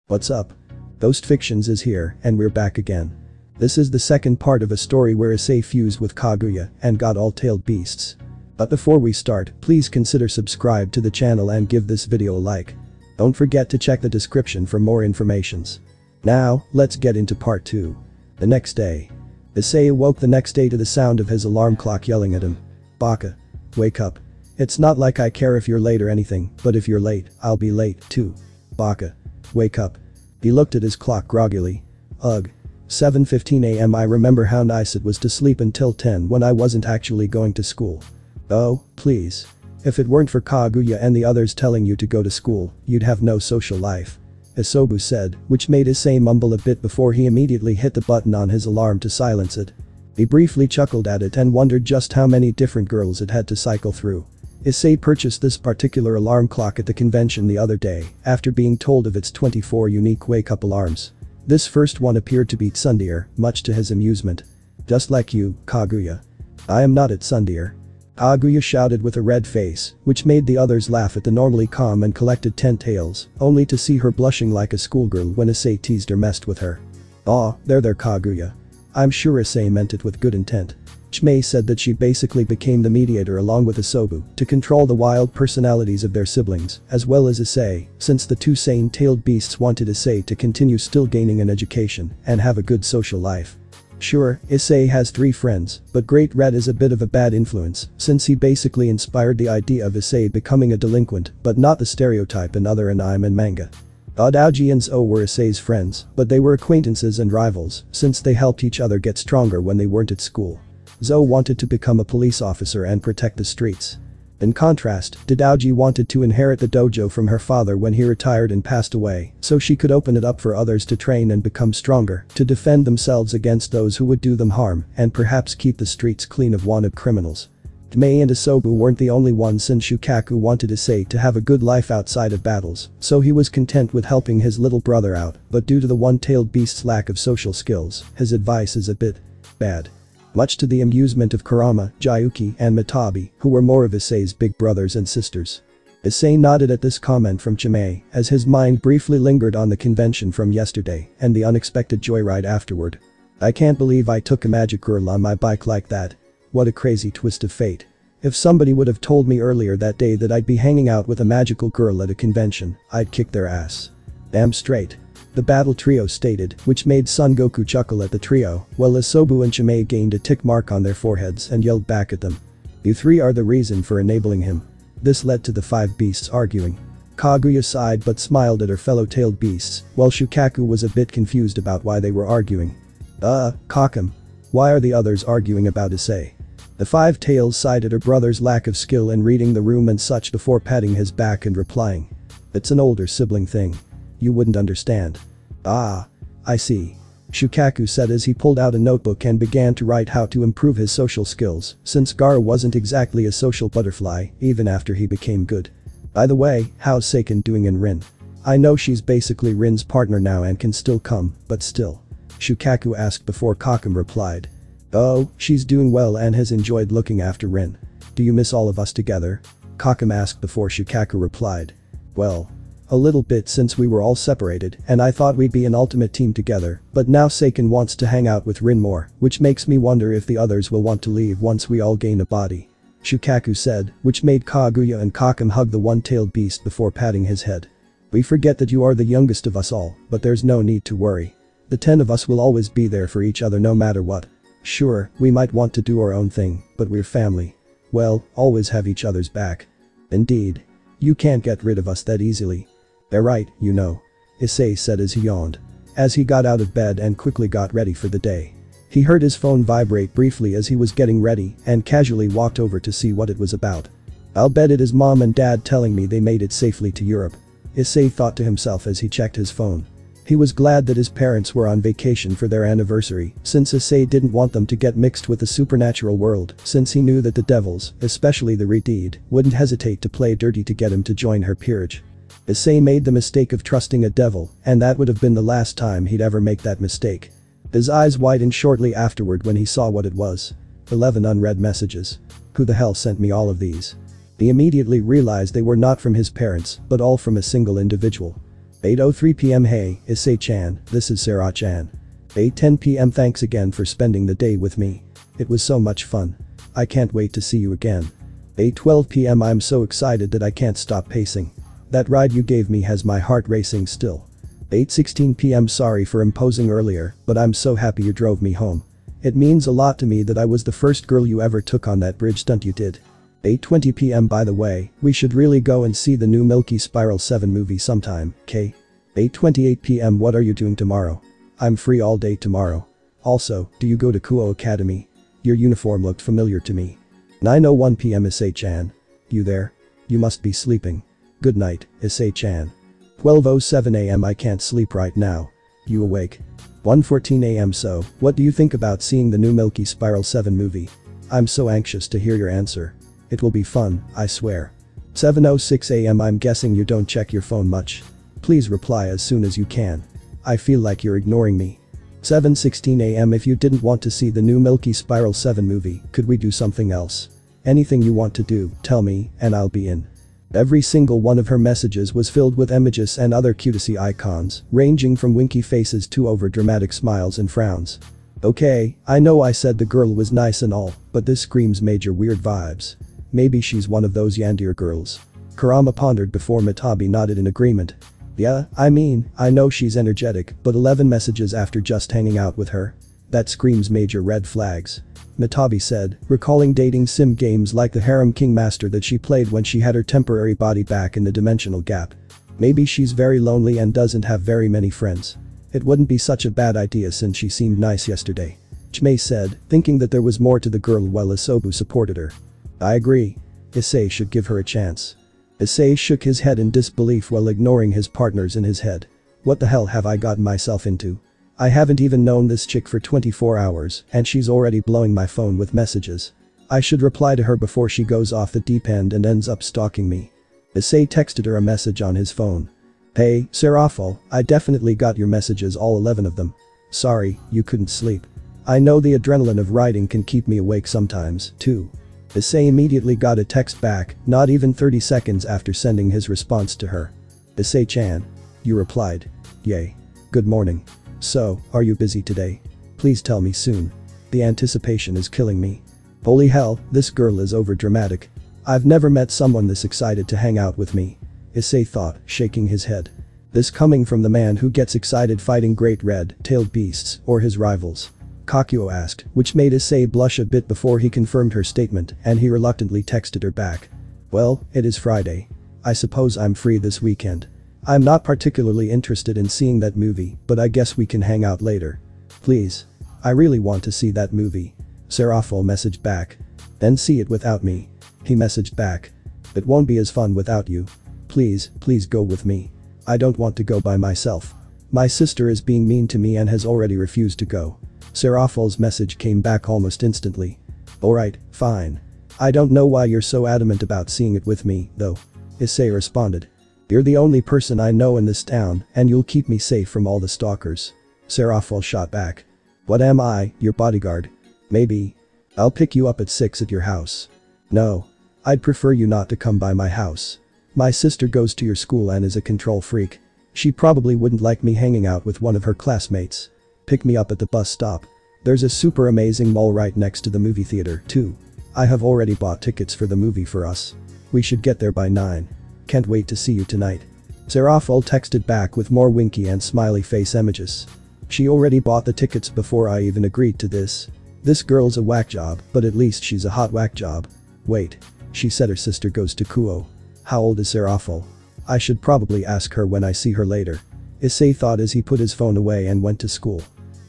What's up? Ghost Fictions is here, and we're back again. This is the second part of a story where Issei fused with Kaguya and got all tailed beasts. But before we start, please consider subscribe to the channel and give this video a like. Don't forget to check the description for more informations. Now, let's get into part 2. The next day. Issei awoke the next day to the sound of his alarm clock yelling at him. Baka. Wake up. It's not like I care if you're late or anything, but if you're late, I'll be late, too. Baka. Wake up. He looked at his clock groggily. Ugh. 7:15 AM. I remember how nice it was to sleep until 10 when I wasn't actually going to school. Oh, please. If it weren't for Kaguya and the others telling you to go to school, you'd have no social life. Isobu said, which made Issei mumble a bit before he immediately hit the button on his alarm to silence it. He briefly chuckled at it and wondered just how many different girls it had to cycle through. Issei purchased this particular alarm clock at the convention the other day after being told of its 24 unique wake-up alarms. This first one appeared to beat Sundeer, much to his amusement. Just like you, Kaguya. I am not at Sundeer. Kaguya shouted with a red face, which made the others laugh at the normally calm and collected Ten Tails, only to see her blushing like a schoolgirl when Issei teased or messed with her. Aw, there Kaguya. I'm sure Issei meant it with good intent. Chimei said that she basically became the mediator along with Isobu to control the wild personalities of their siblings, as well as Issei, since the two sane-tailed beasts wanted Issei to continue still gaining an education and have a good social life. Sure, Issei has 3 friends, but Great Red is a bit of a bad influence since he basically inspired the idea of Issei becoming a delinquent, but not the stereotype in other anime and manga. Adaoji and Zou were Issei's friends, but they were acquaintances and rivals since they helped each other get stronger when they weren't at school. Zou wanted to become a police officer and protect the streets. In contrast, Adaoji wanted to inherit the dojo from her father when he retired and passed away, so she could open it up for others to train and become stronger, to defend themselves against those who would do them harm, and perhaps keep the streets clean of wanted criminals. Mei and Isobu weren't the only ones since Shukaku wanted Issei to have a good life outside of battles, so he was content with helping his little brother out, but due to the one-tailed beast's lack of social skills, his advice is a bit bad. Much to the amusement of Kurama, Jayuki, and Matabi, who were more of Issei's big brothers and sisters. Issei nodded at this comment from Chimei, as his mind briefly lingered on the convention from yesterday and the unexpected joyride afterward. I can't believe I took a magic girl on my bike like that. What a crazy twist of fate. If somebody would have told me earlier that day that I'd be hanging out with a magical girl at a convention, I'd kick their ass. Damn straight. The battle trio stated, which made Son Goku chuckle at the trio, while Isobu and Chimei gained a tick mark on their foreheads and yelled back at them. You 3 are the reason for enabling him. This led to the 5 beasts arguing. Kaguya sighed but smiled at her fellow tailed beasts, while Shukaku was a bit confused about why they were arguing. Kakum. Why are the others arguing about Issei? The 5 tails sighed at her brother's lack of skill in reading the room and such before patting his back and replying. It's an older sibling thing. You wouldn't understand. Ah. I see. Shukaku said as he pulled out a notebook and began to write how to improve his social skills, since Gaara wasn't exactly a social butterfly, even after he became good. By the way, how's Seiken doing in Rin? I know she's basically Rin's partner now and can still come, but still. Shukaku asked before Kakum replied. Oh, she's doing well and has enjoyed looking after Rin. Do you miss all of us together? Kakum asked before Shukaku replied. Well. A little bit since we were all separated and I thought we'd be an ultimate team together, but now Seiken wants to hang out with Rin more, which makes me wonder if the others will want to leave once we all gain a body. Shukaku said, which made Kaguya and Kakum hug the one-tailed beast before patting his head. We forget that you are the youngest of us all, but there's no need to worry. The 10 of us will always be there for each other no matter what. Sure, we might want to do our own thing, but we're family. Well, always have each other's back. Indeed. You can't get rid of us that easily. They're right, you know. Issei said as he yawned. As he got out of bed and quickly got ready for the day. He heard his phone vibrate briefly as he was getting ready and casually walked over to see what it was about. I'll bet it is Mom and Dad telling me they made it safely to Europe. Issei thought to himself as he checked his phone. He was glad that his parents were on vacation for their anniversary, since Issei didn't want them to get mixed with the supernatural world, since he knew that the devils, especially the Redeed, wouldn't hesitate to play dirty to get him to join her peerage. Issei made the mistake of trusting a devil, and that would have been the last time he'd ever make that mistake. His eyes widened shortly afterward when he saw what it was. 11 unread messages. Who the hell sent me all of these? He immediately realized they were not from his parents, but all from a single individual. 8:03 p.m. Hey, Issei-chan, this is Sarah-chan. 8:10 p.m. Thanks again for spending the day with me. It was so much fun. I can't wait to see you again. 8:12 p.m. I'm so excited that I can't stop pacing. That ride you gave me has my heart racing still. 8:16 p.m. Sorry for imposing earlier, but I'm so happy you drove me home. It means a lot to me that I was the first girl you ever took on that bridge stunt you did. 8:20 p.m. By the way, we should really go and see the new Milky Spiral 7 movie sometime, K. 8:28 p.m. What are you doing tomorrow? I'm free all day tomorrow. Also, do you go to Kuo Academy? Your uniform looked familiar to me. 9:01 p.m. Issei-chan. You there? You must be sleeping. Good night, Issei-chan. 12:07 a.m. I can't sleep right now. You awake? 1:14 a.m. So, what do you think about seeing the new Milky Spiral 7 movie? I'm so anxious to hear your answer. It will be fun, I swear. 7:06 a.m. I'm guessing you don't check your phone much. Please reply as soon as you can. I feel like you're ignoring me. 7:16 a.m. If you didn't want to see the new Milky Spiral 7 movie, could we do something else? Anything you want to do, tell me, and I'll be in. Every single one of her messages was filled with emojis and other cutesy icons, ranging from winky faces to overdramatic smiles and frowns. Okay, I know I said the girl was nice and all, but this screams major weird vibes. Maybe she's one of those Yandere girls. Kurama pondered before Mitabi nodded in agreement. Yeah, I know she's energetic, but 11 messages after just hanging out with her? That screams major red flags. Mitabi said, recalling dating sim games like the Harem King Master that she played when she had her temporary body back in the dimensional gap. Maybe she's very lonely and doesn't have very many friends. It wouldn't be such a bad idea since she seemed nice yesterday. Chimei said, thinking that there was more to the girl while Isobu supported her. I agree. Issei should give her a chance. Issei shook his head in disbelief while ignoring his partners in his head. What the hell have I gotten myself into? I haven't even known this chick for 24 hours and she's already blowing my phone with messages. I should reply to her before she goes off the deep end and ends up stalking me. Issei texted her a message on his phone. Hey, Seraphil, I definitely got your messages, all 11 of them. Sorry, you couldn't sleep. I know the adrenaline of writing can keep me awake sometimes, too. Issei immediately got a text back, not even 30 seconds after sending his response to her. Issei-chan. You replied. Yay. Good morning. So, are you busy today? Please tell me soon. The anticipation is killing me. Holy hell, this girl is overdramatic. I've never met someone this excited to hang out with me. Issei thought, shaking his head. This coming from the man who gets excited fighting great red-tailed beasts or his rivals. Kakuo asked, which made Issei blush a bit before he confirmed her statement and he reluctantly texted her back. Well, it is Friday. I suppose I'm free this weekend. I'm not particularly interested in seeing that movie, but I guess we can hang out later. Please. I really want to see that movie. Seraphil messaged back. Then see it without me. He messaged back. It won't be as fun without you. Please go with me. I don't want to go by myself. My sister is being mean to me and has already refused to go. Seraphil's message came back almost instantly. Alright, fine. I don't know why you're so adamant about seeing it with me, though. Issei responded. You're the only person I know in this town and you'll keep me safe from all the stalkers. Seraphil shot back. What am I, your bodyguard? Maybe. I'll pick you up at 6 at your house. No. I'd prefer you not to come by my house. My sister goes to your school and is a control freak. She probably wouldn't like me hanging out with one of her classmates. Pick me up at the bus stop. There's a super amazing mall right next to the movie theater, too. I have already bought tickets for the movie for us. We should get there by 9. Can't wait to see you tonight. Seraphil texted back with more winky and smiley face emojis. She already bought the tickets before I even agreed to this. This girl's a whack job, but at least she's a hot whack job. Wait. She said her sister goes to Kuo. How old is Seraphil? I should probably ask her when I see her later. Issei thought as he put his phone away and went to school.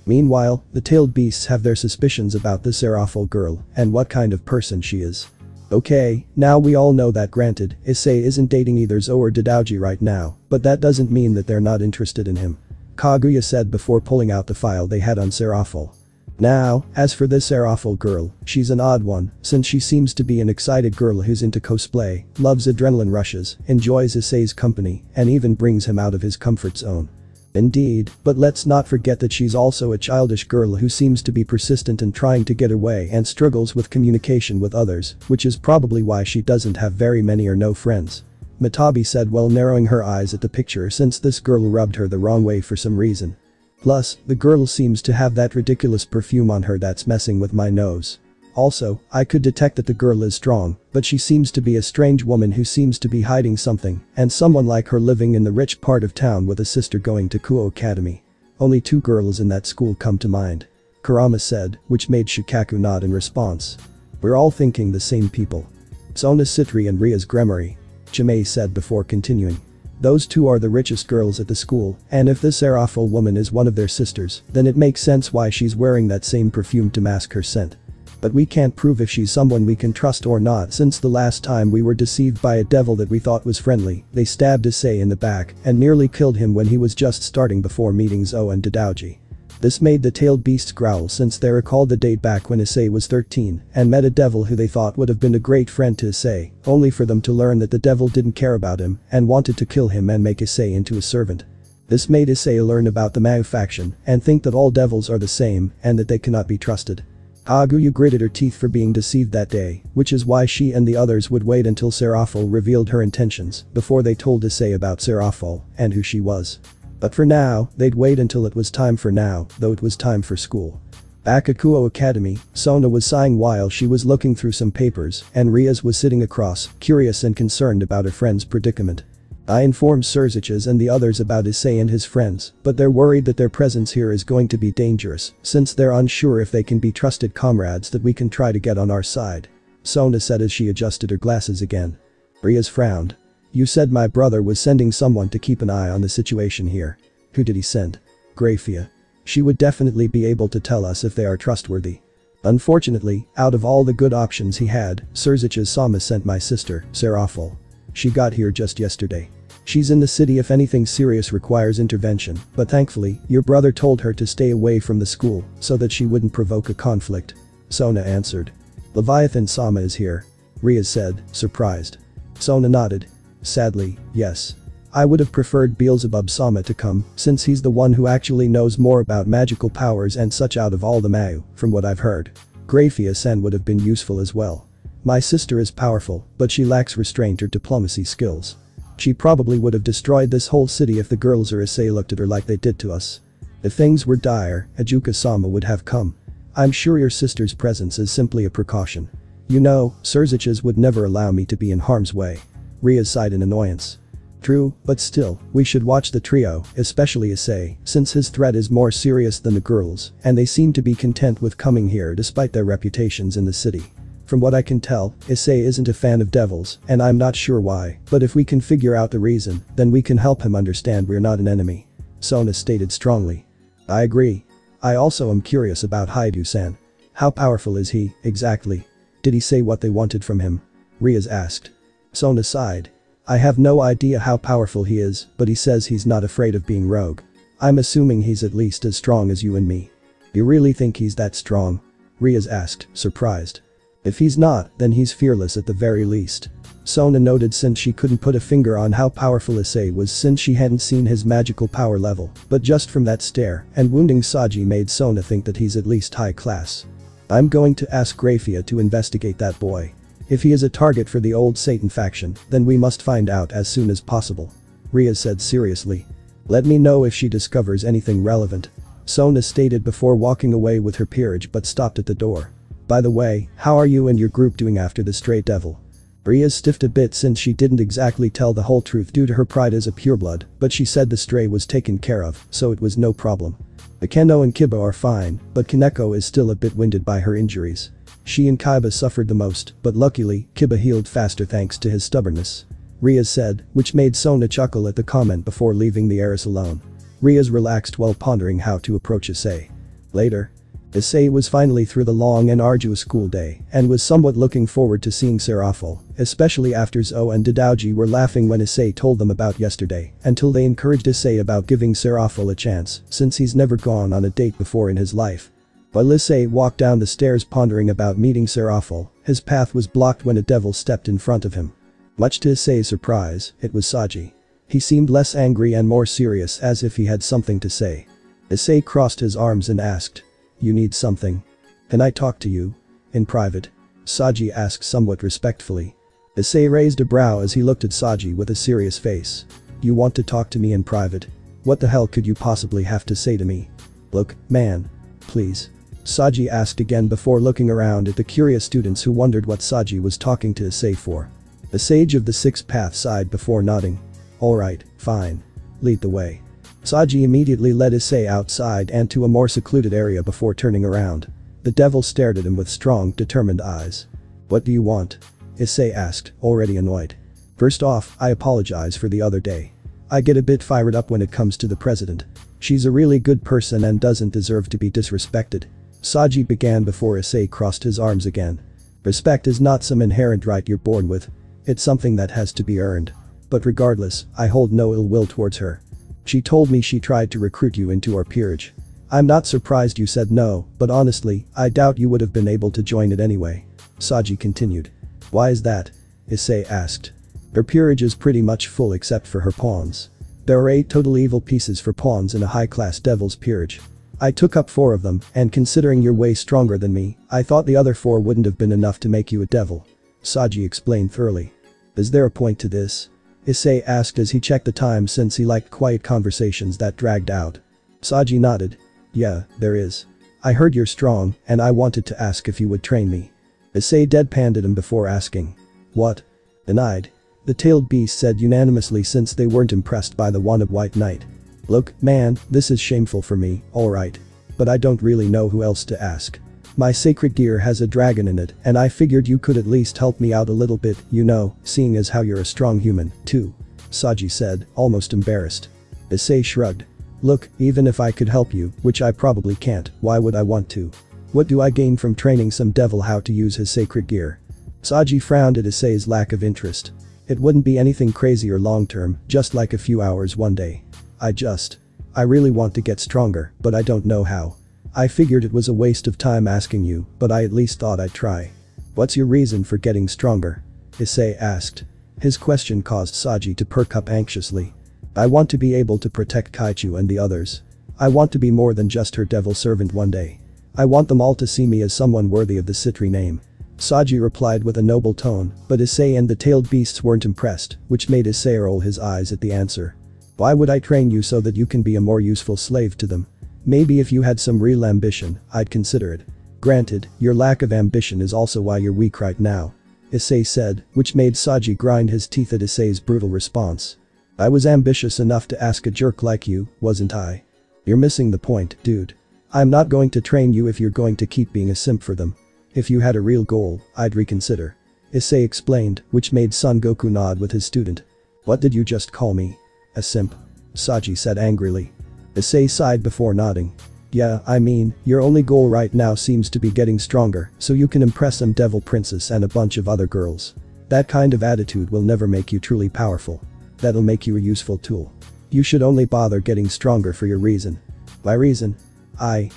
Meanwhile, the tailed beasts have their suspicions about the Seraphil girl and what kind of person she is. Okay, now we all know that. Granted, Issei isn't dating either Zou or Dadaoji right now, but that doesn't mean that they're not interested in him. Kaguya said before pulling out the file they had on Seraphil. Now, as for this Seraphil girl, she's an odd one, since she seems to be an excited girl who's into cosplay, loves adrenaline rushes, enjoys Issei's company, and even brings him out of his comfort zone. Indeed, but let's not forget that she's also a childish girl who seems to be persistent in trying to get her way and struggles with communication with others, which is probably why she doesn't have very many or no friends. Matabi said while narrowing her eyes at the picture since this girl rubbed her the wrong way for some reason. Plus, the girl seems to have that ridiculous perfume on her that's messing with my nose. Also, I could detect that the girl is strong, but she seems to be a strange woman who seems to be hiding something, and someone like her living in the rich part of town with a sister going to Kuo Academy. Only 2 girls in that school come to mind. Kurama said, which made Shikaku nod in response. We're all thinking the same people. Sona Citri and Ria's Gremory. Chimay said before continuing. Those 2 are the richest girls at the school, and if this Arafo woman is one of their sisters, then it makes sense why she's wearing that same perfume to mask her scent. But we can't prove if she's someone we can trust or not since the last time we were deceived by a devil that we thought was friendly, they stabbed Issei in the back and nearly killed him when he was just starting before meeting Zo and Dadaoji. This made the tailed beasts growl since they recalled the date back when Issei was 13 and met a devil who they thought would have been a great friend to Issei, only for them to learn that the devil didn't care about him and wanted to kill him and make Issei into a servant. This made Issei learn about the Mao faction and think that all devils are the same and that they cannot be trusted. Kaguya gritted her teeth for being deceived that day, which is why she and the others would wait until Serafal revealed her intentions before they told Issei about Serafal and who she was. But for now, they'd wait until it was time for now, though it was time for school. Back at Kuo Academy, Sona was sighing while she was looking through some papers and Riaz was sitting across, curious and concerned about her friend's predicament. I informed Surziches and the others about Issei and his friends, but they're worried that their presence here is going to be dangerous, since they're unsure if they can be trusted comrades that we can try to get on our side. Sona said as she adjusted her glasses again. Riaz frowned. You said my brother was sending someone to keep an eye on the situation here. Who did he send? Grafia. She would definitely be able to tell us if they are trustworthy. Unfortunately, out of all the good options he had, Surziches Sama sent my sister, Serafal. She got here just yesterday. She's in the city if anything serious requires intervention, but thankfully, your brother told her to stay away from the school so that she wouldn't provoke a conflict. Sona answered. Leviathan Sama is here. Riaz said, surprised. Sona nodded. Sadly, yes. I would have preferred Beelzebub Sama to come, since he's the one who actually knows more about magical powers and such out of all the Mao, from what I've heard. Grafia-sen would have been useful as well. My sister is powerful, but she lacks restraint or diplomacy skills. She probably would have destroyed this whole city if the girls or Issei looked at her like they did to us. If things were dire, Ajuka-sama would have come. I'm sure your sister's presence is simply a precaution. You know, Surziches would never allow me to be in harm's way. Riaz sighed in annoyance. True, but still, we should watch the trio, especially Issei, since his threat is more serious than the girls, and they seem to be content with coming here despite their reputations in the city. From what I can tell, Issei isn't a fan of devils, and I'm not sure why, but if we can figure out the reason, then we can help him understand we're not an enemy. Sona stated strongly. I agree. I also am curious about Haidu-san. How powerful is he, exactly? Did he say what they wanted from him? Riaz asked. Sona sighed. I have no idea how powerful he is, but he says he's not afraid of being rogue. I'm assuming he's at least as strong as you and me. You really think he's that strong? Riaz asked, surprised. If he's not, then he's fearless at the very least. Sona noted since she couldn't put a finger on how powerful Issei was since she hadn't seen his magical power level, but just from that stare and wounding Saji made Sona think that he's at least high class. I'm going to ask Grafia to investigate that boy. If he is a target for the old Satan faction, then we must find out as soon as possible. Riaz said seriously. Let me know if she discovers anything relevant. Sona stated before walking away with her peerage but stopped at the door. By the way, how are you and your group doing after the stray devil? Riaz stiffed a bit since she didn't exactly tell the whole truth due to her pride as a pureblood, but she said the stray was taken care of, so it was no problem. Akeno and Kiba are fine, but Kaneko is still a bit winded by her injuries. She and Kaiba suffered the most, but luckily, Kiba healed faster thanks to his stubbornness. Riaz said, which made Sona chuckle at the comment before leaving the heiress alone. Riaz relaxed while pondering how to approach Issei. Later. Issei was finally through the long and arduous school day and was somewhat looking forward to seeing Serafal, especially after Zo and Dadaoji were laughing when Issei told them about yesterday, until they encouraged Issei about giving Serafal a chance since he's never gone on a date before in his life. While Issei walked down the stairs pondering about meeting Serafal, his path was blocked when a devil stepped in front of him. Much to Issei's surprise, it was Saji. He seemed less angry and more serious as if he had something to say. Issei crossed his arms and asked, "You need something? Can I talk to you? In private?" Saji asked somewhat respectfully. Issei raised a brow as he looked at Saji with a serious face. You want to talk to me in private? What the hell could you possibly have to say to me? Look, man. Please. Saji asked again before looking around at the curious students who wondered what Saji was talking to Issei for. The sage of the sixth path sighed before nodding. Alright, fine. Lead the way. Saji immediately led Issei outside and to a more secluded area before turning around. The devil stared at him with strong, determined eyes. What do you want? Issei asked, already annoyed. First off, I apologize for the other day. I get a bit fired up when it comes to the president. She's a really good person and doesn't deserve to be disrespected. Saji began before Issei crossed his arms again. Respect is not some inherent right you're born with. It's something that has to be earned. But regardless, I hold no ill will towards her. She told me she tried to recruit you into our peerage. I'm not surprised you said no, but honestly, I doubt you would have been able to join it anyway. Saji continued. Why is that? Issei asked. Her peerage is pretty much full except for her pawns. There are 8 total evil pieces for pawns in a high-class devil's peerage. I took up 4 of them, and considering you're way stronger than me, I thought the other 4 wouldn't have been enough to make you a devil. Saji explained thoroughly. Is there a point to this? Issei asked as he checked the time since he liked quiet conversations that dragged out. Saji nodded. Yeah, there is. I heard you're strong, and I wanted to ask if you would train me. Issei deadpanned at him before asking. What? Denied. The tailed beast said unanimously since they weren't impressed by the wanted white knight. Look, man, this is shameful for me, alright. But I don't really know who else to ask. My sacred gear has a dragon in it and I figured you could at least help me out a little bit, you know, seeing as how you're a strong human, too. Saji said, almost embarrassed. Issei shrugged. Look, even if I could help you, which I probably can't, why would I want to? What do I gain from training some devil how to use his sacred gear? Saji frowned at Issei's lack of interest. It wouldn't be anything crazy or long-term, just like a few hours one day. I really want to get stronger, but I don't know how. I figured it was a waste of time asking you, but I at least thought I'd try. What's your reason for getting stronger? Issei asked. His question caused Saji to perk up anxiously. I want to be able to protect Kaichu and the others. I want to be more than just her devil servant one day. I want them all to see me as someone worthy of the Citri name. Saji replied with a noble tone, but Issei and the tailed beasts weren't impressed, which made Issei roll his eyes at the answer. Why would I train you so that you can be a more useful slave to them? Maybe if you had some real ambition, I'd consider it. Granted, your lack of ambition is also why you're weak right now. Issei said, which made Saji grind his teeth at Issei's brutal response. I was ambitious enough to ask a jerk like you, wasn't I? You're missing the point, dude. I'm not going to train you if you're going to keep being a simp for them. If you had a real goal, I'd reconsider. Issei explained, which made Son Goku nod with his student. What did you just call me? A simp? Saji said angrily. Issei sighed before nodding. Yeah, I mean, your only goal right now seems to be getting stronger so you can impress some devil princess and a bunch of other girls. That kind of attitude will never make you truly powerful. That'll make you a useful tool. You should only bother getting stronger for your reason. My reason? I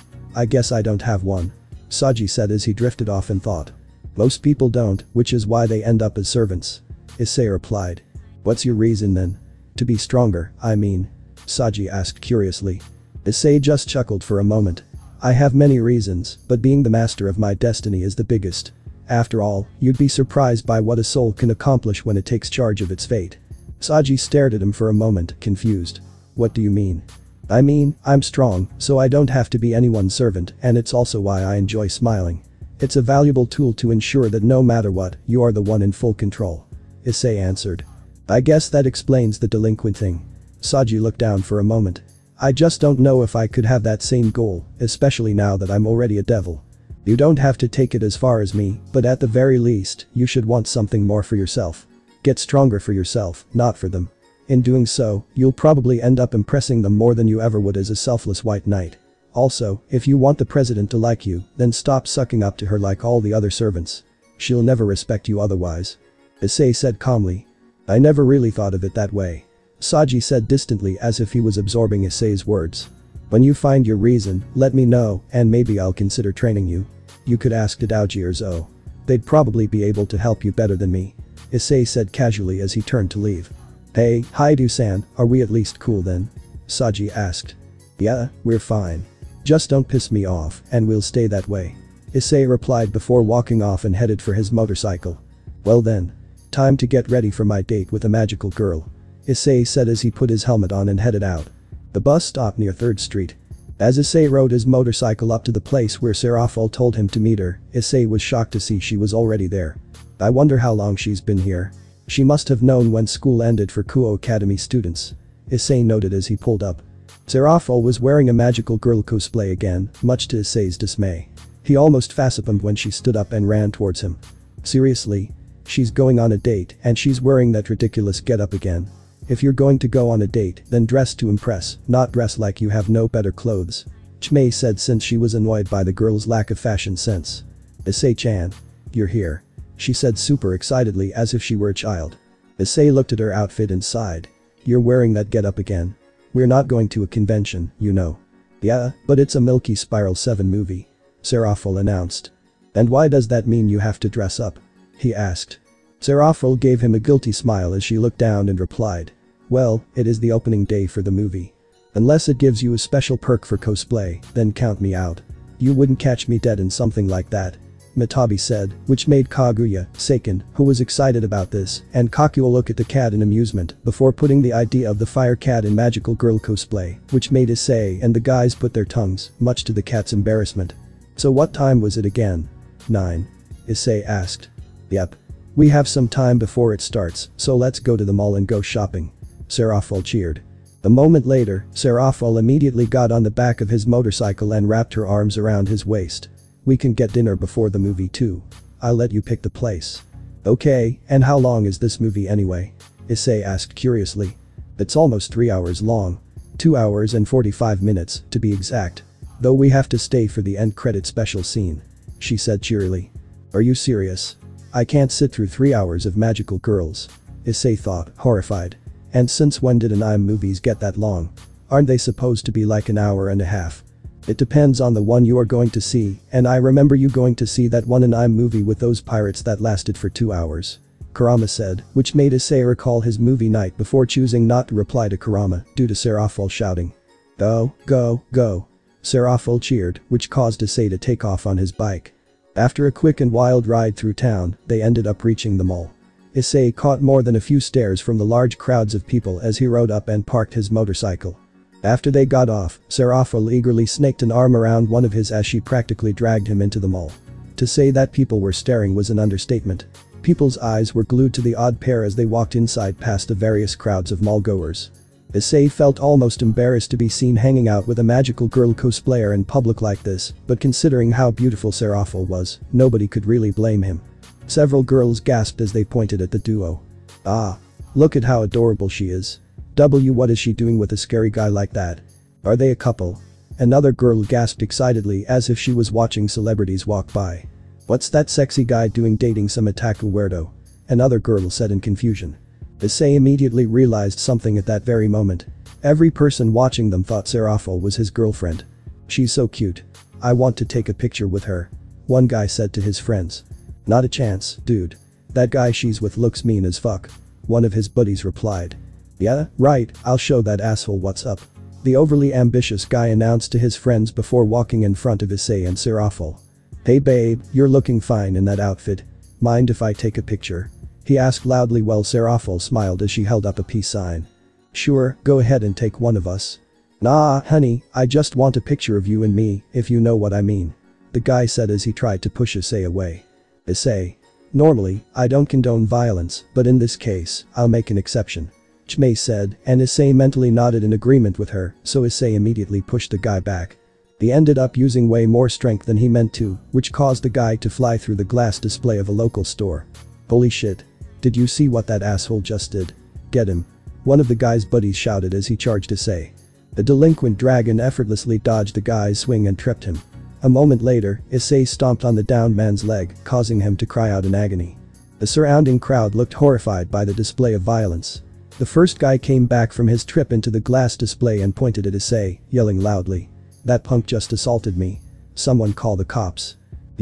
guess I don't have one. Saji said as he drifted off in thought. Most people don't, which is why they end up as servants. Issei replied. What's your reason then? To be stronger, I mean. Saji asked curiously. Issei just chuckled for a moment. I have many reasons, but being the master of my destiny is the biggest. After all, you'd be surprised by what a soul can accomplish when it takes charge of its fate. Saji stared at him for a moment, confused. What do you mean? I mean, I'm strong, so I don't have to be anyone's servant, and it's also why I enjoy smiling. It's a valuable tool to ensure that no matter what, you are the one in full control. Issei answered. I guess that explains the delinquent thing. Saji looked down for a moment. I just don't know if I could have that same goal, especially now that I'm already a devil. You don't have to take it as far as me, but at the very least, you should want something more for yourself. Get stronger for yourself, not for them. In doing so, you'll probably end up impressing them more than you ever would as a selfless white knight. Also, if you want the president to like you, then stop sucking up to her like all the other servants. She'll never respect you otherwise. Issei said calmly. I never really thought of it that way. Saji said distantly as if he was absorbing Issei's words. When you find your reason, let me know, and maybe I'll consider training you. You could ask Dadaoji or Zo. They'd probably be able to help you better than me. Issei said casually as he turned to leave. Hey, Haidu-san, are we at least cool then? Saji asked. Yeah, we're fine. Just don't piss me off, and we'll stay that way. Issei replied before walking off and headed for his motorcycle. Well then. Time to get ready for my date with a magical girl. Issei said as he put his helmet on and headed out. The bus stopped near 3rd Street. As Issei rode his motorcycle up to the place where Serafal told him to meet her, Issei was shocked to see she was already there. I wonder how long she's been here. She must have known when school ended for Kuo Academy students. Issei noted as he pulled up. Serafal was wearing a magical girl cosplay again, much to Issei's dismay. He almost facepalmed when she stood up and ran towards him. Seriously? She's going on a date and she's wearing that ridiculous getup again. If you're going to go on a date, then dress to impress, not dress like you have no better clothes. Chmei said since she was annoyed by the girl's lack of fashion sense. Issei-chan. You're here. She said super excitedly as if she were a child. Issei looked at her outfit and sighed. You're wearing that getup again. We're not going to a convention, you know. Yeah, but it's a Milky Spiral 7 movie. Serafal announced. And why does that mean you have to dress up? He asked. Serafal gave him a guilty smile as she looked down and replied. Well, it is the opening day for the movie. Unless it gives you a special perk for cosplay, then count me out. You wouldn't catch me dead in something like that. Mitabi said, which made Kaguya, Seiken, who was excited about this, and Kakuya look at the cat in amusement before putting the idea of the fire cat in magical girl cosplay, which made Issei and the guys put their tongues, much to the cat's embarrassment. So what time was it again? 9. Issei asked. Yep. We have some time before it starts, so let's go to the mall and go shopping. Serafal cheered. A moment later, Serafal immediately got on the back of his motorcycle and wrapped her arms around his waist. We can get dinner before the movie too. I'll let you pick the place. Okay, and how long is this movie anyway? Issei asked curiously. It's almost 3 hours long. 2 hours and 45 minutes, to be exact. Though we have to stay for the end credit special scene. She said cheerily. Are you serious? I can't sit through 3 hours of magical girls. Issei thought, horrified. And since when did anime movies get that long? Aren't they supposed to be like an hour and a half? It depends on the one you are going to see, and I remember you going to see that one anime movie with those pirates that lasted for 2 hours. Kurama said, which made Issei recall his movie night before choosing not to reply to Kurama due to Serafal shouting. Go, go, go. Serafal cheered, which caused Issei to take off on his bike. After a quick and wild ride through town, they ended up reaching the mall. Issei caught more than a few stares from the large crowds of people as he rode up and parked his motorcycle. After they got off, Serafal eagerly snaked an arm around one of his as she practically dragged him into the mall. To say that people were staring was an understatement. People's eyes were glued to the odd pair as they walked inside past the various crowds of mall-goers. Issei felt almost embarrassed to be seen hanging out with a magical girl cosplayer in public like this, but considering how beautiful Serafal was, nobody could really blame him. Several girls gasped as they pointed at the duo. Ah. Look at how adorable she is. What is she doing with a scary guy like that? Are they a couple? Another girl gasped excitedly as if she was watching celebrities walk by. What's that sexy guy doing dating some otaku weirdo? Another girl said in confusion. Issei immediately realized something at that very moment. Every person watching them thought Serafal was his girlfriend. She's so cute. I want to take a picture with her. One guy said to his friends. Not a chance, dude. That guy she's with looks mean as fuck. One of his buddies replied. Yeah, right, I'll show that asshole what's up. The overly ambitious guy announced to his friends before walking in front of Issei and Serafal. Hey babe, you're looking fine in that outfit. Mind if I take a picture? He asked loudly while Serafal smiled as she held up a peace sign. Sure, go ahead and take one of us. Nah, honey, I just want a picture of you and me, if you know what I mean. The guy said as he tried to push Issei away. Issei. Normally, I don't condone violence, but in this case, I'll make an exception. Chmei said, and Issei mentally nodded in agreement with her, so Issei immediately pushed the guy back. He ended up using way more strength than he meant to, which caused the guy to fly through the glass display of a local store. Holy shit. Did you see what that asshole just did? Get him. One of the guy's buddies shouted as he charged Issei. The delinquent dragon effortlessly dodged the guy's swing and tripped him. A moment later, Issei stomped on the downed man's leg, causing him to cry out in agony. The surrounding crowd looked horrified by the display of violence. The first guy came back from his trip into the glass display and pointed at Issei, yelling loudly. That punk just assaulted me. Someone call the cops.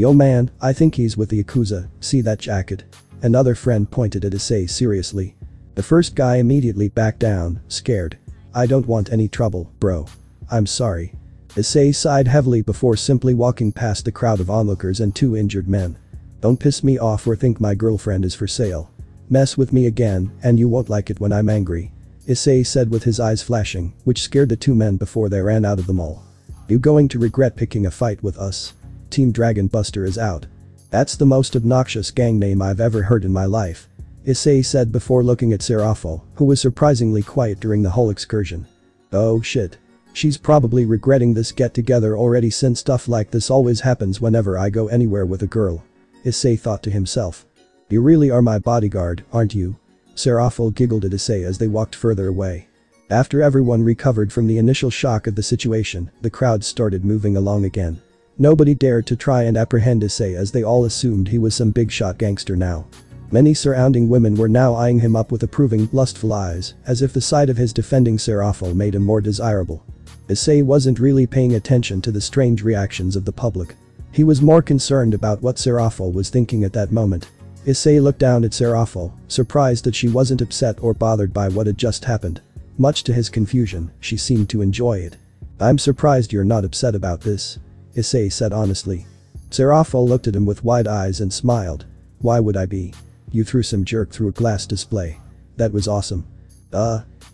Oh man, I think he's with the Yakuza, see that jacket? Another friend pointed at Issei seriously. The first guy immediately backed down, scared. I don't want any trouble, bro. I'm sorry. Issei sighed heavily before simply walking past the crowd of onlookers and two injured men. Don't piss me off or think my girlfriend is for sale. Mess with me again, and you won't like it when I'm angry. Issei said with his eyes flashing, which scared the two men before they ran out of the mall. You going to regret picking a fight with us? Team Dragon Buster is out. That's the most obnoxious gang name I've ever heard in my life. Issei said before looking at Serafal, who was surprisingly quiet during the whole excursion. Oh shit. She's probably regretting this get-together already since stuff like this always happens whenever I go anywhere with a girl. Issei thought to himself. You really are my bodyguard, aren't you? Serafal giggled at Issei as they walked further away. After everyone recovered from the initial shock of the situation, the crowd started moving along again. Nobody dared to try and apprehend Issei as they all assumed he was some big-shot gangster now. Many surrounding women were now eyeing him up with approving, lustful eyes, as if the sight of his defending Serafal made him more desirable. Issei wasn't really paying attention to the strange reactions of the public. He was more concerned about what Serafal was thinking at that moment. Issei looked down at Serafal, surprised that she wasn't upset or bothered by what had just happened. Much to his confusion, she seemed to enjoy it. I'm surprised you're not upset about this. Issei said honestly. Serafal looked at him with wide eyes and smiled. Why would I be? You threw some jerk through a glass display. That was awesome.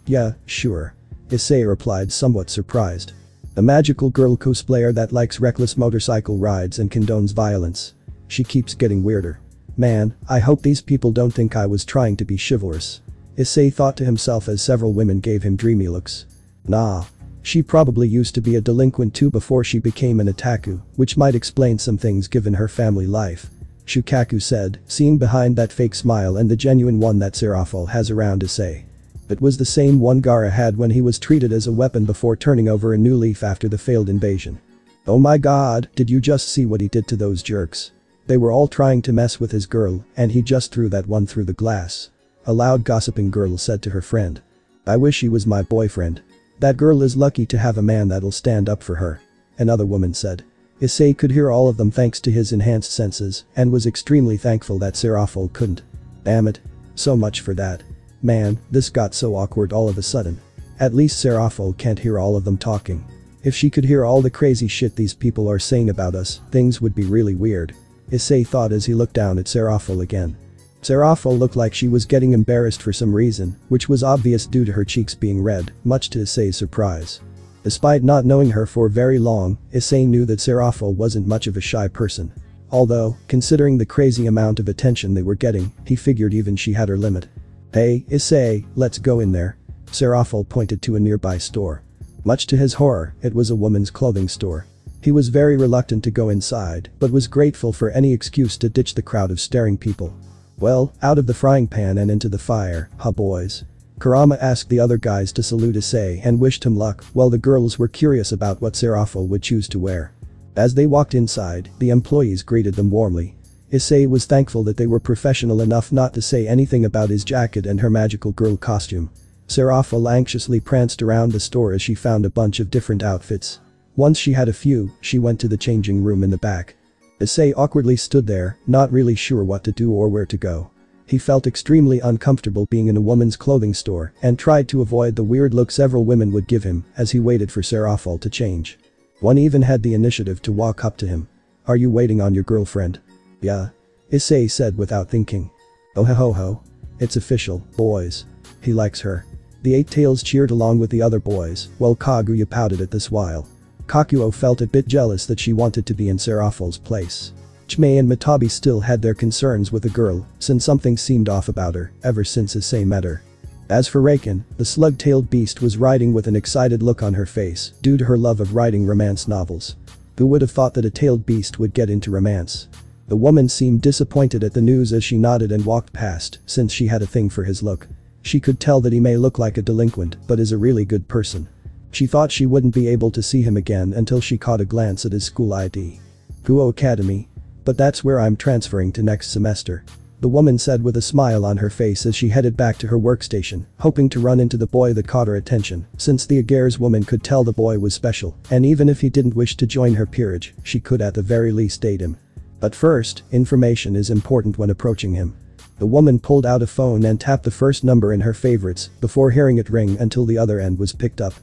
Yeah, sure. Issei replied somewhat surprised. A magical girl cosplayer that likes reckless motorcycle rides and condones violence. She keeps getting weirder. Man, I hope these people don't think I was trying to be chivalrous. Issei thought to himself as several women gave him dreamy looks. Nah. She probably used to be a delinquent too before she became an otaku, which might explain some things given her family life. Shukaku said, seeing behind that fake smile and the genuine one that Serafal has around Issei. It was the same one Gaara had when he was treated as a weapon before turning over a new leaf after the failed invasion. Oh my god, did you just see what he did to those jerks? They were all trying to mess with his girl, and he just threw that one through the glass. A loud gossiping girl said to her friend. I wish he was my boyfriend. That girl is lucky to have a man that'll stand up for her. Another woman said. Issei could hear all of them thanks to his enhanced senses and was extremely thankful that Serafal couldn't. Damn it. So much for that. Man, this got so awkward all of a sudden. At least Serafal can't hear all of them talking. If she could hear all the crazy shit these people are saying about us, things would be really weird. Issei thought as he looked down at Serafal again. Serafal looked like she was getting embarrassed for some reason, which was obvious due to her cheeks being red, much to Issei's surprise. Despite not knowing her for very long, Issei knew that Serafal wasn't much of a shy person. Although, considering the crazy amount of attention they were getting, he figured even she had her limit. Hey, Issei, let's go in there. Serafal pointed to a nearby store. Much to his horror, it was a woman's clothing store. He was very reluctant to go inside, but was grateful for any excuse to ditch the crowd of staring people. Well, out of the frying pan and into the fire, huh boys? Kurama asked the other guys to salute Issei and wished him luck, while the girls were curious about what Serafal would choose to wear. As they walked inside, the employees greeted them warmly. Issei was thankful that they were professional enough not to say anything about his jacket and her magical girl costume. Serafal anxiously pranced around the store as she found a bunch of different outfits. Once she had a few, she went to the changing room in the back. Issei awkwardly stood there, not really sure what to do or where to go. He felt extremely uncomfortable being in a woman's clothing store and tried to avoid the weird look several women would give him as he waited for Serafal to change. One even had the initiative to walk up to him. Are you waiting on your girlfriend? Yeah. Issei said without thinking. Oh ho ho. It's official, boys. He likes her. The Eight Tails cheered along with the other boys, while Kaguya pouted at this while. Kakuo felt a bit jealous that she wanted to be in Serafal's place. Chimay and Matabi still had their concerns with the girl, since something seemed off about her, ever since Issei met her. As for Reiken, the slug-tailed beast was riding with an excited look on her face due to her love of writing romance novels. Who would have thought that a tailed beast would get into romance? The woman seemed disappointed at the news as she nodded and walked past, since she had a thing for his look. She could tell that he may look like a delinquent but is a really good person. She thought she wouldn't be able to see him again until she caught a glance at his school ID. Guo Academy. But that's where I'm transferring to next semester. The woman said with a smile on her face as she headed back to her workstation, hoping to run into the boy that caught her attention, since the Aguirre's woman could tell the boy was special, and even if he didn't wish to join her peerage, she could at the very least date him. But first, information is important when approaching him. The woman pulled out a phone and tapped the first number in her favorites before hearing it ring until the other end was picked up.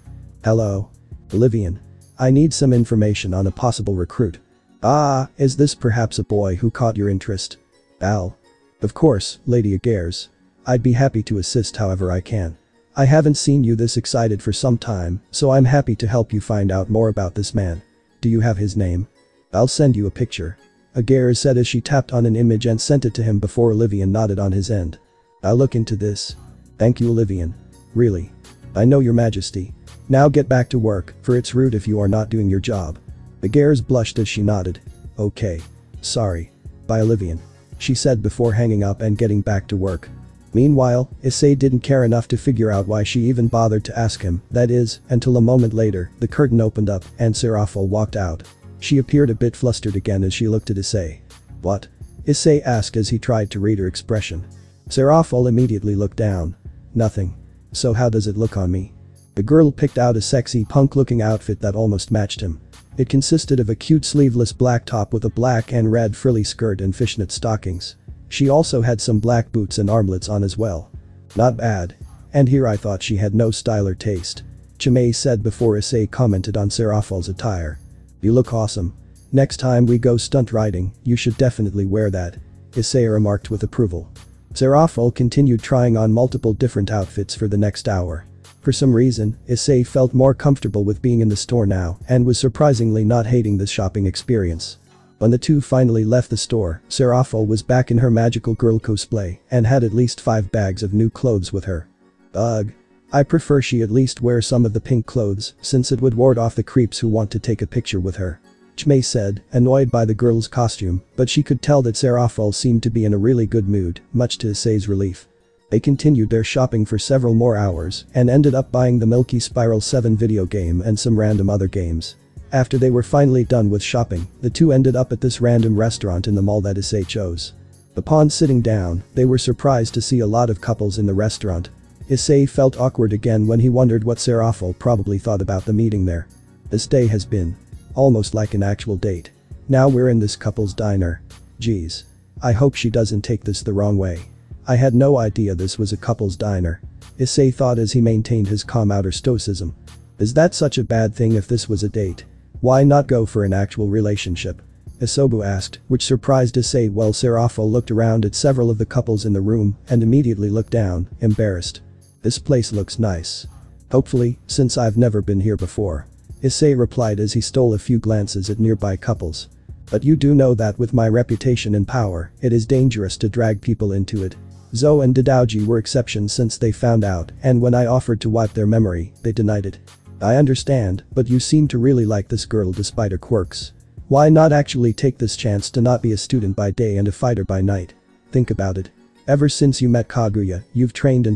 Hello. Olivian. I need some information on a possible recruit. Ah, is this perhaps a boy who caught your interest? Al. Of course, Lady Aguirre's. I'd be happy to assist however I can. I haven't seen you this excited for some time, so I'm happy to help you find out more about this man. Do you have his name? I'll send you a picture. Aguirre said as she tapped on an image and sent it to him before Olivian nodded on his end. I'll look into this. Thank you, Olivian. Really. I know, Your Majesty. Now get back to work, for it's rude if you are not doing your job. Aguirre blushed as she nodded. Okay. Sorry. Bye, Olivian. She said before hanging up and getting back to work. Meanwhile, Issei didn't care enough to figure out why she even bothered to ask him, that is, until a moment later, the curtain opened up and Serafal walked out. She appeared a bit flustered again as she looked at Issei. What? Issei asked as he tried to read her expression. Serafal immediately looked down. Nothing. So how does it look on me? The girl picked out a sexy punk-looking outfit that almost matched him. It consisted of a cute sleeveless black top with a black and red frilly skirt and fishnet stockings. She also had some black boots and armlets on as well. Not bad. And here I thought she had no style or taste. Chimay said before Issei commented on Serafal's attire. You look awesome. Next time we go stunt riding, you should definitely wear that. Issei remarked with approval. Serafal continued trying on multiple different outfits for the next hour. For some reason, Issei felt more comfortable with being in the store now and was surprisingly not hating the shopping experience. When the two finally left the store, Serafal was back in her magical girl cosplay and had at least 5 bags of new clothes with her. Ugh. I prefer she at least wear some of the pink clothes since it would ward off the creeps who want to take a picture with her. Chimay said, annoyed by the girl's costume, but she could tell that Serafal seemed to be in a really good mood, much to Issei's relief. They continued their shopping for several more hours and ended up buying the Milky Spiral 7 video game and some random other games. After they were finally done with shopping, the two ended up at this random restaurant in the mall that Issei chose. Upon sitting down, they were surprised to see a lot of couples in the restaurant. Issei felt awkward again when he wondered what Serafal probably thought about the meeting there. This day has been almost like an actual date. Now we're in this couple's diner. Geez. I hope she doesn't take this the wrong way. I had no idea this was a couple's diner. Issei thought as he maintained his calm outer stoicism. Is that such a bad thing if this was a date? Why not go for an actual relationship? Isobu asked, which surprised Issei while Serafal looked around at several of the couples in the room and immediately looked down, embarrassed. This place looks nice. Hopefully, since I've never been here before. Issei replied as he stole a few glances at nearby couples. But you do know that with my reputation and power, it is dangerous to drag people into it. Zou and Dadaoji were exceptions since they found out, and when I offered to wipe their memory, they denied it. I understand, but you seem to really like this girl despite her quirks. Why not actually take this chance to not be a student by day and a fighter by night? Think about it. Ever since you met Kaguya, you've trained,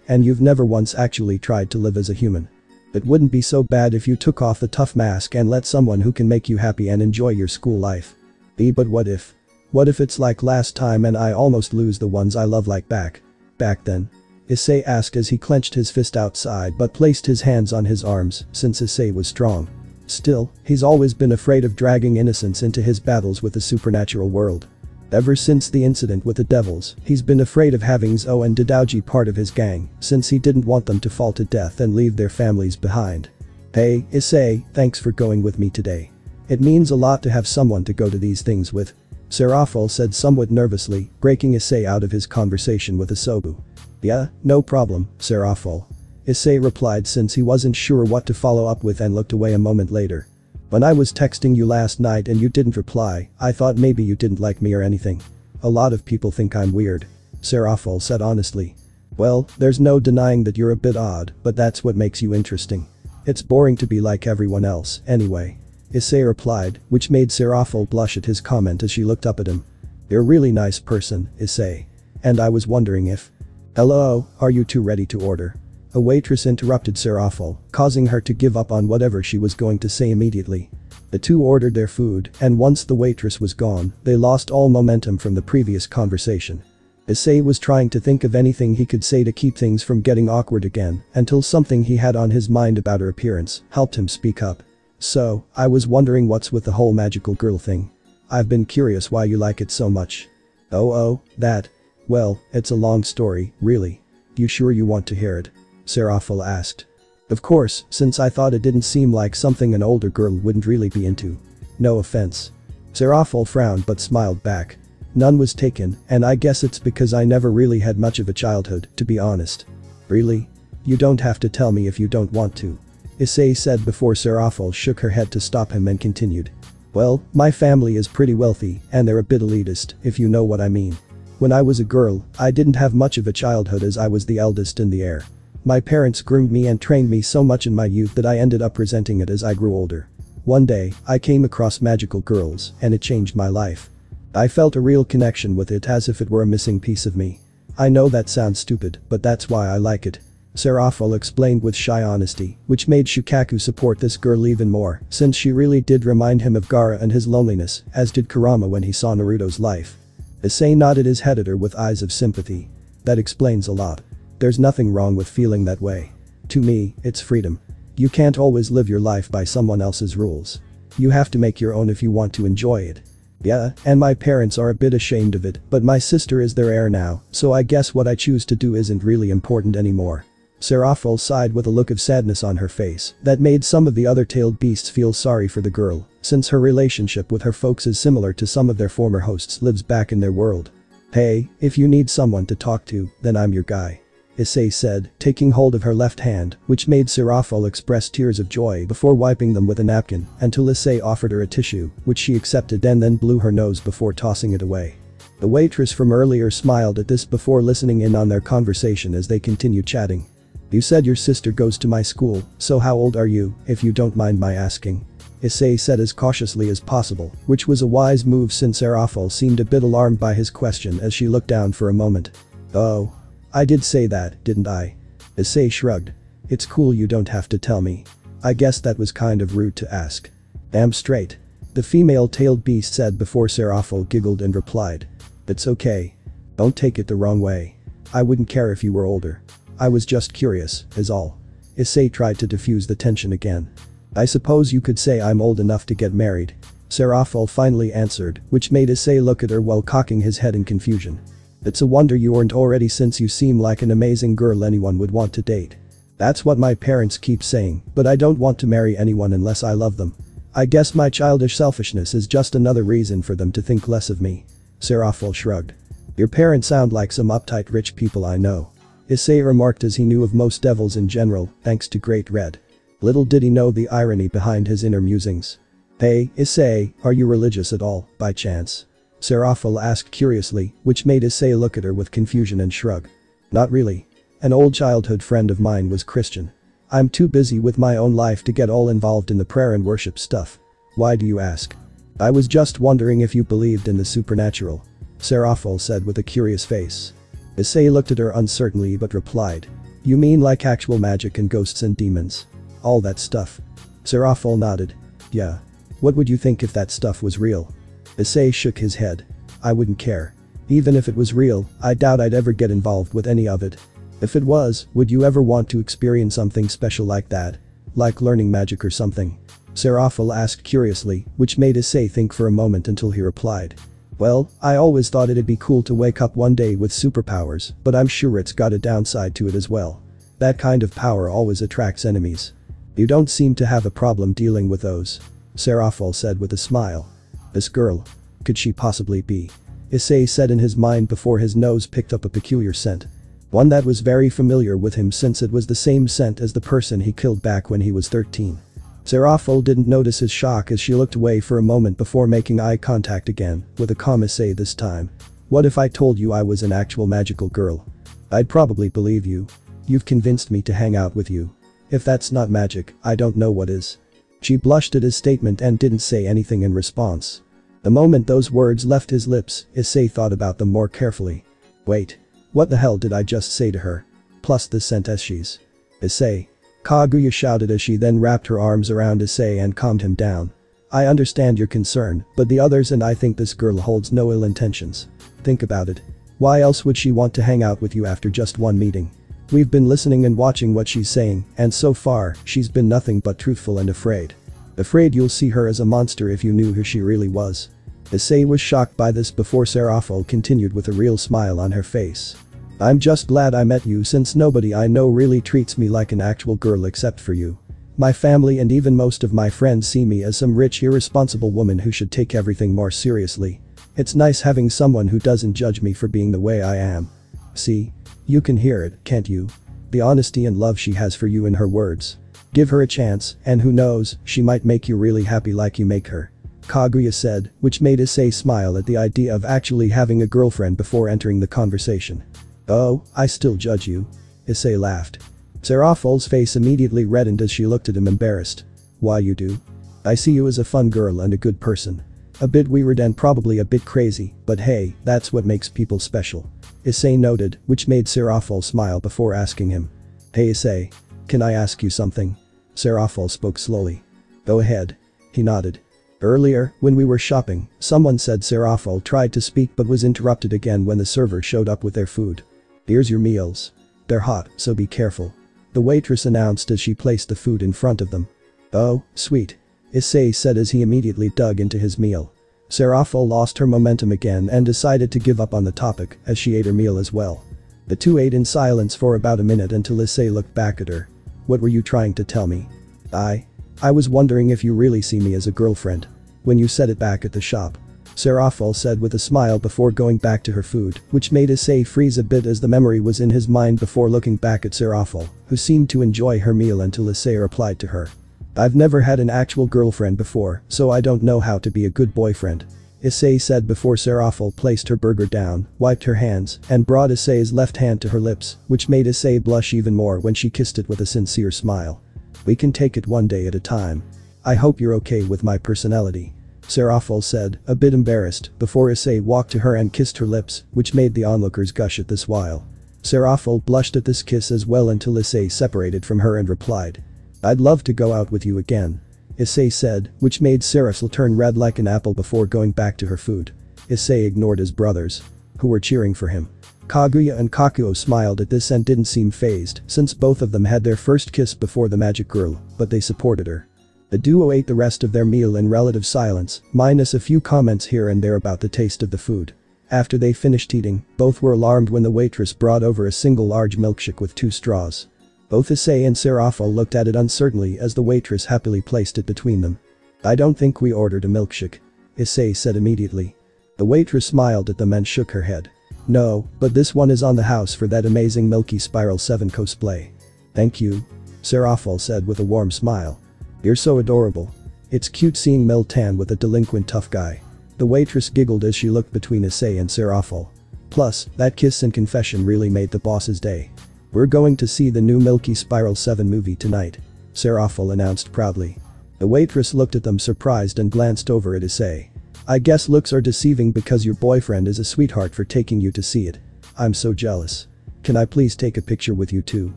and you've never once actually tried to live as a human. It wouldn't be so bad if you took off the tough mask and let someone who can make you happy and enjoy your school life. But what if? What if it's like last time and I almost lose the ones I love like back then? Issei asked as he clenched his fist outside but placed his hands on his arms since Issei was strong. Still, he's always been afraid of dragging innocence into his battles with the supernatural world. Ever since the incident with the devils, he's been afraid of having Zou and Dadaoji part of his gang since he didn't want them to fall to death and leave their families behind. Hey, Issei, thanks for going with me today. It means a lot to have someone to go to these things with. Serafal said somewhat nervously, breaking Issei out of his conversation with Isobu. Yeah, no problem, Serafal. Issei replied since he wasn't sure what to follow up with and looked away a moment later. When I was texting you last night and you didn't reply, I thought maybe you didn't like me or anything. A lot of people think I'm weird. Serafal said honestly. Well, there's no denying that you're a bit odd, but that's what makes you interesting. It's boring to be like everyone else, anyway. Issei replied, which made Serafal blush at his comment as she looked up at him. You're a really nice person, Issei. And I was wondering if… Hello, are you two ready to order? A waitress interrupted Serafal, causing her to give up on whatever she was going to say immediately. The two ordered their food, and once the waitress was gone, they lost all momentum from the previous conversation. Issei was trying to think of anything he could say to keep things from getting awkward again, until something he had on his mind about her appearance helped him speak up. So, I was wondering what's with the whole magical girl thing. I've been curious why you like it so much. Oh, that. Well, it's a long story, really. You sure you want to hear it? Serafal asked. Of course, since I thought it didn't seem like something an older girl wouldn't really be into. No offense. Serafal frowned but smiled back. None was taken, and I guess it's because I never really had much of a childhood, to be honest. Really? You don't have to tell me if you don't want to. Issei said before Serafal shook her head to stop him and continued. Well, my family is pretty wealthy, and they're a bit elitist, if you know what I mean. When I was a girl, I didn't have much of a childhood as I was the eldest in the heir. My parents groomed me and trained me so much in my youth that I ended up resenting it as I grew older. One day, I came across magical girls, and it changed my life. I felt a real connection with it as if it were a missing piece of me. I know that sounds stupid, but that's why I like it. Serafal explained with shy honesty, which made Shukaku support this girl even more, since she really did remind him of Gaara and his loneliness, as did Kurama when he saw Naruto's life. Issei nodded his head at her with eyes of sympathy. That explains a lot. There's nothing wrong with feeling that way. To me, it's freedom. You can't always live your life by someone else's rules. You have to make your own if you want to enjoy it. Yeah, and my parents are a bit ashamed of it, but my sister is their heir now, so I guess what I choose to do isn't really important anymore. Serafal sighed with a look of sadness on her face that made some of the other tailed beasts feel sorry for the girl, since her relationship with her folks is similar to some of their former hosts lives back in their world. Hey, if you need someone to talk to, then I'm your guy. Issei said, taking hold of her left hand, which made Serafal express tears of joy before wiping them with a napkin, until Issei offered her a tissue, which she accepted and then blew her nose before tossing it away. The waitress from earlier smiled at this before listening in on their conversation as they continued chatting. You said your sister goes to my school, so how old are you, if you don't mind my asking? Issei said as cautiously as possible, which was a wise move since Serafal seemed a bit alarmed by his question as she looked down for a moment. Oh. I did say that, didn't I? Issei shrugged. It's cool, you don't have to tell me. I guess that was kind of rude to ask. Damn straight. The female-tailed beast said before Serafal giggled and replied. It's okay. Don't take it the wrong way. I wouldn't care if you were older. I was just curious, is all. Issei tried to diffuse the tension again. I suppose you could say I'm old enough to get married. Serafal finally answered, which made Issei look at her while cocking his head in confusion. It's a wonder you aren't already, since you seem like an amazing girl anyone would want to date. That's what my parents keep saying, but I don't want to marry anyone unless I love them. I guess my childish selfishness is just another reason for them to think less of me. Serafal shrugged. Your parents sound like some uptight rich people I know. Issei remarked as he knew of most devils in general, thanks to Great Red. Little did he know the irony behind his inner musings. Hey, Issei, are you religious at all, by chance? Serafal asked curiously, which made Issei look at her with confusion and shrug. Not really. An old childhood friend of mine was Christian. I'm too busy with my own life to get all involved in the prayer and worship stuff. Why do you ask? I was just wondering if you believed in the supernatural. Serafal said with a curious face. Issei looked at her uncertainly but replied. You mean like actual magic and ghosts and demons? All that stuff. Serafal nodded. Yeah. What would you think if that stuff was real? Issei shook his head. I wouldn't care. Even if it was real, I doubt I'd ever get involved with any of it. If it was, would you ever want to experience something special like that? Like learning magic or something? Serafal asked curiously, which made Issei think for a moment until he replied. Well, I always thought it'd be cool to wake up one day with superpowers, but I'm sure it's got a downside to it as well. That kind of power always attracts enemies. You don't seem to have a problem dealing with those. Serafal said with a smile. This girl. Could she possibly be? Issei said in his mind before his nose picked up a peculiar scent. One that was very familiar with him since it was the same scent as the person he killed back when he was 13. Serafal didn't notice his shock as she looked away for a moment before making eye contact again, with a calm Issei this time. What if I told you I was an actual magical girl? I'd probably believe you. You've convinced me to hang out with you. If that's not magic, I don't know what is. She blushed at his statement and didn't say anything in response. The moment those words left his lips, Issei thought about them more carefully. Wait. What the hell did I just say to her? Plus this scent she's. Issei. Kaguya shouted as she then wrapped her arms around Issei and calmed him down. I understand your concern, but the others and I think this girl holds no ill intentions. Think about it. Why else would she want to hang out with you after just one meeting? We've been listening and watching what she's saying, and so far, she's been nothing but truthful and afraid. Afraid you'll see her as a monster if you knew who she really was. Issei was shocked by this before Serafal continued with a real smile on her face. I'm just glad I met you since nobody I know really treats me like an actual girl except for you. My family and even most of my friends see me as some rich irresponsible woman who should take everything more seriously. It's nice having someone who doesn't judge me for being the way I am. See? You can hear it, can't you? The honesty and love she has for you in her words. Give her a chance, and who knows, she might make you really happy like you make her. Kaguya said, which made Issei smile at the idea of actually having a girlfriend before entering the conversation. Oh, I still judge you. Issei laughed. Seraphil's face immediately reddened as she looked at him embarrassed. Why you do? I see you as a fun girl and a good person. A bit weird and probably a bit crazy, but hey, that's what makes people special. Issei noted, which made Seraphil smile before asking him. Hey Issei. Can I ask you something? Seraphil spoke slowly. Go ahead. He nodded. Earlier, when we were shopping, someone said Seraphil tried to speak but was interrupted again when the server showed up with their food. Here's your meals. They're hot, so be careful. The waitress announced as she placed the food in front of them. Oh, sweet. Issei said as he immediately dug into his meal. Seraphil lost her momentum again and decided to give up on the topic as she ate her meal as well. The two ate in silence for about a minute until Issei looked back at her. What were you trying to tell me? I was wondering if you really see me as a girlfriend. When you said it back at the shop. Seraphil said with a smile before going back to her food, which made Issei freeze a bit as the memory was in his mind before looking back at Seraphil, who seemed to enjoy her meal until Issei replied to her. I've never had an actual girlfriend before, so I don't know how to be a good boyfriend. Issei said before Seraphil placed her burger down, wiped her hands, and brought Issei's left hand to her lips, which made Issei blush even more when she kissed it with a sincere smile. We can take it one day at a time. I hope you're okay with my personality. Seraphil said, a bit embarrassed, before Issei walked to her and kissed her lips, which made the onlookers gush at this while. Seraphil blushed at this kiss as well until Issei separated from her and replied. I'd love to go out with you again. Issei said, which made Seraphil turn red like an apple before going back to her food. Issei ignored his brothers, who were cheering for him. Kaguya and Kakuo smiled at this and didn't seem fazed since both of them had their first kiss before the magic girl, but they supported her. The duo ate the rest of their meal in relative silence, minus a few comments here and there about the taste of the food. After they finished eating, both were alarmed when the waitress brought over a single large milkshake with 2 straws. Both Issei and Seraphil looked at it uncertainly as the waitress happily placed it between them. I don't think we ordered a milkshake. Issei said immediately. The waitress smiled at them and shook her head. No, but this one is on the house for that amazing Milky Spiral 7 cosplay. Thank you. Seraphil said with a warm smile. You're so adorable. It's cute seeing Miltan with a delinquent tough guy. The waitress giggled as she looked between Issei and Seraphil. Plus, that kiss and confession really made the boss's day. We're going to see the new Milky Spiral 7 movie tonight. Seraphil announced proudly. The waitress looked at them surprised and glanced over at Issei. I guess looks are deceiving because your boyfriend is a sweetheart for taking you to see it. I'm so jealous. Can I please take a picture with you too?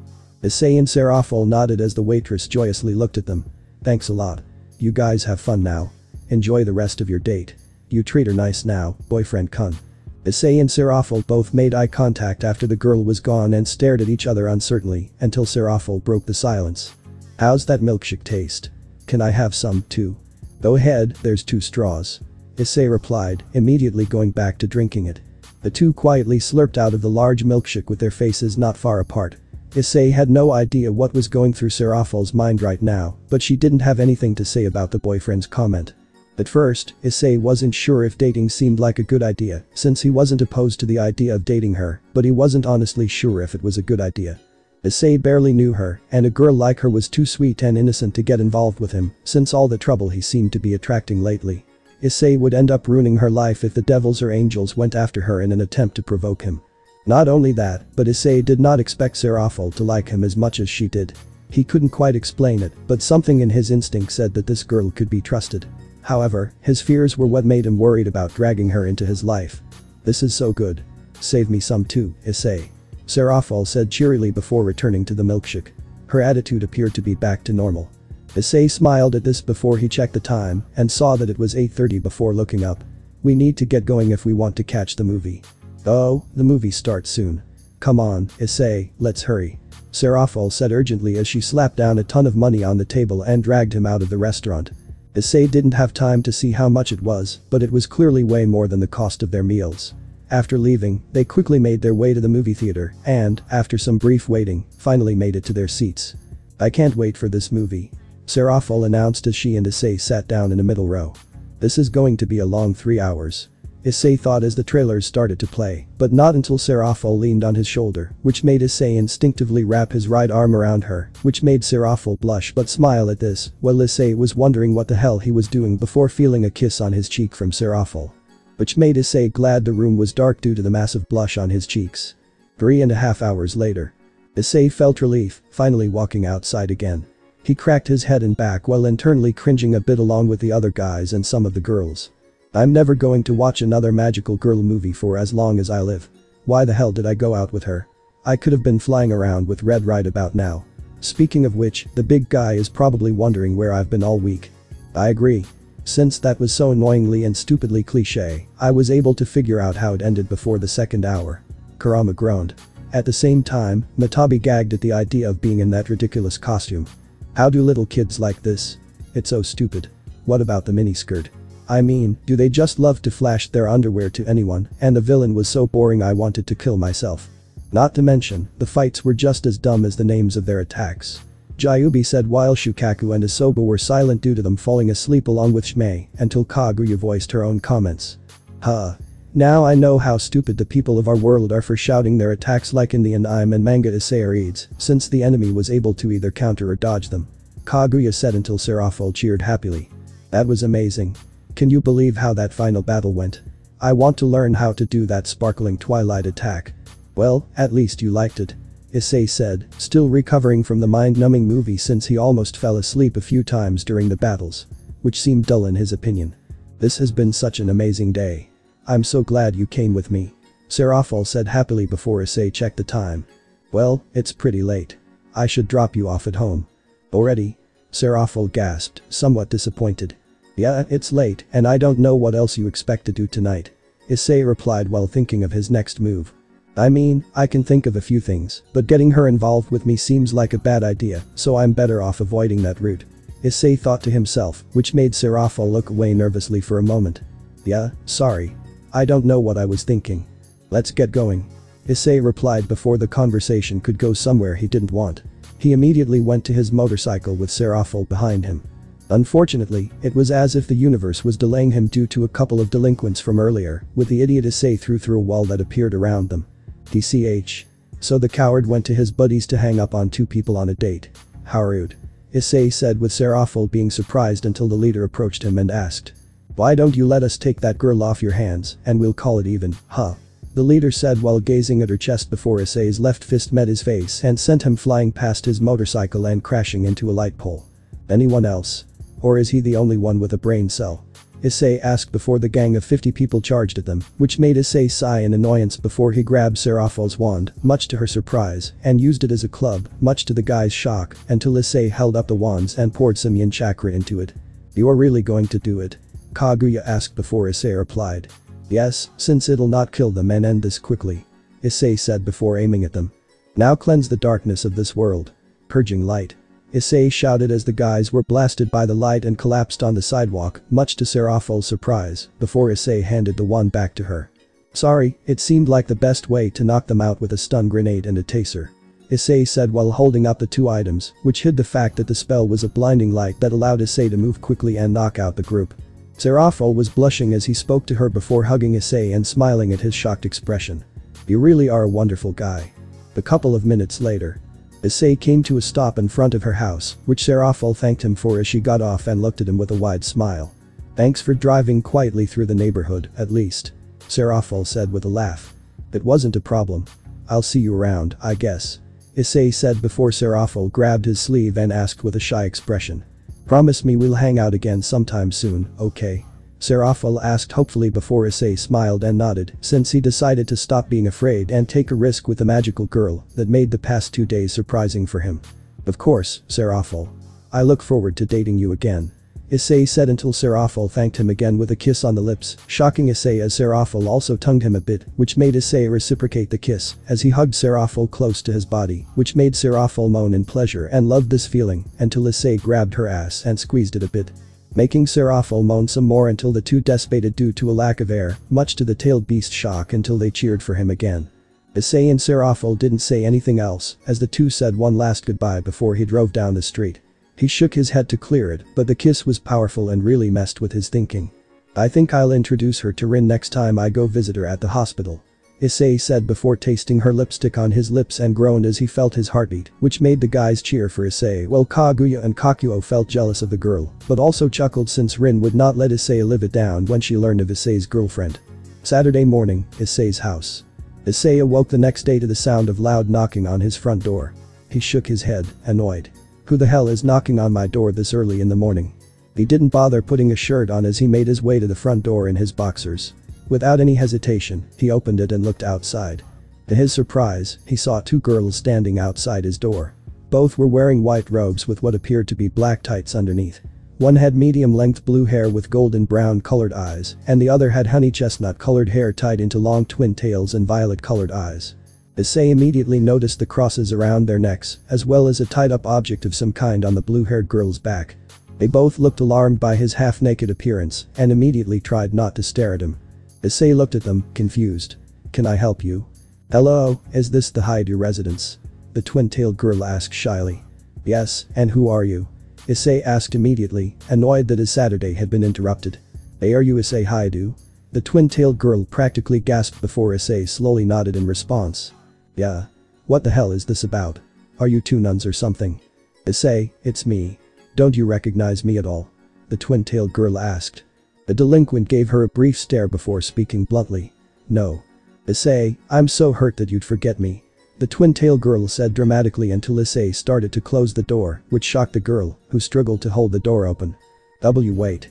Issei and Seraphil nodded as the waitress joyously looked at them. Thanks a lot. You guys have fun now. Enjoy the rest of your date. You treat her nice now, boyfriend Kun. Issei and Seraphil both made eye contact after the girl was gone and stared at each other uncertainly until Seraphil broke the silence. How's that milkshake taste? Can I have some too? Go ahead, there's 2 straws. Issei replied, immediately going back to drinking it. The two quietly slurped out of the large milkshake with their faces not far apart. Issei had no idea what was going through Seraphil's mind right now, but she didn't have anything to say about the boyfriend's comment. At first, Issei wasn't sure if dating seemed like a good idea, since he wasn't opposed to the idea of dating her, but he wasn't honestly sure if it was a good idea. Issei barely knew her, and a girl like her was too sweet and innocent to get involved with him, since all the trouble he seemed to be attracting lately. Issei would end up ruining her life if the devils or angels went after her in an attempt to provoke him. Not only that, but Issei did not expect Seraphil to like him as much as she did. He couldn't quite explain it, but something in his instinct said that this girl could be trusted. However, his fears were what made him worried about dragging her into his life. This is so good. Save me some too, Issei. Seraphil said cheerily before returning to the milkshake. Her attitude appeared to be back to normal. Issei smiled at this before he checked the time and saw that it was 8:30 before looking up. We need to get going if we want to catch the movie. Oh, the movie starts soon. Come on, Issei, let's hurry. Seraphil said urgently as she slapped down a ton of money on the table and dragged him out of the restaurant. Issei didn't have time to see how much it was, but it was clearly way more than the cost of their meals. After leaving, they quickly made their way to the movie theater and, after some brief waiting, finally made it to their seats. I can't wait for this movie. Seraphil announced as she and Issei sat down in a middle row. This is going to be a long 3 hours. Issei thought as the trailers started to play, but not until Serafal leaned on his shoulder, which made Issei instinctively wrap his right arm around her, which made Serafal blush but smile at this, while Issei was wondering what the hell he was doing before feeling a kiss on his cheek from Serafal. Which made Issei glad the room was dark due to the massive blush on his cheeks. 3.5 hours later. Issei felt relief, finally walking outside again. He cracked his head and back while internally cringing a bit along with the other guys and some of the girls. I'm never going to watch another magical girl movie for as long as I live. Why the hell did I go out with her? I could have been flying around with Red right about now. Speaking of which, the big guy is probably wondering where I've been all week. I agree. Since that was so annoyingly and stupidly cliché, I was able to figure out how it ended before the second hour. Kurama groaned. At the same time, Matabi gagged at the idea of being in that ridiculous costume. How do little kids like this? It's so stupid. What about the miniskirt? I mean, do they just love to flash their underwear to anyone, and the villain was so boring I wanted to kill myself. Not to mention, the fights were just as dumb as the names of their attacks. Gyubi said while Shukaku and Asoba were silent due to them falling asleep along with Shimei, until Kaguya voiced her own comments. Huh. Now I know how stupid the people of our world are for shouting their attacks like in the anime and manga Issei reads, since the enemy was able to either counter or dodge them. Kaguya said until Serafal cheered happily. That was amazing. Can you believe how that final battle went? I want to learn how to do that sparkling twilight attack. Well, at least you liked it. Issei said, still recovering from the mind-numbing movie since he almost fell asleep a few times during the battles. Which seemed dull in his opinion. This has been such an amazing day. I'm so glad you came with me. Serafal said happily before Issei checked the time. Well, it's pretty late. I should drop you off at home. Already? Serafal gasped, somewhat disappointed. Yeah, it's late, and I don't know what else you expect to do tonight. Issei replied while thinking of his next move. I mean, I can think of a few things, but getting her involved with me seems like a bad idea, so I'm better off avoiding that route. Issei thought to himself, which made Serafal look away nervously for a moment. Yeah, sorry. I don't know what I was thinking. Let's get going. Issei replied before the conversation could go somewhere he didn't want. He immediately went to his motorcycle with Serafal behind him. Unfortunately, it was as if the universe was delaying him due to a couple of delinquents from earlier, with the idiot Issei through a wall that appeared around them. DCH. So the coward went to his buddies to hang up on two people on a date. How rude. Issei said with Serafal being surprised until the leader approached him and asked. Why don't you let us take that girl off your hands, and we'll call it even, huh? The leader said while gazing at her chest before Issei's left fist met his face and sent him flying past his motorcycle and crashing into a light pole. Anyone else? Or is he the only one with a brain cell? Issei asked before the gang of 50 people charged at them, which made Issei sigh in annoyance before he grabbed Serafal's wand, much to her surprise, and used it as a club, much to the guy's shock, until Issei held up the wands and poured some yin chakra into it. You're really going to do it? Kaguya asked before Issei replied. Yes, since it'll not kill them and end this quickly. Issei said before aiming at them. Now cleanse the darkness of this world. Purging light. Issei shouted as the guys were blasted by the light and collapsed on the sidewalk, much to Serafal's surprise, before Issei handed the wand back to her. Sorry, it seemed like the best way to knock them out with a stun grenade and a taser. Issei said while holding up the two items, which hid the fact that the spell was a blinding light that allowed Issei to move quickly and knock out the group. Serafal was blushing as he spoke to her before hugging Issei and smiling at his shocked expression. You really are a wonderful guy. A couple of minutes later. Issei came to a stop in front of her house, which Serafal thanked him for as she got off and looked at him with a wide smile. Thanks for driving quietly through the neighborhood, at least. Serafal said with a laugh. It wasn't a problem. I'll see you around, I guess. Issei said before Serafal grabbed his sleeve and asked with a shy expression. Promise me we'll hang out again sometime soon, okay? Serafal asked hopefully before Issei smiled and nodded since he decided to stop being afraid and take a risk with the magical girl that made the past 2 days surprising for him. Of course, Serafal. I look forward to dating you again. Issei said until Serafal thanked him again with a kiss on the lips, shocking Issei as Serafal also tongued him a bit, which made Issei reciprocate the kiss as he hugged Serafal close to his body, which made Serafal moan in pleasure and loved this feeling until Issei grabbed her ass and squeezed it a bit. Making Serafal moan some more until the two dissipated due to a lack of air, much to the tailed beast's shock until they cheered for him again. Issei and Serafal didn't say anything else as the two said one last goodbye before he drove down the street. He shook his head to clear it, but the kiss was powerful and really messed with his thinking. I think I'll introduce her to Rin next time I go visit her at the hospital. Issei said before tasting her lipstick on his lips and groaned as he felt his heartbeat, which made the guys cheer for Issei while Kaguya and Kakuo felt jealous of the girl, but also chuckled since Rin would not let Issei live it down when she learned of Issei's girlfriend. Saturday morning, Issei's house. Issei awoke the next day to the sound of loud knocking on his front door. He shook his head, annoyed. Who the hell is knocking on my door this early in the morning? He didn't bother putting a shirt on as he made his way to the front door in his boxers. Without any hesitation, he opened it and looked outside. To his surprise, he saw two girls standing outside his door. Both were wearing white robes with what appeared to be black tights underneath. One had medium-length blue hair with golden brown colored eyes, and the other had honey chestnut colored hair tied into long twin tails and violet colored eyes. Issei immediately noticed the crosses around their necks, as well as a tied-up object of some kind on the blue-haired girl's back. They both looked alarmed by his half-naked appearance and immediately tried not to stare at him. Issei looked at them, confused. "Can I help you?" "Hello, is this the Haidu residence?" the twin-tailed girl asked shyly. "Yes, and who are you?" Issei asked immediately, annoyed that his Saturday had been interrupted. "Hey, are you Issei Haidu?" the twin-tailed girl practically gasped before Issei slowly nodded in response. "Yeah. What the hell is this about? Are you two nuns or something?" "Issei, it's me. Don't you recognize me at all?" the twin-tailed girl asked. The delinquent gave her a brief stare before speaking bluntly. "No. Issei, I'm so hurt that you'd forget me," the twin-tailed girl said dramatically until Issei started to close the door, which shocked the girl, who struggled to hold the door open. Wait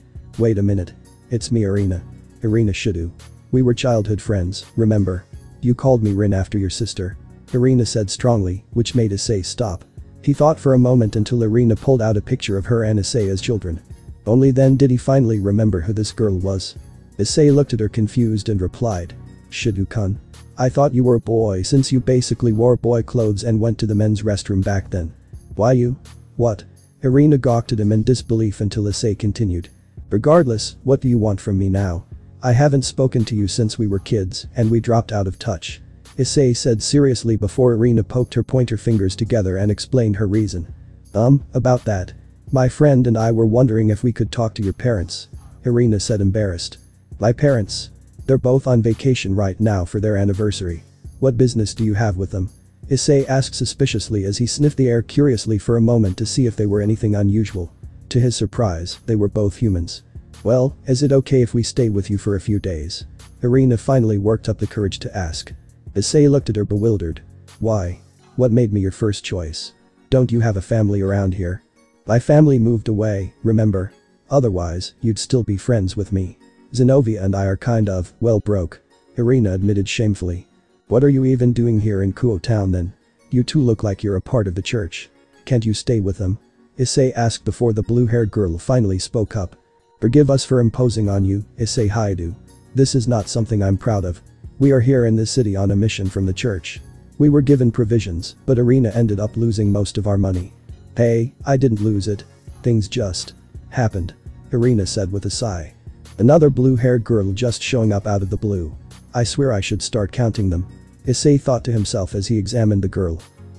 a minute. It's me, Irina Shido. We were childhood friends, remember? You called me Rin after your sister," Irina said strongly, which made Issei stop. He thought for a moment until Irina pulled out a picture of her and Issei as children. Only then did he finally remember who this girl was. Issei looked at her confused and replied. "Shido-kun. I thought you were a boy since you basically wore boy clothes and went to the men's restroom back then." "Why you? What?" Irina gawked at him in disbelief until Issei continued. "Regardless, what do you want from me now? I haven't spoken to you since we were kids and we dropped out of touch," Issei said seriously before Irina poked her pointer fingers together and explained her reason. About that. My friend and I were wondering if we could talk to your parents," Irina said embarrassed. "My parents? They're both on vacation right now for their anniversary. What business do you have with them?" Issei asked suspiciously as he sniffed the air curiously for a moment to see if they were anything unusual. To his surprise, they were both humans. "Well, is it okay if we stay with you for a few days?" Irina finally worked up the courage to ask. Issei looked at her bewildered. "Why? What made me your first choice? Don't you have a family around here?" "My family moved away, remember? Otherwise, you'd still be friends with me. Zenobia and I are kind of, well, broke," Irina admitted shamefully. "What are you even doing here in Kuo Town then? You two look like you're a part of the church. Can't you stay with them?" Issei asked before the blue-haired girl finally spoke up. "Forgive us for imposing on you, Issei Haidu. This is not something I'm proud of. We are here in this city on a mission from the church. We were given provisions, but Irina ended up losing most of our money." "Hey, I didn't lose it. Things just happened," Irina said with a sigh. Another blue-haired girl just showing up out of the blue. "I swear I should start counting them," Issei thought to himself as he examined the girl.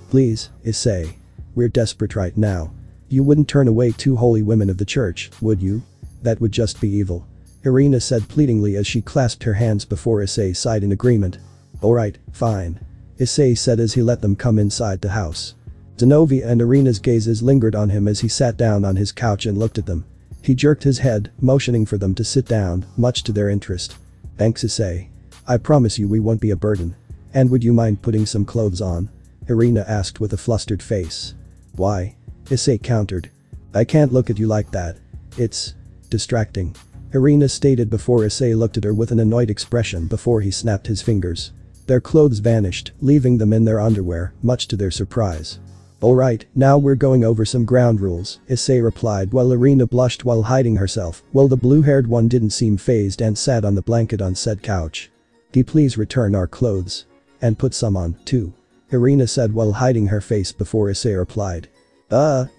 "Please, Issei. We're desperate right now. You wouldn't turn away two holy women of the church, would you? That would just be evil," Irina said pleadingly as she clasped her hands before Issei sighed in agreement. "Alright, fine," Issei said as he let them come inside the house. Zenobia and Irina's gazes lingered on him as he sat down on his couch and looked at them. He jerked his head, motioning for them to sit down, much to their interest. "Thanks, Issei. I promise you we won't be a burden. And would you mind putting some clothes on?" Irina asked with a flustered face. "Why?" Issei countered. "I can't look at you like that. It's distracting," Irina stated before Issei looked at her with an annoyed expression before he snapped his fingers. Their clothes vanished, leaving them in their underwear, much to their surprise. "Alright, now we're going over some ground rules," Issei replied while Irina blushed while hiding herself, while the blue-haired one didn't seem phased and sat on the blanket on said couch. "Do please return our clothes. And put some on, too," Irina said while hiding her face before Issei replied.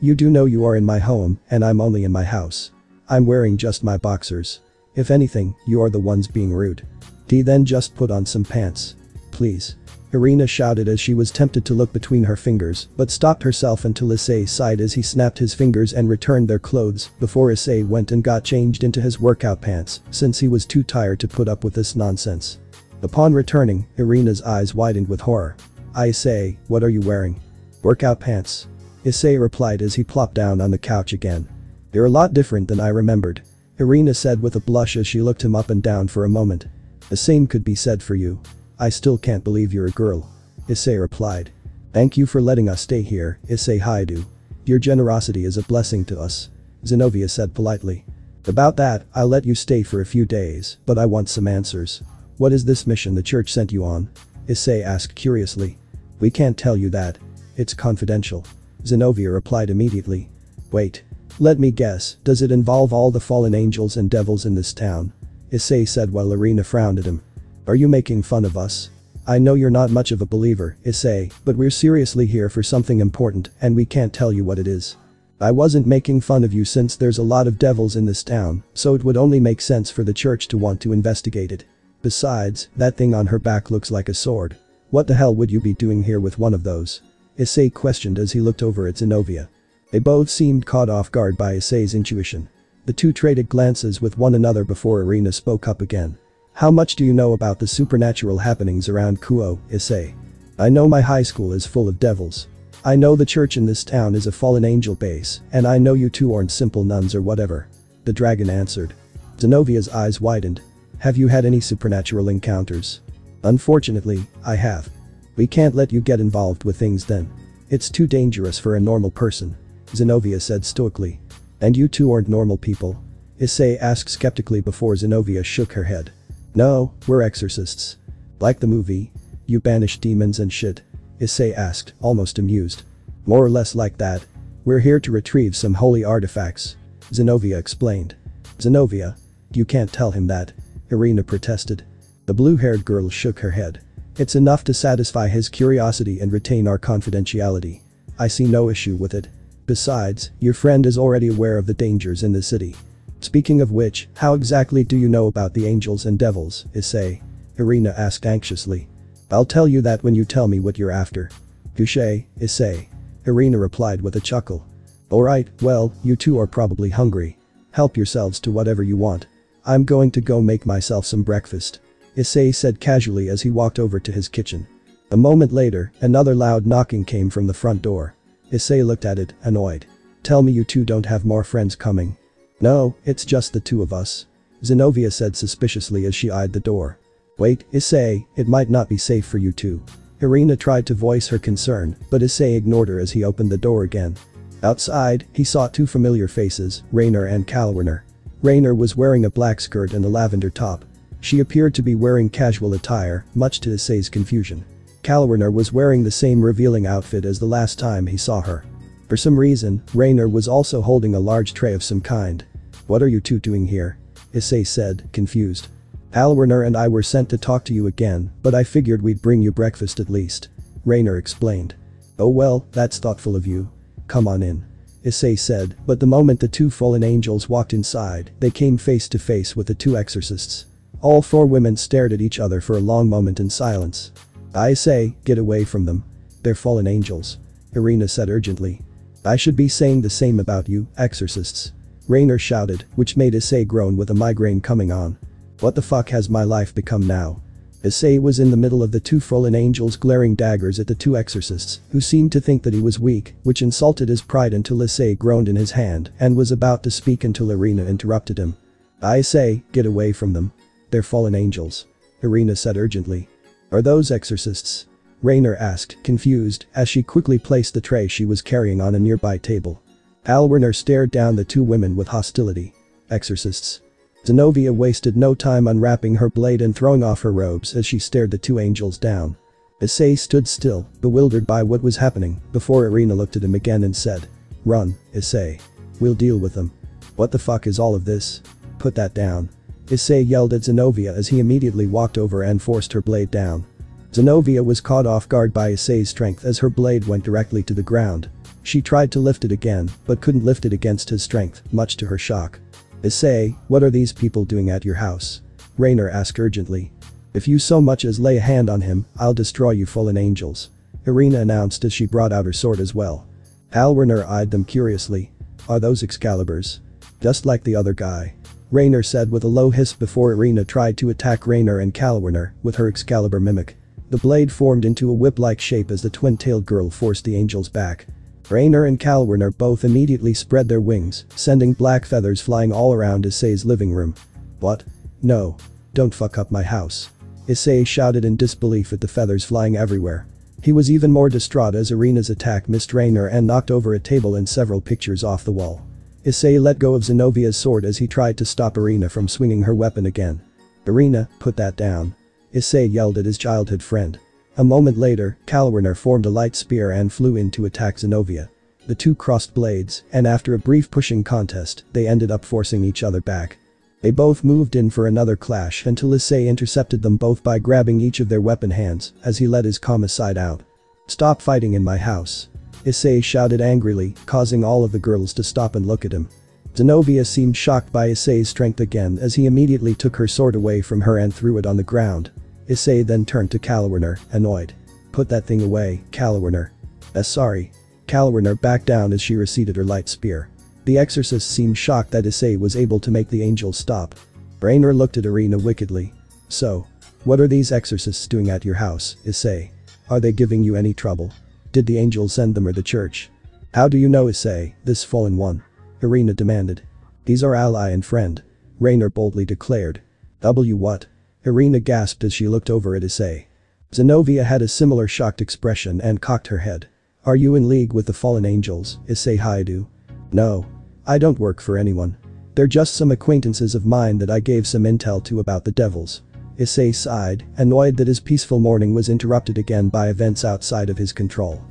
You do know you are in my home, and I'm only in my house. I'm wearing just my boxers. If anything, you are the ones being rude. Then just put on some pants. Please." Irina shouted as she was tempted to look between her fingers, but stopped herself until Issei sighed as he snapped his fingers and returned their clothes before Issei went and got changed into his workout pants since he was too tired to put up with this nonsense. Upon returning, Irina's eyes widened with horror. Issei, what are you wearing? Workout pants. Issei replied as he plopped down on the couch again. They're a lot different than I remembered. Irina said with a blush as she looked him up and down for a moment. The same could be said for you. I still can't believe you're a girl. Issei replied. Thank you for letting us stay here, Issei Haidu. Your generosity is a blessing to us. Zenovia said politely. About that, I'll let you stay for a few days, but I want some answers. What is this mission the church sent you on? Issei asked curiously. We can't tell you that. It's confidential. Zenovia replied immediately. Wait. Let me guess, does it involve all the fallen angels and devils in this town? Issei said while Irina frowned at him. Are you making fun of us? I know you're not much of a believer, Issei, but we're seriously here for something important and we can't tell you what it is. I wasn't making fun of you since there's a lot of devils in this town, so it would only make sense for the church to want to investigate it. Besides, that thing on her back looks like a sword. What the hell would you be doing here with one of those? Issei questioned as he looked over at Zenovia. They both seemed caught off guard by Issei's intuition. The two traded glances with one another before Irina spoke up again. How much do you know about the supernatural happenings around Kuo, Issei? I know my high school is full of devils. I know the church in this town is a fallen angel base, and I know you two aren't simple nuns or whatever. The dragon answered. Zenovia's eyes widened. Have you had any supernatural encounters? Unfortunately, I have. We can't let you get involved with things then. It's too dangerous for a normal person. Zenovia said stoically. And you two aren't normal people? Issei asked skeptically before Zenovia shook her head. No, we're exorcists. Like the movie? You banish demons and shit? Issei asked, almost amused. More or less like that. We're here to retrieve some holy artifacts. Zenovia explained. Zenovia? You can't tell him that. Irina protested. The blue-haired girl shook her head. It's enough to satisfy his curiosity and retain our confidentiality. I see no issue with it. Besides, your friend is already aware of the dangers in the city. Speaking of which, how exactly do you know about the angels and devils, Issei? Irina asked anxiously. I'll tell you that when you tell me what you're after. Touché, Issei. Irina replied with a chuckle. Alright, well, you two are probably hungry. Help yourselves to whatever you want. I'm going to go make myself some breakfast. Issei said casually as he walked over to his kitchen. A moment later, another loud knocking came from the front door. Issei looked at it, annoyed. Tell me you two don't have more friends coming. No, it's just the two of us. Zenovia said suspiciously as she eyed the door. Wait, Issei, it might not be safe for you two. Irina tried to voice her concern, but Issei ignored her as he opened the door again. Outside, he saw two familiar faces, Rainer and Kalwerner. Rainer was wearing a black skirt and a lavender top. She appeared to be wearing casual attire, much to Issei's confusion. Kalwerner was wearing the same revealing outfit as the last time he saw her. For some reason, Rainer was also holding a large tray of some kind. What are you two doing here? Issei said, confused. Kalwerner and I were sent to talk to you again, but I figured we'd bring you breakfast at least. Rainer explained. Oh well, that's thoughtful of you. Come on in. Issei said, but the moment the two fallen angels walked inside, they came face to face with the two exorcists. All four women stared at each other for a long moment in silence. I say, get away from them. They're fallen angels. Irina said urgently. I should be saying the same about you, exorcists. Rainer shouted, which made Issei groan with a migraine coming on. What the fuck has my life become now? Issei was in the middle of the two fallen angels glaring daggers at the two exorcists, who seemed to think that he was weak, which insulted his pride until Issei groaned in his hand and was about to speak until Irina interrupted him. I say, get away from them. They're fallen angels. Irina said urgently. Are those exorcists? Rainer asked, confused, as she quickly placed the tray she was carrying on a nearby table. Kalwerner stared down the two women with hostility. Exorcists. Zenovia wasted no time unwrapping her blade and throwing off her robes as she stared the two angels down. Issei stood still, bewildered by what was happening, before Irina looked at him again and said, Run, Issei. We'll deal with them. What the fuck is all of this? Put that down. Issei yelled at Zenovia as he immediately walked over and forced her blade down. Zenovia was caught off guard by Issei's strength as her blade went directly to the ground. She tried to lift it again, but couldn't lift it against his strength, much to her shock. Issei, what are these people doing at your house? Rainer asked urgently. If you so much as lay a hand on him, I'll destroy you fallen angels. Irina announced as she brought out her sword as well. Alwirner eyed them curiously. Are those Excaliburs? Just like the other guy. Raynor said with a low hiss before Irina tried to attack Raynor and Calwirner with her Excalibur mimic. The blade formed into a whip-like shape as the twin-tailed girl forced the angels back. Raynor and Calwirner both immediately spread their wings, sending black feathers flying all around Issei's living room. What? No. Don't fuck up my house. Issei shouted in disbelief at the feathers flying everywhere. He was even more distraught as Irina's attack missed Raynor and knocked over a table and several pictures off the wall. Issei let go of Zenovia's sword as he tried to stop Irina from swinging her weapon again. Irina, put that down. Issei yelled at his childhood friend. A moment later, Calwirner formed a light spear and flew in to attack Zenovia. The two crossed blades, and after a brief pushing contest, they ended up forcing each other back. They both moved in for another clash until Issei intercepted them both by grabbing each of their weapon hands as he let his Kama side out. Stop fighting in my house. Issei shouted angrily, causing all of the girls to stop and look at him. Zenovia seemed shocked by Issei's strength again as he immediately took her sword away from her and threw it on the ground. Issei then turned to Calwirner, annoyed. Put that thing away, Calwirner. Sorry. Calwirner backed down as she receded her light spear. The exorcist seemed shocked that Issei was able to make the angels stop. Raynor looked at Irina wickedly. So. What are these exorcists doing at your house, Issei? Are they giving you any trouble? Did the angels send them or the church? How do you know Issei, this fallen one? Irina demanded. He's our ally and friend. Raynor boldly declared. What? Irina gasped as she looked over at Issei. Zenovia had a similar shocked expression and cocked her head. Are you in league with the fallen angels, Issei Haidu? No. I don't work for anyone. They're just some acquaintances of mine that I gave some intel to about the devils. Issei sighed, annoyed that his peaceful morning was interrupted again by events outside of his control.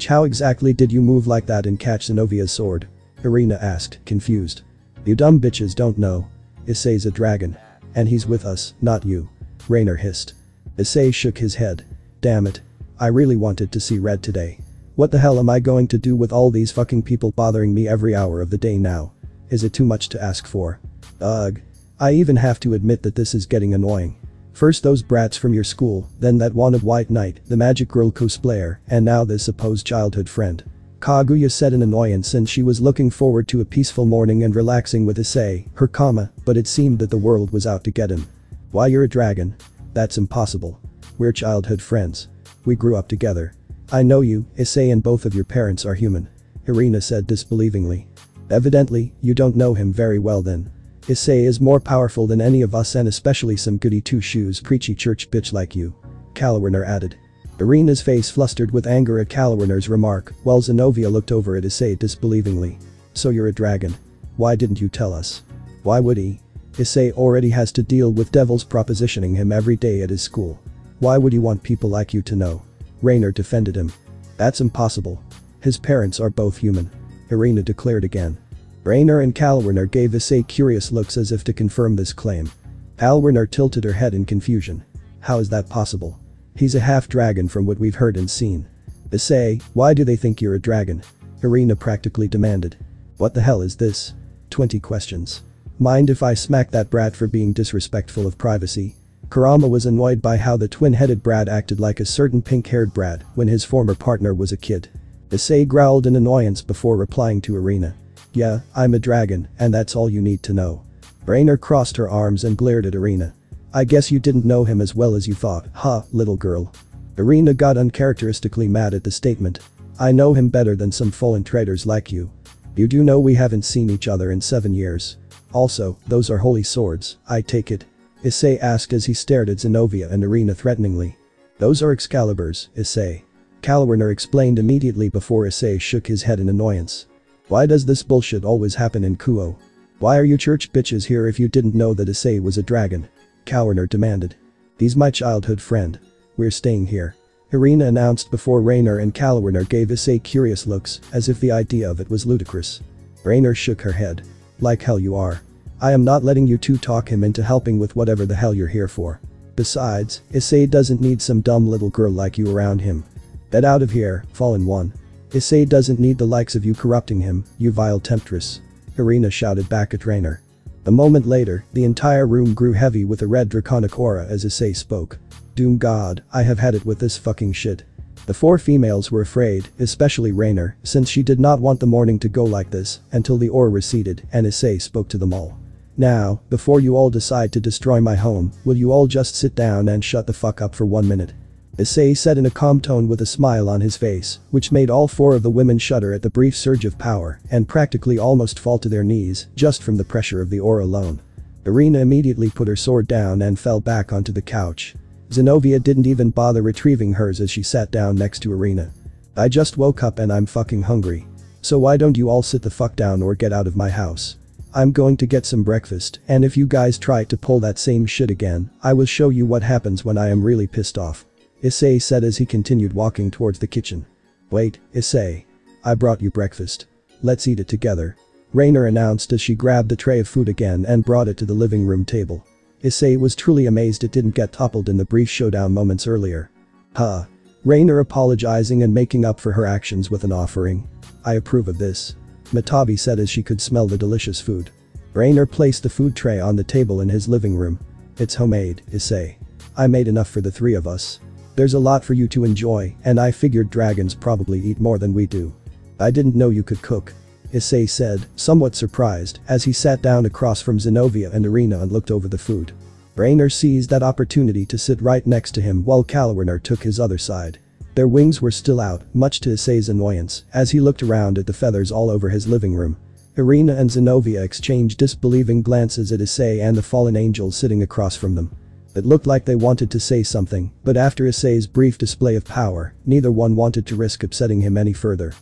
How exactly did you move like that and catch Zenovia's sword? Irina asked, confused. You dumb bitches don't know. Issei's a dragon. And he's with us, not you. Raynor hissed. Issei shook his head. Damn it. I really wanted to see Red today. What the hell am I going to do with all these fucking people bothering me every hour of the day now? Is it too much to ask for? Ugh. I even have to admit that this is getting annoying. First those brats from your school, then that wanted White Knight, the magic girl cosplayer, and now this supposed childhood friend. Kaguya said in annoyance since she was looking forward to a peaceful morning and relaxing with Issei, her Kama, but it seemed that the world was out to get him. Why you're a dragon? That's impossible. We're childhood friends. We grew up together. I know you, Issei, and both of your parents are human. Irina said disbelievingly. Evidently, you don't know him very well then. Issei is more powerful than any of us and especially some goody two-shoes preachy church bitch like you. Calwirner added. Irina's face flustered with anger at Calwirner's remark, while Zenovia looked over at Issei disbelievingly. So you're a dragon. Why didn't you tell us? Why would he? Issei already has to deal with devils propositioning him every day at his school. Why would he want people like you to know? Raynor defended him. That's impossible. His parents are both human. Irina declared again. Raynor and Calwirner gave Issei curious looks as if to confirm this claim. Calwirner tilted her head in confusion. How is that possible? He's a half-dragon from what we've heard and seen. Issei, why do they think you're a dragon? Irina practically demanded. What the hell is this? 20 questions. Mind if I smack that brat for being disrespectful of privacy? Kurama was annoyed by how the twin-headed brat acted like a certain pink-haired brat when his former partner was a kid. Issei growled in annoyance before replying to Irina. Yeah, I'm a dragon, and that's all you need to know. Raynor crossed her arms and glared at Irina. I guess you didn't know him as well as you thought, huh, little girl. Irina got uncharacteristically mad at the statement. I know him better than some fallen traitors like you. You do know we haven't seen each other in 7 years. Also, those are holy swords, I take it. Issei asked as he stared at Zenovia and Irina threateningly. Those are Excaliburs, Issei. Calwirner explained immediately before Issei shook his head in annoyance. Why does this bullshit always happen in Kuo? Why are you church bitches here if you didn't know that Issei was a dragon? Calwirner demanded. He's my childhood friend. We're staying here. Irina announced before Raynor and Calwirner gave Issei curious looks as if the idea of it was ludicrous. Raynor shook her head. Like hell you are. I am not letting you two talk him into helping with whatever the hell you're here for. Besides, Issei doesn't need some dumb little girl like you around him. Get out of here, fallen one. Issei doesn't need the likes of you corrupting him, you vile temptress. Irina shouted back at Raynor. A moment later, the entire room grew heavy with a red draconic aura as Issei spoke. Doom God, I have had it with this fucking shit. The four females were afraid, especially Rainer, since she did not want the morning to go like this until the aura receded and Issei spoke to them all. Now, before you all decide to destroy my home, will you all just sit down and shut the fuck up for 1 minute? Issei said in a calm tone with a smile on his face, which made all four of the women shudder at the brief surge of power and practically almost fall to their knees just from the pressure of the aura alone. Irina immediately put her sword down and fell back onto the couch. Zenovia didn't even bother retrieving hers as she sat down next to Irina. I just woke up and I'm fucking hungry. So why don't you all sit the fuck down or get out of my house? I'm going to get some breakfast, and if you guys try to pull that same shit again, I will show you what happens when I am really pissed off. Issei said as he continued walking towards the kitchen. Wait, Issei. I brought you breakfast. Let's eat it together. Rainer announced as she grabbed the tray of food again and brought it to the living room table. Issei was truly amazed it didn't get toppled in the brief showdown moments earlier. Huh. Rainer apologizing and making up for her actions with an offering. I approve of this. Matabi said as she could smell the delicious food. Rainer placed the food tray on the table in his living room. It's homemade, Issei. I made enough for the three of us. There's a lot for you to enjoy, and I figured dragons probably eat more than we do. I didn't know you could cook. Issei said, somewhat surprised, as he sat down across from Zenovia and Irina and looked over the food. Rainer seized that opportunity to sit right next to him while Kalwerner took his other side. Their wings were still out, much to Issei's annoyance, as he looked around at the feathers all over his living room. Irina and Zenovia exchanged disbelieving glances at Issei and the fallen angel sitting across from them. It looked like they wanted to say something, but after Issei's brief display of power, neither one wanted to risk upsetting him any further.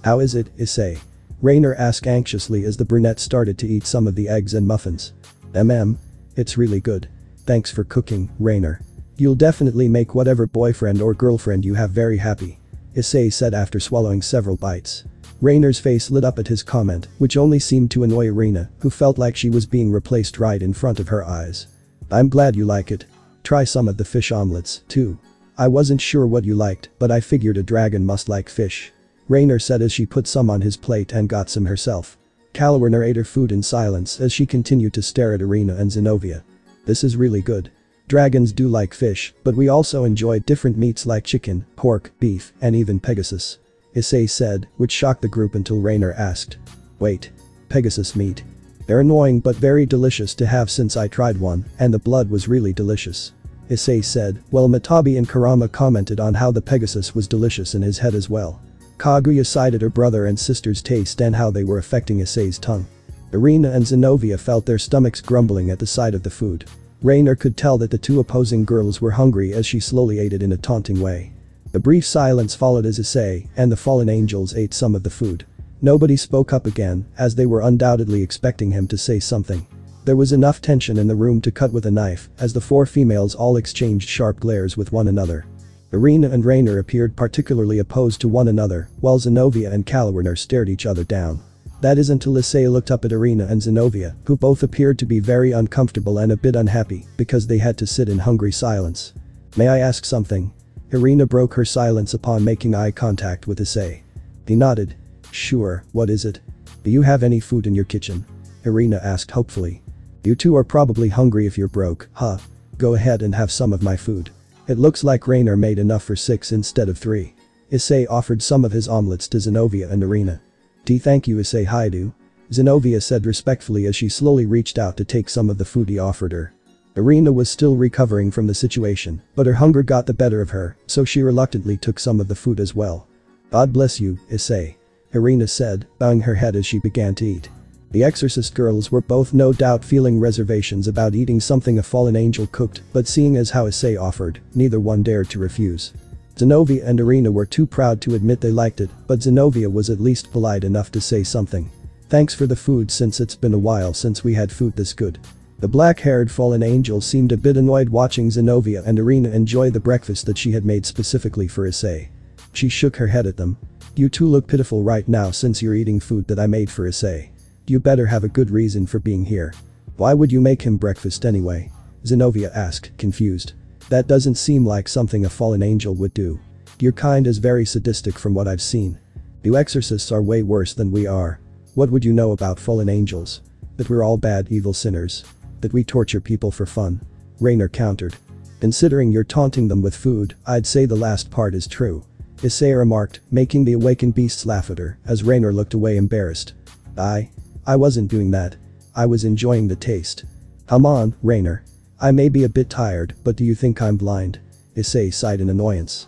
How is it, Issei? Rainer asked anxiously as the brunette started to eat some of the eggs and muffins. It's really good. Thanks for cooking, Rainer. You'll definitely make whatever boyfriend or girlfriend you have very happy. Issei said after swallowing several bites. Rainer's face lit up at his comment, which only seemed to annoy Irina, who felt like she was being replaced right in front of her eyes. I'm glad you like it. Try some of the fish omelets, too. I wasn't sure what you liked, but I figured a dragon must like fish. Rainer said as she put some on his plate and got some herself. Kalwerner ate her food in silence as she continued to stare at Irina and Zenovia. This is really good. Dragons do like fish, but we also enjoy different meats like chicken, pork, beef, and even Pegasus. Issei said, which shocked the group until Rainer asked. Wait. Pegasus meat. They're annoying but very delicious to have since I tried one, and the blood was really delicious. Issei said, while Matabi and Karama commented on how the Pegasus was delicious in his head as well. Kaguya cited her brother and sister's taste and how they were affecting Issei's tongue. Irina and Zenovia felt their stomachs grumbling at the sight of the food. Rainer could tell that the two opposing girls were hungry as she slowly ate it in a taunting way. The brief silence followed as Issei and the fallen angels ate some of the food. Nobody spoke up again, as they were undoubtedly expecting him to say something. There was enough tension in the room to cut with a knife, as the four females all exchanged sharp glares with one another. Irina and Rainer appeared particularly opposed to one another, while Zenovia and Kalwerner stared each other down. That is until Issei looked up at Irina and Zenovia, who both appeared to be very uncomfortable and a bit unhappy, because they had to sit in hungry silence. May I ask something? Irina broke her silence upon making eye contact with Issei. He nodded. Sure, what is it? Do you have any food in your kitchen? Irina asked hopefully. You two are probably hungry if you're broke, huh? Go ahead and have some of my food. It looks like Rainer made enough for 6 instead of 3. Issei offered some of his omelets to Zenovia and Irina. Thank you, Issei Haidu. Zenovia said respectfully as she slowly reached out to take some of the food he offered her. Irina was still recovering from the situation, but her hunger got the better of her, so she reluctantly took some of the food as well. God bless you, Issei. Irina said, bowing her head as she began to eat. The Exorcist girls were both no doubt feeling reservations about eating something a fallen angel cooked, but seeing as how Issei offered, neither one dared to refuse. Zenovia and Irina were too proud to admit they liked it, but Zenovia was at least polite enough to say something. Thanks for the food since it's been a while since we had food this good. The black-haired fallen angel seemed a bit annoyed watching Zenovia and Irina enjoy the breakfast that she had made specifically for Issei. She shook her head at them. You two look pitiful right now since you're eating food that I made for Issei. You better have a good reason for being here. Why would you make him breakfast anyway? Zenovia asked, confused. That doesn't seem like something a fallen angel would do. Your kind is very sadistic from what I've seen. You exorcists are way worse than we are. What would you know about fallen angels? That we're all bad evil sinners. That we torture people for fun. Raynor countered. Considering you're taunting them with food, I'd say the last part is true. Issei remarked, making the awakened beasts laugh at her, as Raynor looked away embarrassed. I wasn't doing that. I was enjoying the taste. Come on, Raynor. I may be a bit tired, but do you think I'm blind? Issei sighed in annoyance.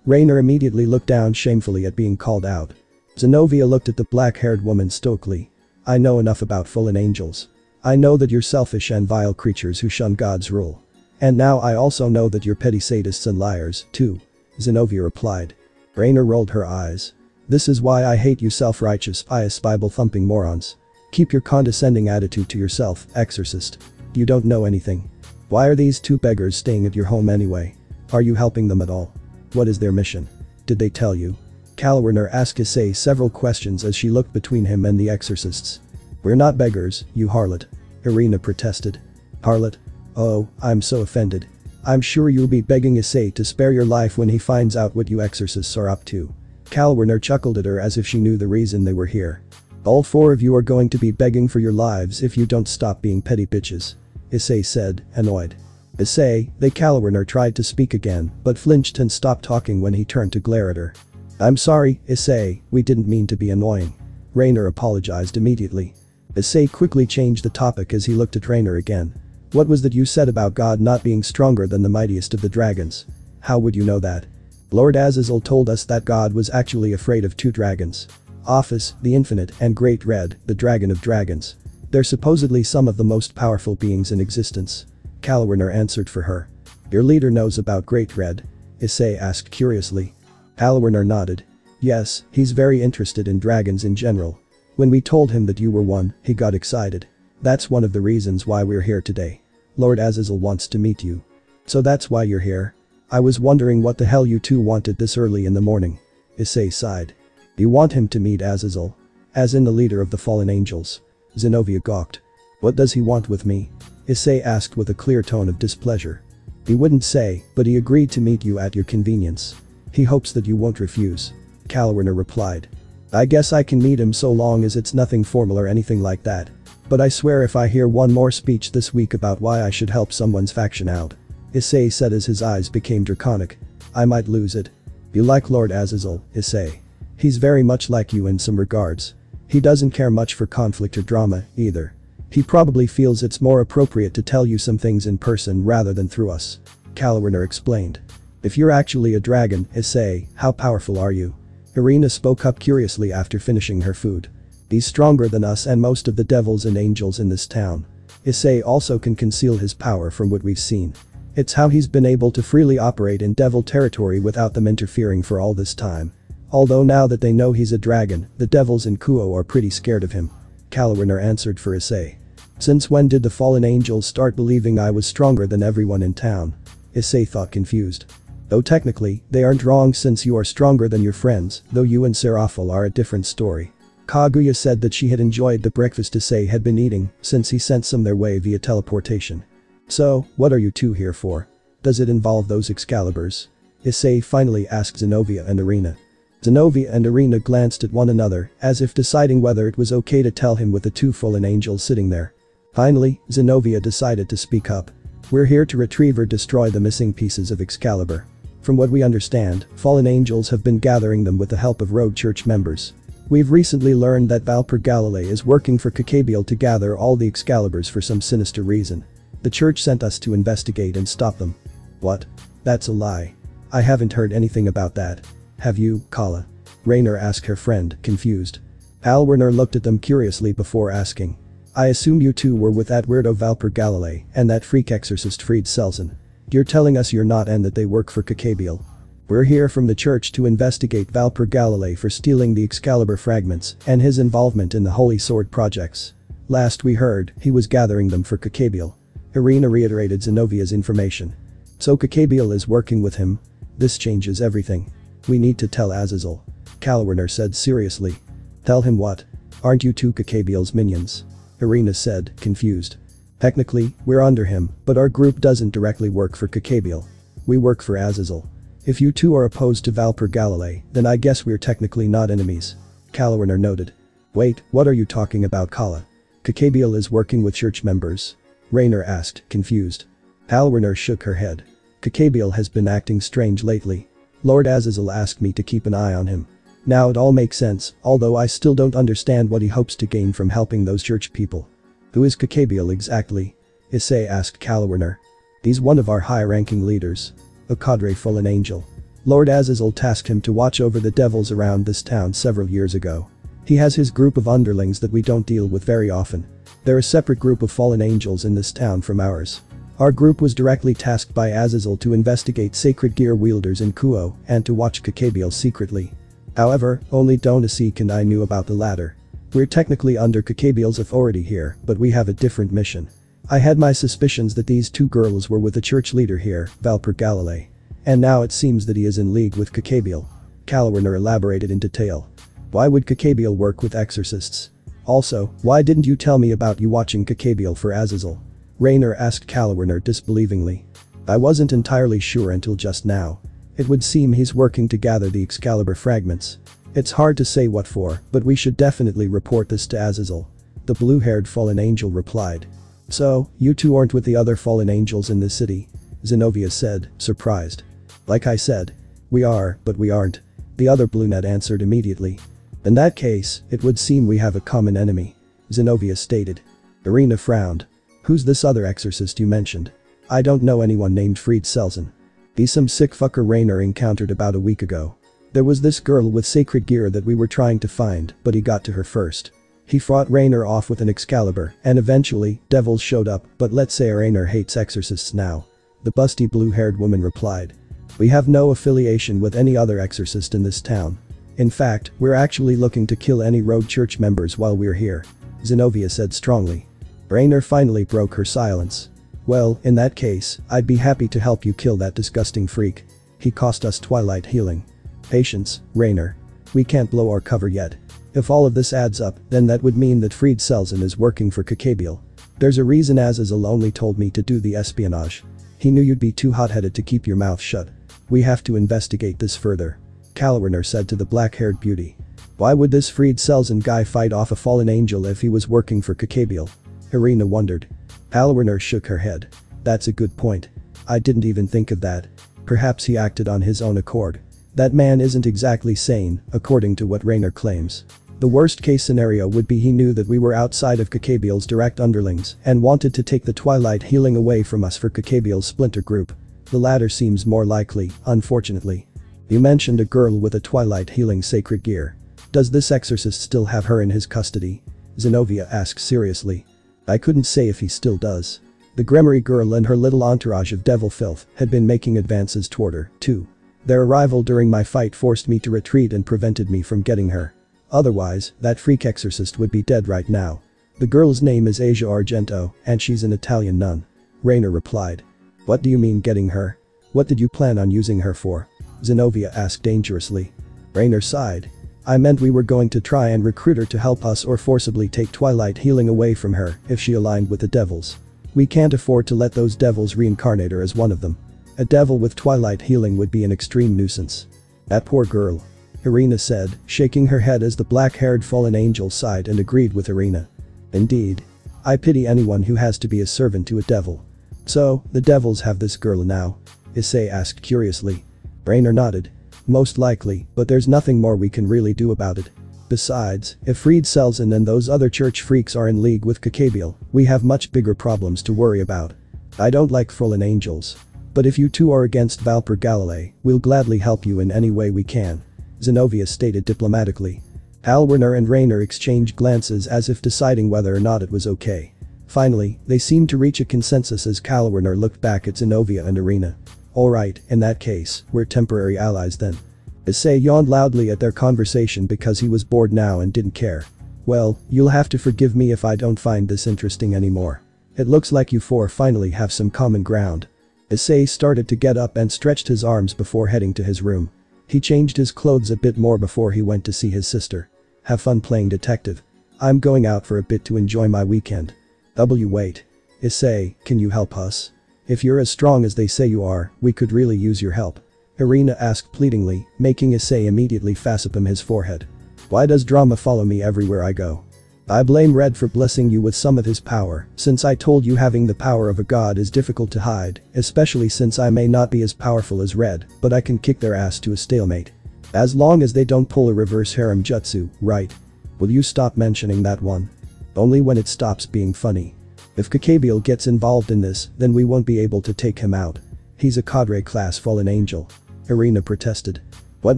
Raynor immediately looked down shamefully at being called out. Zenovia looked at the black-haired woman stoically. I know enough about fallen angels. I know that you're selfish and vile creatures who shun God's rule. And now I also know that you're petty sadists and liars, too. Zenovia replied. Raynor rolled her eyes. This is why I hate you self-righteous, pious Bible-thumping morons. Keep your condescending attitude to yourself, exorcist. You don't know anything. Why are these two beggars staying at your home anyway? Are you helping them at all? What is their mission? Did they tell you? Kalwerner asked Issei several questions as she looked between him and the exorcists. We're not beggars, you harlot. Irina protested. Harlot? Oh, I'm so offended. I'm sure you'll be begging Issei to spare your life when he finds out what you exorcists are up to. Kalwerner chuckled at her as if she knew the reason they were here. All four of you are going to be begging for your lives if you don't stop being petty bitches. Issei said, annoyed. Issei, Kalwerner tried to speak again, but flinched and stopped talking when he turned to glare at her. I'm sorry, Issei, we didn't mean to be annoying. Raynor apologized immediately. Issei quickly changed the topic as he looked at Raynor again. What was that you said about God not being stronger than the mightiest of the dragons? How would you know that? Lord Azazel told us that God was actually afraid of two dragons. Ophis, the Infinite, and Great Red, the Dragon of Dragons. They're supposedly some of the most powerful beings in existence. Kalwerner answered for her. Your leader knows about Great Red? Issei asked curiously. Kalwerner nodded. Yes, he's very interested in dragons in general. When we told him that you were one, he got excited. That's one of the reasons why we're here today. Lord Azazel wants to meet you. So that's why you're here? I was wondering what the hell you two wanted this early in the morning. Issei sighed. You want him to meet Azazel? As in the leader of the fallen angels. Zenovia gawked. What does he want with me? Issei asked with a clear tone of displeasure. He wouldn't say, but he agreed to meet you at your convenience. He hopes that you won't refuse. Kalwerner replied. I guess I can meet him so long as it's nothing formal or anything like that. But I swear if I hear one more speech this week about why I should help someone's faction out. Issei said as his eyes became draconic. I might lose it. You like Lord Azazel, Issei. He's very much like you in some regards. He doesn't care much for conflict or drama, either. He probably feels it's more appropriate to tell you some things in person rather than through us. Kalwerner explained. If you're actually a dragon, Issei, how powerful are you? Irina spoke up curiously after finishing her food. He's stronger than us and most of the devils and angels in this town. Issei also can conceal his power from what we've seen. It's how he's been able to freely operate in devil territory without them interfering for all this time. Although now that they know he's a dragon, the devils in Kuo are pretty scared of him. Kalwerner answered for Issei. Since when did the fallen angels start believing I was stronger than everyone in town? Issei thought confused. Though technically, they aren't wrong since you are stronger than your friends, though you and Seraphil are a different story. Kaguya said that she had enjoyed the breakfast Issei had been eating since he sent some their way via teleportation. So, what are you two here for? Does it involve those Excaliburs? Issei finally asked Zenovia and Irina. Zenovia and Irina glanced at one another as if deciding whether it was okay to tell him with the two fallen angels sitting there. Finally, Zenovia decided to speak up. We're here to retrieve or destroy the missing pieces of Excalibur. From what we understand, fallen angels have been gathering them with the help of rogue church members. We've recently learned that Valper Galilei is working for Kakabiel to gather all the Excaliburs for some sinister reason. The church sent us to investigate and stop them. What? That's a lie. I haven't heard anything about that. Have you, Kala? Raynor asked her friend, confused. Kalwerner looked at them curiously before asking. I assume you two were with that weirdo Valper Galilei and that freak exorcist Fried Selzen. You're telling us you're not and that they work for Kakabiel. We're here from the church to investigate Valper Galilei for stealing the Excalibur fragments and his involvement in the Holy Sword projects. Last we heard, he was gathering them for Kakabiel. Irina reiterated Zenovia's information. So Kakabiel is working with him? This changes everything. We need to tell Azazel. Kalwerner said seriously. Tell him what? Aren't you two Kakabiel's minions? Irina said, confused. Technically, we're under him, but our group doesn't directly work for Kakabiel. We work for Azazel. If you two are opposed to Valper Galilei, then I guess we're technically not enemies. Kalwerner noted. Wait, what are you talking about, Kala? Kakabiel is working with church members? Raynor asked, confused. Halwarner shook her head. Kakabiel has been acting strange lately. Lord Azazel asked me to keep an eye on him. Now it all makes sense, although I still don't understand what he hopes to gain from helping those church people. Who is Kakabiel exactly? Issei asked Halwarner. He's one of our high-ranking leaders. A cadre fallen angel. Lord Azazel tasked him to watch over the devils around this town several years ago. He has his group of underlings that we don't deal with very often. They're a separate group of fallen angels in this town from ours. Our group was directly tasked by Azazel to investigate sacred gear wielders in Kuo and to watch Kakabiel secretly. However, only Donasik and I knew about the latter. We're technically under Kakabiel's authority here, but we have a different mission. I had my suspicions that these two girls were with a church leader here, Valper Galilei. And now it seems that he is in league with Kakabiel. Halwarner elaborated in detail. Why would Kakabiel work with exorcists? Also, why didn't you tell me about you watching Kakabiel for Azazel? Raynor asked Halwarner disbelievingly. I wasn't entirely sure until just now. It would seem he's working to gather the Excalibur fragments. It's hard to say what for, but we should definitely report this to Azazel. The blue-haired fallen angel replied. So, you two aren't with the other fallen angels in the city? Zenobia said, surprised. Like I said. We are, but we aren't. The other brunette answered immediately. In that case, it would seem we have a common enemy. Zenobia stated. Irina frowned. Who's this other exorcist you mentioned? I don't know anyone named Fried Selzen. He's some sick fucker Raynor encountered about a week ago. There was this girl with sacred gear that we were trying to find, but he got to her first. He fought Raynor off with an Excalibur, and eventually, devils showed up, but let's say Raynor hates exorcists now. The busty blue-haired woman replied. We have no affiliation with any other exorcist in this town. In fact, we're actually looking to kill any rogue church members while we're here. Zenobia said strongly. Raynor finally broke her silence. Well, in that case, I'd be happy to help you kill that disgusting freak. He cost us Twilight healing. Patience, Raynor. We can't blow our cover yet. If all of this adds up, then that would mean that Fried Selzen is working for Kakabiel. There's a reason Azazel only told me to do the espionage. He knew you'd be too hot-headed to keep your mouth shut. We have to investigate this further. Halwarner said to the black-haired beauty. Why would this Fried Selzen guy fight off a fallen angel if he was working for Kakabiel? Irina wondered. Halwarner shook her head. That's a good point. I didn't even think of that. Perhaps he acted on his own accord. That man isn't exactly sane, according to what Raynor claims. The worst case scenario would be he knew that we were outside of Kakabiel's direct underlings and wanted to take the Twilight healing away from us for Kakabiel's splinter group. The latter seems more likely, unfortunately. You mentioned a girl with a Twilight healing sacred gear. Does this exorcist still have her in his custody? Zenobia asked seriously. I couldn't say if he still does. The Gremory girl and her little entourage of devil filth had been making advances toward her, too. Their arrival during my fight forced me to retreat and prevented me from getting her. Otherwise, that freak exorcist would be dead right now. The girl's name is Asia Argento, and she's an Italian nun. Raynor replied. What do you mean getting her? What did you plan on using her for? Zenobia asked dangerously. Raynor sighed. I meant we were going to try and recruit her to help us or forcibly take Twilight healing away from her if she aligned with the devils. We can't afford to let those devils reincarnate her as one of them. A devil with Twilight healing would be an extreme nuisance. That poor girl. Irina said, shaking her head as the black-haired fallen angel sighed and agreed with Irina. Indeed. I pity anyone who has to be a servant to a devil. So, the devils have this girl now? Issei asked curiously. Raynor nodded. Most likely, but there's nothing more we can really do about it. Besides, if Fried Selzen and those other church freaks are in league with Kakabiel, we have much bigger problems to worry about. I don't like fallen angels. But if you two are against Valper Galilei, we'll gladly help you in any way we can. Zenobia stated diplomatically. Halwarner and Raynor exchanged glances as if deciding whether or not it was okay. Finally, they seemed to reach a consensus as Halwarner looked back at Zenobia and Irina. Alright, in that case, we're temporary allies then. Issei yawned loudly at their conversation because he was bored now and didn't care. Well, you'll have to forgive me if I don't find this interesting anymore. It looks like you four finally have some common ground. Issei started to get up and stretched his arms before heading to his room. He changed his clothes a bit more before he went to see his sister. Have fun playing detective. I'm going out for a bit to enjoy my weekend. Wait. Issei, can you help us? If you're as strong as they say you are, we could really use your help. Irina asked pleadingly, making Issei immediately facepalm his forehead. Why does drama follow me everywhere I go? I blame Red for blessing you with some of his power, since I told you having the power of a god is difficult to hide, especially since I may not be as powerful as Red, but I can kick their ass to a stalemate. As long as they don't pull a reverse harem jutsu, right? Will you stop mentioning that one? Only when it stops being funny. If Kakabiel gets involved in this, then we won't be able to take him out. He's a cadre class fallen angel. Irina protested. What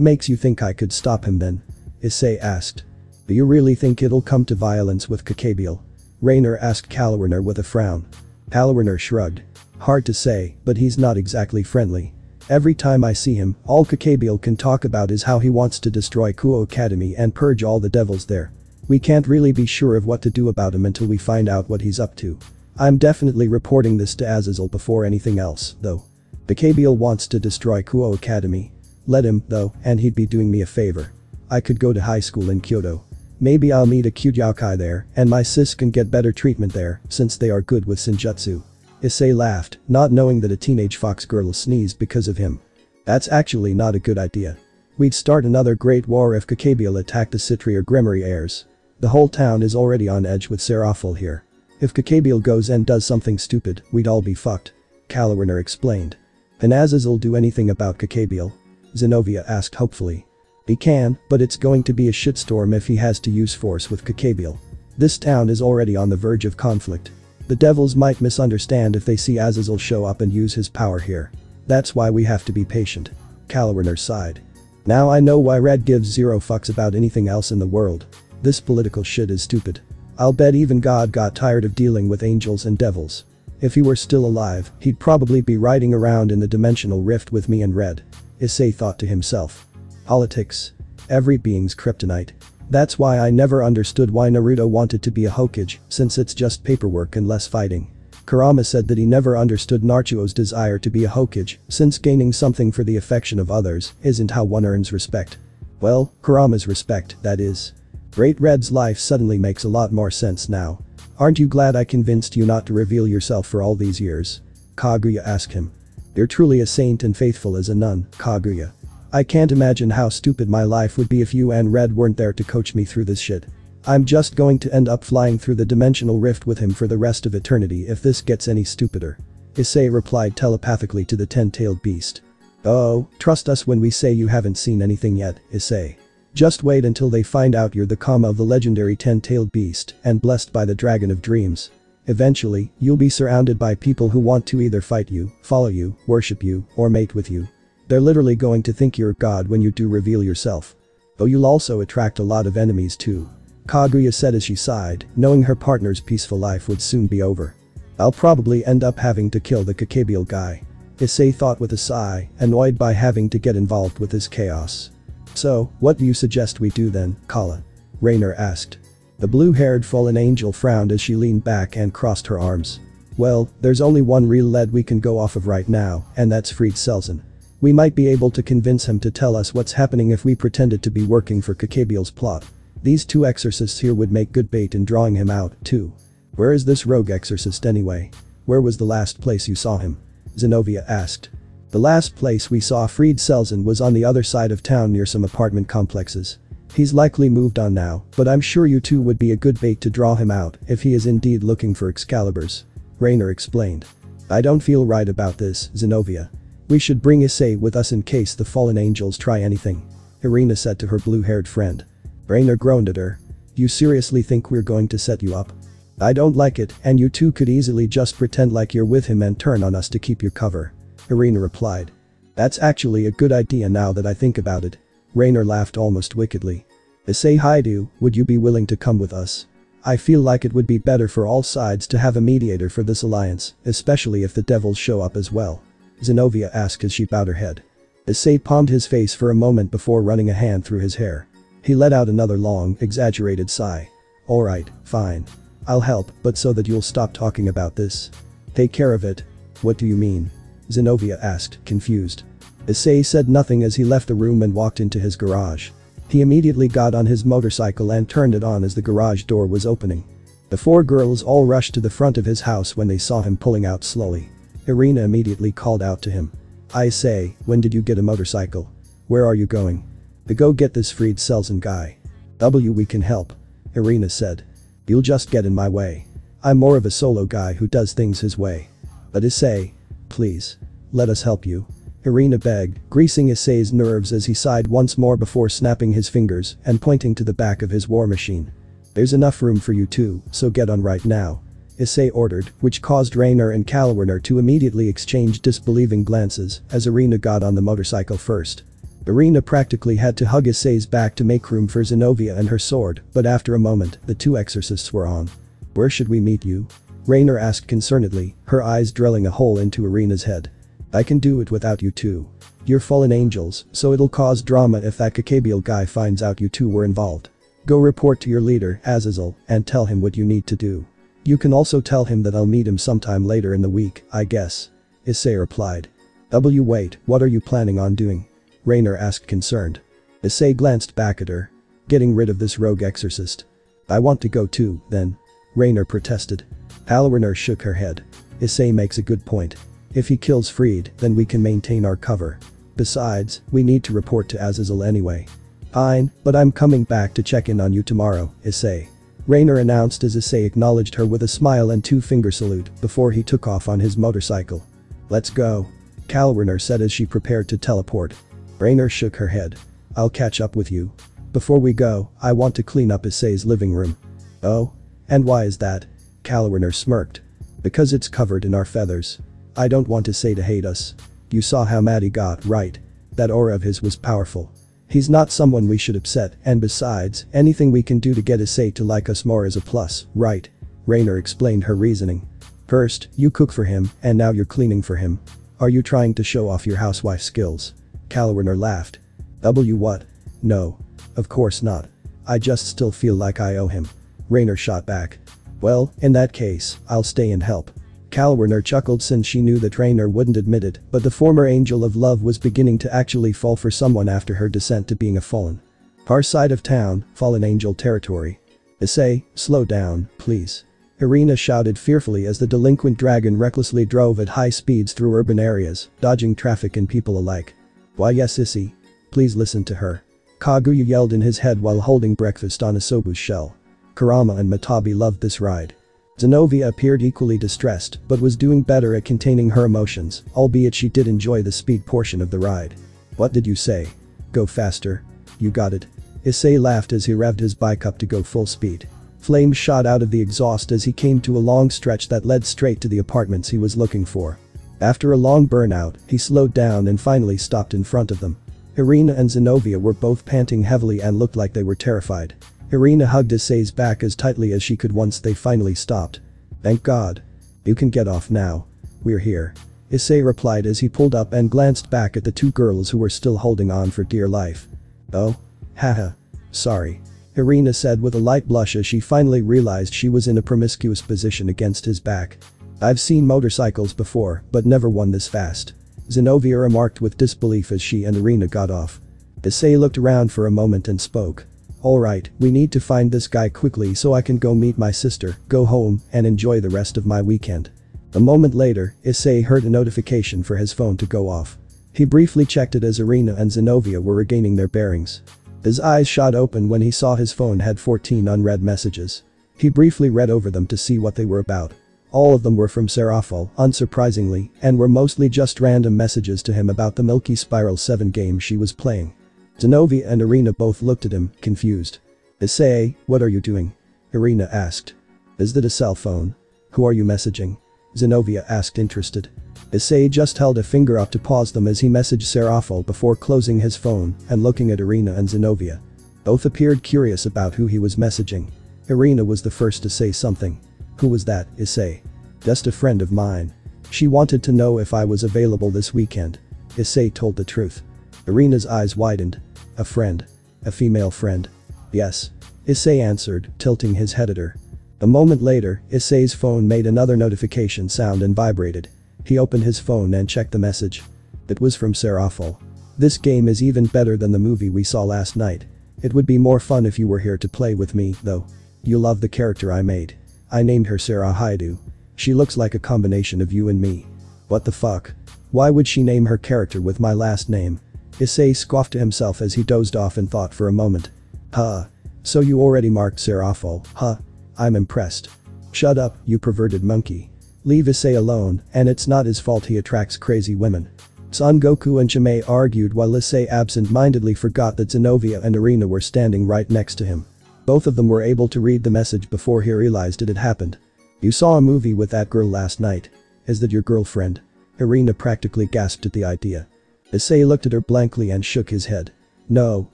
makes you think I could stop him then? Issei asked. Do you really think it'll come to violence with Kakabiel? Rainer asked Kalwerner with a frown. Kalwerner shrugged. Hard to say, but he's not exactly friendly. Every time I see him, all Kakabiel can talk about is how he wants to destroy Kuo Academy and purge all the devils there. We can't really be sure of what to do about him until we find out what he's up to. I'm definitely reporting this to Azazel before anything else, though. Kakabiel wants to destroy Kuo Academy. Let him, though, and he'd be doing me a favor. I could go to high school in Kyoto. Maybe I'll meet a cute yokai there, and my sis can get better treatment there, since they are good with Senjutsu. Issei laughed, not knowing that a teenage fox girl sneezed because of him. That's actually not a good idea. We'd start another great war if Kakabiel attacked the Citri or Grimory heirs. The whole town is already on edge with Seraphil here. If Kakabiel goes and does something stupid, we'd all be fucked. Kalwerner explained. Can Azazel do anything about Kakabiel? Zenovia asked hopefully. He can, but it's going to be a shitstorm if he has to use force with Kakabiel. This town is already on the verge of conflict. The devils might misunderstand if they see Azazel show up and use his power here. That's why we have to be patient. Kalwerner sighed. Now I know why Red gives zero fucks about anything else in the world. This political shit is stupid. I'll bet even God got tired of dealing with angels and devils. If he were still alive, he'd probably be riding around in the dimensional rift with me and Red. Issei thought to himself. Politics. Every being's kryptonite. That's why I never understood why Naruto wanted to be a Hokage, since it's just paperwork and less fighting. Kurama said that he never understood Naruto's desire to be a Hokage, since gaining something for the affection of others isn't how one earns respect. Well, Kurama's respect, that is. Great Red's life suddenly makes a lot more sense now. Aren't you glad I convinced you not to reveal yourself for all these years? Kaguya asked him. You're truly a saint and faithful as a nun, Kaguya. I can't imagine how stupid my life would be if you and Red weren't there to coach me through this shit. I'm just going to end up flying through the dimensional rift with him for the rest of eternity if this gets any stupider. Issei replied telepathically to the 10-tailed beast. Oh, trust us when we say you haven't seen anything yet, Issei. Just wait until they find out you're the Kama of the legendary 10-tailed beast and blessed by the Dragon of Dreams. Eventually, you'll be surrounded by people who want to either fight you, follow you, worship you, or mate with you. They're literally going to think you're God when you do reveal yourself. Though you'll also attract a lot of enemies too. Kaguya said as she sighed, knowing her partner's peaceful life would soon be over. I'll probably end up having to kill the Kakabiel guy. Issei thought with a sigh, annoyed by having to get involved with this chaos. So, what do you suggest we do then, Kala? Rainer asked. The blue-haired fallen angel frowned as she leaned back and crossed her arms. Well, there's only one real lead we can go off of right now, and that's Fried Selzen. We might be able to convince him to tell us what's happening if we pretended to be working for Kakabiel's plot. These two exorcists here would make good bait in drawing him out, too. Where is this rogue exorcist anyway? Where was the last place you saw him? Zenovia asked. The last place we saw Fried Selzen was on the other side of town near some apartment complexes. He's likely moved on now, but I'm sure you two would be a good bait to draw him out if he is indeed looking for Excaliburs. Rainer explained. I don't feel right about this, Zenovia. We should bring Issei with us in case the fallen angels try anything. Irina said to her blue-haired friend. Rainer groaned at her. You seriously think we're going to set you up? I don't like it, and you two could easily just pretend like you're with him and turn on us to keep your cover. Irina replied. That's actually a good idea now that I think about it. Rainer laughed almost wickedly. Issei Haidu, would you be willing to come with us? I feel like it would be better for all sides to have a mediator for this alliance, especially if the devils show up as well. Zenovia asked as she bowed her head. Issei palmed his face for a moment before running a hand through his hair. He let out another long, exaggerated sigh. Alright, fine. I'll help, but so that you'll stop talking about this. Take care of it. What do you mean? Zenovia asked, confused. Issei said nothing as he left the room and walked into his garage. He immediately got on his motorcycle and turned it on as the garage door was opening. The four girls all rushed to the front of his house when they saw him pulling out slowly. Irina immediately called out to him. I say, when did you get a motorcycle? Where are you going? To go get this Fried Selzen guy. We can help. Irina said. You'll just get in my way. I'm more of a solo guy who does things his way. But Issei. Please. Let us help you. Irina begged, greasing Issei's nerves as he sighed once more before snapping his fingers and pointing to the back of his war machine. There's enough room for you two, so get on right now. Issei ordered, which caused Rainer and Kalwerner to immediately exchange disbelieving glances as Irina got on the motorcycle first. Irina practically had to hug Issei's back to make room for Zinovia and her sword, but after a moment, the two exorcists were on. Where should we meet you? Rainer asked concernedly, her eyes drilling a hole into Irina's head. I can do it without you two. You're fallen angels, so it'll cause drama if that Kakabiel guy finds out you two were involved. Go report to your leader, Azazel, and tell him what you need to do. You can also tell him that I'll meet him sometime later in the week, I guess. Issei replied. Wait, what are you planning on doing? Rainer asked concerned. Issei glanced back at her. Getting rid of this rogue exorcist. I want to go too, then. Rainer protested. Kalwerner shook her head. Issei makes a good point. If he kills Fried, then we can maintain our cover. Besides, we need to report to Azazel anyway. Fine, but I'm coming back to check in on you tomorrow, Issei. Rainer announced as Issei acknowledged her with a smile and two-finger salute before he took off on his motorcycle. Let's go. Kalwerner said as she prepared to teleport. Rainer shook her head. I'll catch up with you. Before we go, I want to clean up Issei's living room. Oh? And why is that? Kalwerner smirked. Because it's covered in our feathers. I don't want Issei to hate us. You saw how mad he got, right? That aura of his was powerful. He's not someone we should upset, and besides, anything we can do to get Issei to like us more is a plus, right? Rainer explained her reasoning. First, you cook for him, and now you're cleaning for him. Are you trying to show off your housewife skills? Kalwerner laughed. What? No. Of course not. I just still feel like I owe him. Rainer shot back. Well, in that case, I'll stay and help. Kalwerner chuckled since she knew that Rainer wouldn't admit it, but the former angel of love was beginning to actually fall for someone after her descent to being a fallen. Far side of town, fallen angel territory. Issei, slow down, please. Irina shouted fearfully as the delinquent dragon recklessly drove at high speeds through urban areas, dodging traffic and people alike. Why yes Issei. Please listen to her. Kaguya yelled in his head while holding breakfast on Asobu's shell. Kurama and Matabi loved this ride. Zinovia appeared equally distressed but was doing better at containing her emotions, albeit she did enjoy the speed portion of the ride. What did you say? Go faster. You got it. Issei laughed as he revved his bike up to go full speed. Flames shot out of the exhaust as he came to a long stretch that led straight to the apartments he was looking for. After a long burnout, he slowed down and finally stopped in front of them. Irina and Zinovia were both panting heavily and looked like they were terrified. Irina hugged Issei's back as tightly as she could once they finally stopped. Thank God. You can get off now. We're here. Issei replied as he pulled up and glanced back at the two girls who were still holding on for dear life. Oh? Haha. Sorry. Irina said with a light blush as she finally realized she was in a promiscuous position against his back. I've seen motorcycles before, but never one this fast. Zinovia remarked with disbelief as she and Irina got off. Issei looked around for a moment and spoke. Alright, we need to find this guy quickly so I can go meet my sister, go home, and enjoy the rest of my weekend. A moment later, Issei heard a notification for his phone to go off. He briefly checked it as Irina and Zinovia were regaining their bearings. His eyes shot open when he saw his phone had 14 unread messages. He briefly read over them to see what they were about. All of them were from Serafal, unsurprisingly, and were mostly just random messages to him about the Milky Spiral 7 game she was playing. Zinovia and Irina both looked at him, confused. Issei, what are you doing? Irina asked. Is that a cell phone? Who are you messaging? Zinovia asked interested. Issei just held a finger up to pause them as he messaged Serafal before closing his phone and looking at Irina and Zinovia. Both appeared curious about who he was messaging. Irina was the first to say something. Who was that, Issei? Just a friend of mine. She wanted to know if I was available this weekend. Issei told the truth. Irina's eyes widened. A friend. A female friend. Yes. Issei answered, tilting his head at her. A moment later, Issei's phone made another notification sound and vibrated. He opened his phone and checked the message. It was from Serafal. This game is even better than the movie we saw last night. It would be more fun if you were here to play with me, though. You love the character I made. I named her Sarah Haidu. She looks like a combination of you and me. What the fuck? Why would she name her character with my last name? Issei scoffed to himself as he dozed off in thought for a moment. Huh. So you already marked Serafal, huh? I'm impressed. Shut up, you perverted monkey. Leave Issei alone, and it's not his fault he attracts crazy women. Son Goku and Jimei argued while Issei absent-mindedly forgot that Zenovia and Irina were standing right next to him. Both of them were able to read the message before he realized it had happened. You saw a movie with that girl last night. Is that your girlfriend? Irina practically gasped at the idea. Issei looked at her blankly and shook his head. No,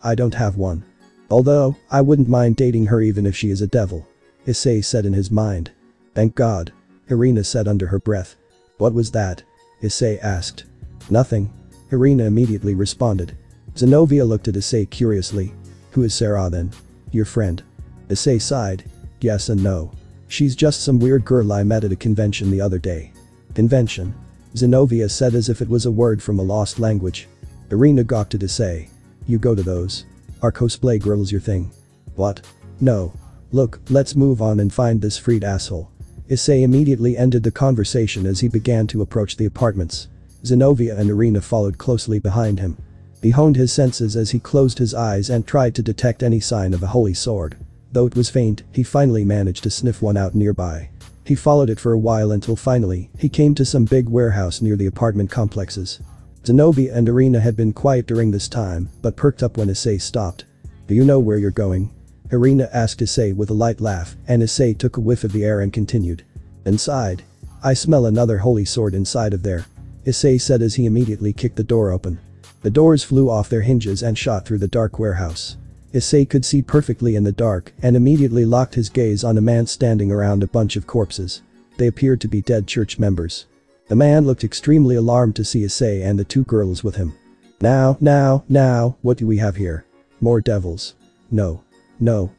I don't have one. Although, I wouldn't mind dating her even if she is a devil. Issei said in his mind. Thank God. Irina said under her breath. What was that? Issei asked. Nothing. Irina immediately responded. Zenovia looked at Issei curiously. Who is Sarah then? Your friend. Issei sighed. Yes and no. She's just some weird girl I met at a convention the other day. Convention? Zenovia said as if it was a word from a lost language. Irina gawked at Issei. You go to those? Are cosplay girls your thing? What? No. Look, let's move on and find this freed asshole. Issei immediately ended the conversation as he began to approach the apartments. Zenovia and Irina followed closely behind him. He honed his senses as he closed his eyes and tried to detect any sign of a holy sword. Though it was faint, he finally managed to sniff one out nearby. He followed it for a while until finally, he came to some big warehouse near the apartment complexes. Zenovia and Irina had been quiet during this time, but perked up when Issei stopped. Do you know where you're going? Irina asked Issei with a light laugh, and Issei took a whiff of the air and continued. Inside. I smell another holy sword inside of there. Issei said as he immediately kicked the door open. The doors flew off their hinges and shot through the dark warehouse. Issei could see perfectly in the dark and immediately locked his gaze on a man standing around a bunch of corpses. They appeared to be dead church members. The man looked extremely alarmed to see Issei and the two girls with him. Now, what do we have here? More devils. No. No.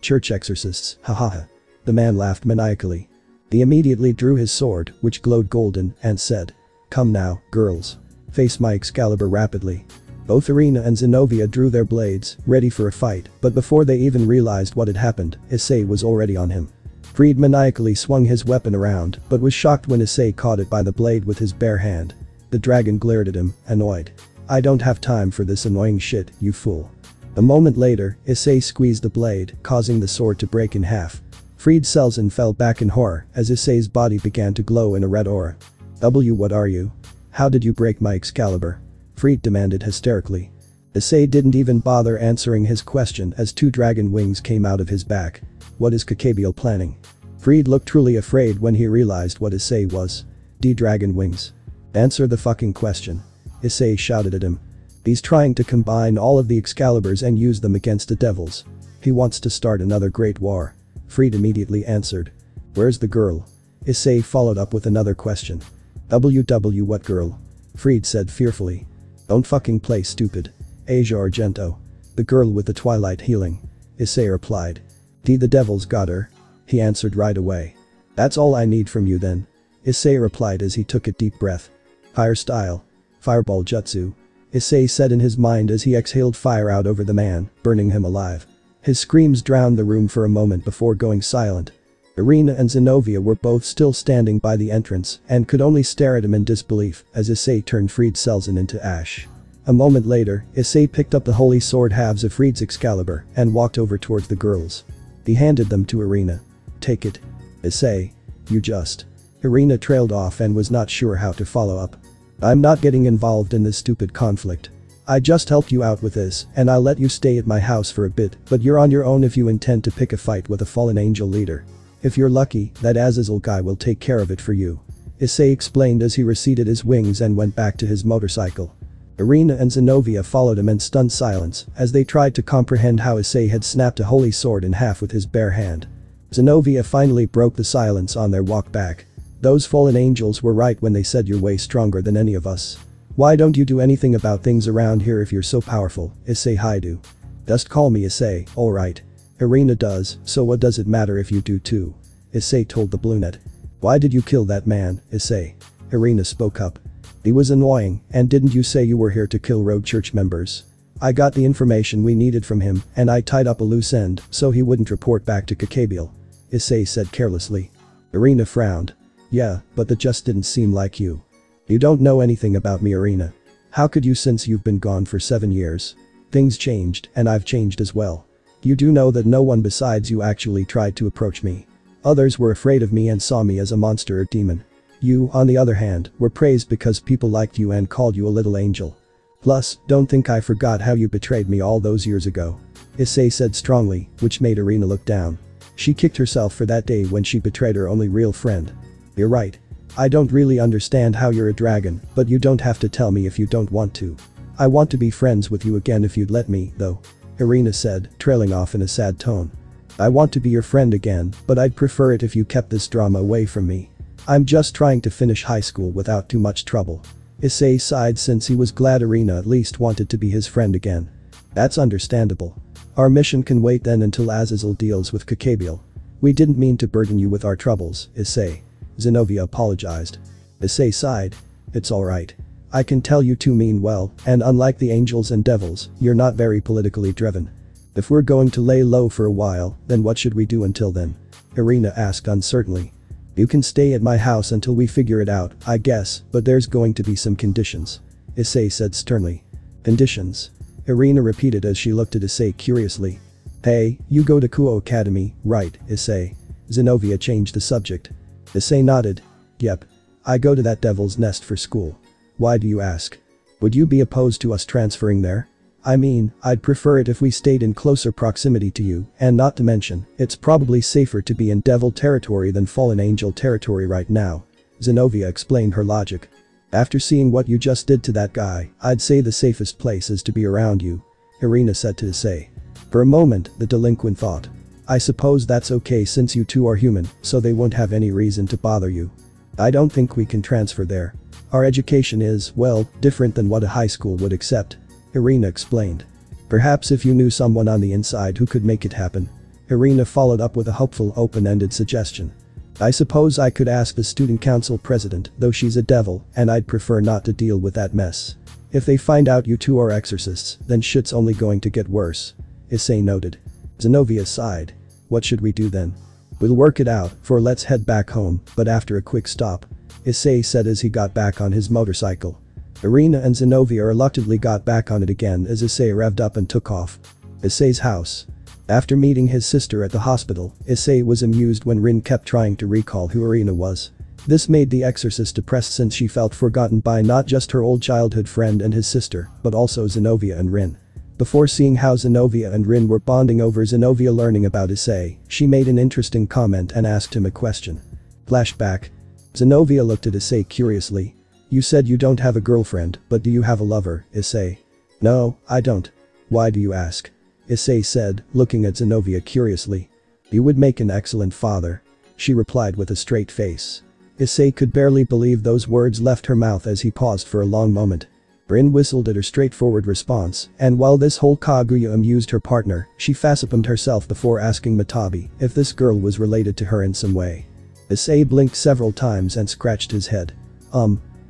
Church exorcists, hahaha. The man laughed maniacally. He immediately drew his sword, which glowed golden, and said, Come now, girls. Face my Excalibur rapidly. Both Irina and Zenovia drew their blades, ready for a fight, but before they even realized what had happened, Issei was already on him. Freed maniacally swung his weapon around, but was shocked when Issei caught it by the blade with his bare hand. The dragon glared at him, annoyed. I don't have time for this annoying shit, you fool. A moment later, Issei squeezed the blade, causing the sword to break in half. Freed Selzen fell back in horror as Issei's body began to glow in a red aura. What are you? How did you break my Excalibur? Freed demanded hysterically. Issei didn't even bother answering his question as two dragon wings came out of his back. What is Kakabiel planning? Freed looked truly afraid when he realized what Issei was. Dragon wings. Answer the fucking question. Issei shouted at him. He's trying to combine all of the Excaliburs and use them against the devils. He wants to start another great war. Freed immediately answered. Where's the girl? Issei followed up with another question. What girl? Freed said fearfully. Don't fucking play stupid. Asia Argento. The girl with the twilight healing. Issei replied. The devils got her. He answered right away. That's all I need from you then. Issei replied as he took a deep breath. Fire style. Fireball jutsu. Issei said in his mind as he exhaled fire out over the man, burning him alive. His screams drowned the room for a moment before going silent. Irina and Zenovia were both still standing by the entrance and could only stare at him in disbelief as Issei turned Freed Selzen into ash. A moment later, Issei picked up the holy sword halves of Freed's Excalibur and walked over towards the girls. He handed them to Irina. Take it. Issei. You just. Irina trailed off and was not sure how to follow up. I'm not getting involved in this stupid conflict. I just helped you out with this and I'll let you stay at my house for a bit, but you're on your own if you intend to pick a fight with a fallen angel leader. If you're lucky, that Azazel guy will take care of it for you. Issei explained as he receded his wings and went back to his motorcycle. Irina and Zenovia followed him in stunned silence as they tried to comprehend how Issei had snapped a holy sword in half with his bare hand. Zenovia finally broke the silence on their walk back. Those fallen angels were right when they said you're way stronger than any of us. Why don't you do anything about things around here if you're so powerful, Issei Haidu. Just call me Issei, alright. Irina does, so what does it matter if you do too? Issei told the Bluenet. Why did you kill that man, Issei? Irina spoke up. He was annoying, and didn't you say you were here to kill rogue church members? I got the information we needed from him and I tied up a loose end so he wouldn't report back to Kakabiel. Issei said carelessly. Irina frowned. Yeah, but that just didn't seem like you. You don't know anything about me, Irina. How could you since you've been gone for 7 years? Things changed and I've changed as well. You do know that no one besides you actually tried to approach me. Others were afraid of me and saw me as a monster or demon. You, on the other hand, were praised because people liked you and called you a little angel. Plus, don't think I forgot how you betrayed me all those years ago. Issei said strongly, which made Irina look down. She kicked herself for that day when she betrayed her only real friend. You're right. I don't really understand how you're a dragon, but you don't have to tell me if you don't want to. I want to be friends with you again if you'd let me, though. Irina said, trailing off in a sad tone. I want to be your friend again, but I'd prefer it if you kept this drama away from me. I'm just trying to finish high school without too much trouble. Issei sighed since he was glad Irina at least wanted to be his friend again. That's understandable. Our mission can wait then until Azazel deals with Kakabiel. We didn't mean to burden you with our troubles, Issei. Zenovia apologized. Issei sighed. It's alright. I can tell you two mean well, and unlike the angels and devils, you're not very politically driven. If we're going to lay low for a while, then what should we do until then? Irina asked uncertainly. You can stay at my house until we figure it out, I guess, but there's going to be some conditions. Issei said sternly. Conditions? Irina repeated as she looked at Issei curiously. Hey, you go to Kuo Academy, right, Issei? Zenovia changed the subject. Issei nodded. Yep. I go to that devil's nest for school. Why do you ask? Would you be opposed to us transferring there? I mean, I'd prefer it if we stayed in closer proximity to you, and not to mention, it's probably safer to be in devil territory than fallen angel territory right now. Zenovia explained her logic. After seeing what you just did to that guy, I'd say the safest place is to be around you. Irina said to Issei. For a moment, the delinquent thought. I suppose that's okay since you two are human, so they won't have any reason to bother you. I don't think we can transfer there. Our education is, well, different than what a high school would accept. Irina explained. Perhaps if you knew someone on the inside who could make it happen. Irina followed up with a hopeful open-ended suggestion. I suppose I could ask the student council president, though she's a devil, and I'd prefer not to deal with that mess. If they find out you two are exorcists, then shit's only going to get worse. Issei noted. Zenovia sighed. What should we do then? We'll work it out, for let's head back home, but after a quick stop. Issei said as he got back on his motorcycle. Irina and Zenovia reluctantly got back on it again as Issei revved up and took off. Issei's house. After meeting his sister at the hospital, Issei was amused when Rin kept trying to recall who Irina was. This made the exorcist depressed since she felt forgotten by not just her old childhood friend and his sister, but also Zenovia and Rin. Before seeing how Zenovia and Rin were bonding over Zenovia learning about Issei, she made an interesting comment and asked him a question. Flashback. Zenovia looked at Issei curiously. You said you don't have a girlfriend, but do you have a lover, Issei? No, I don't. Why do you ask? Issei said, looking at Zenovia curiously. You would make an excellent father. She replied with a straight face. Issei could barely believe those words left her mouth as he paused for a long moment. Rin whistled at her straightforward response, and while this whole Kaguya amused her partner, she facepalmed herself before asking Matabi if this girl was related to her in some way. Issei blinked several times and scratched his head.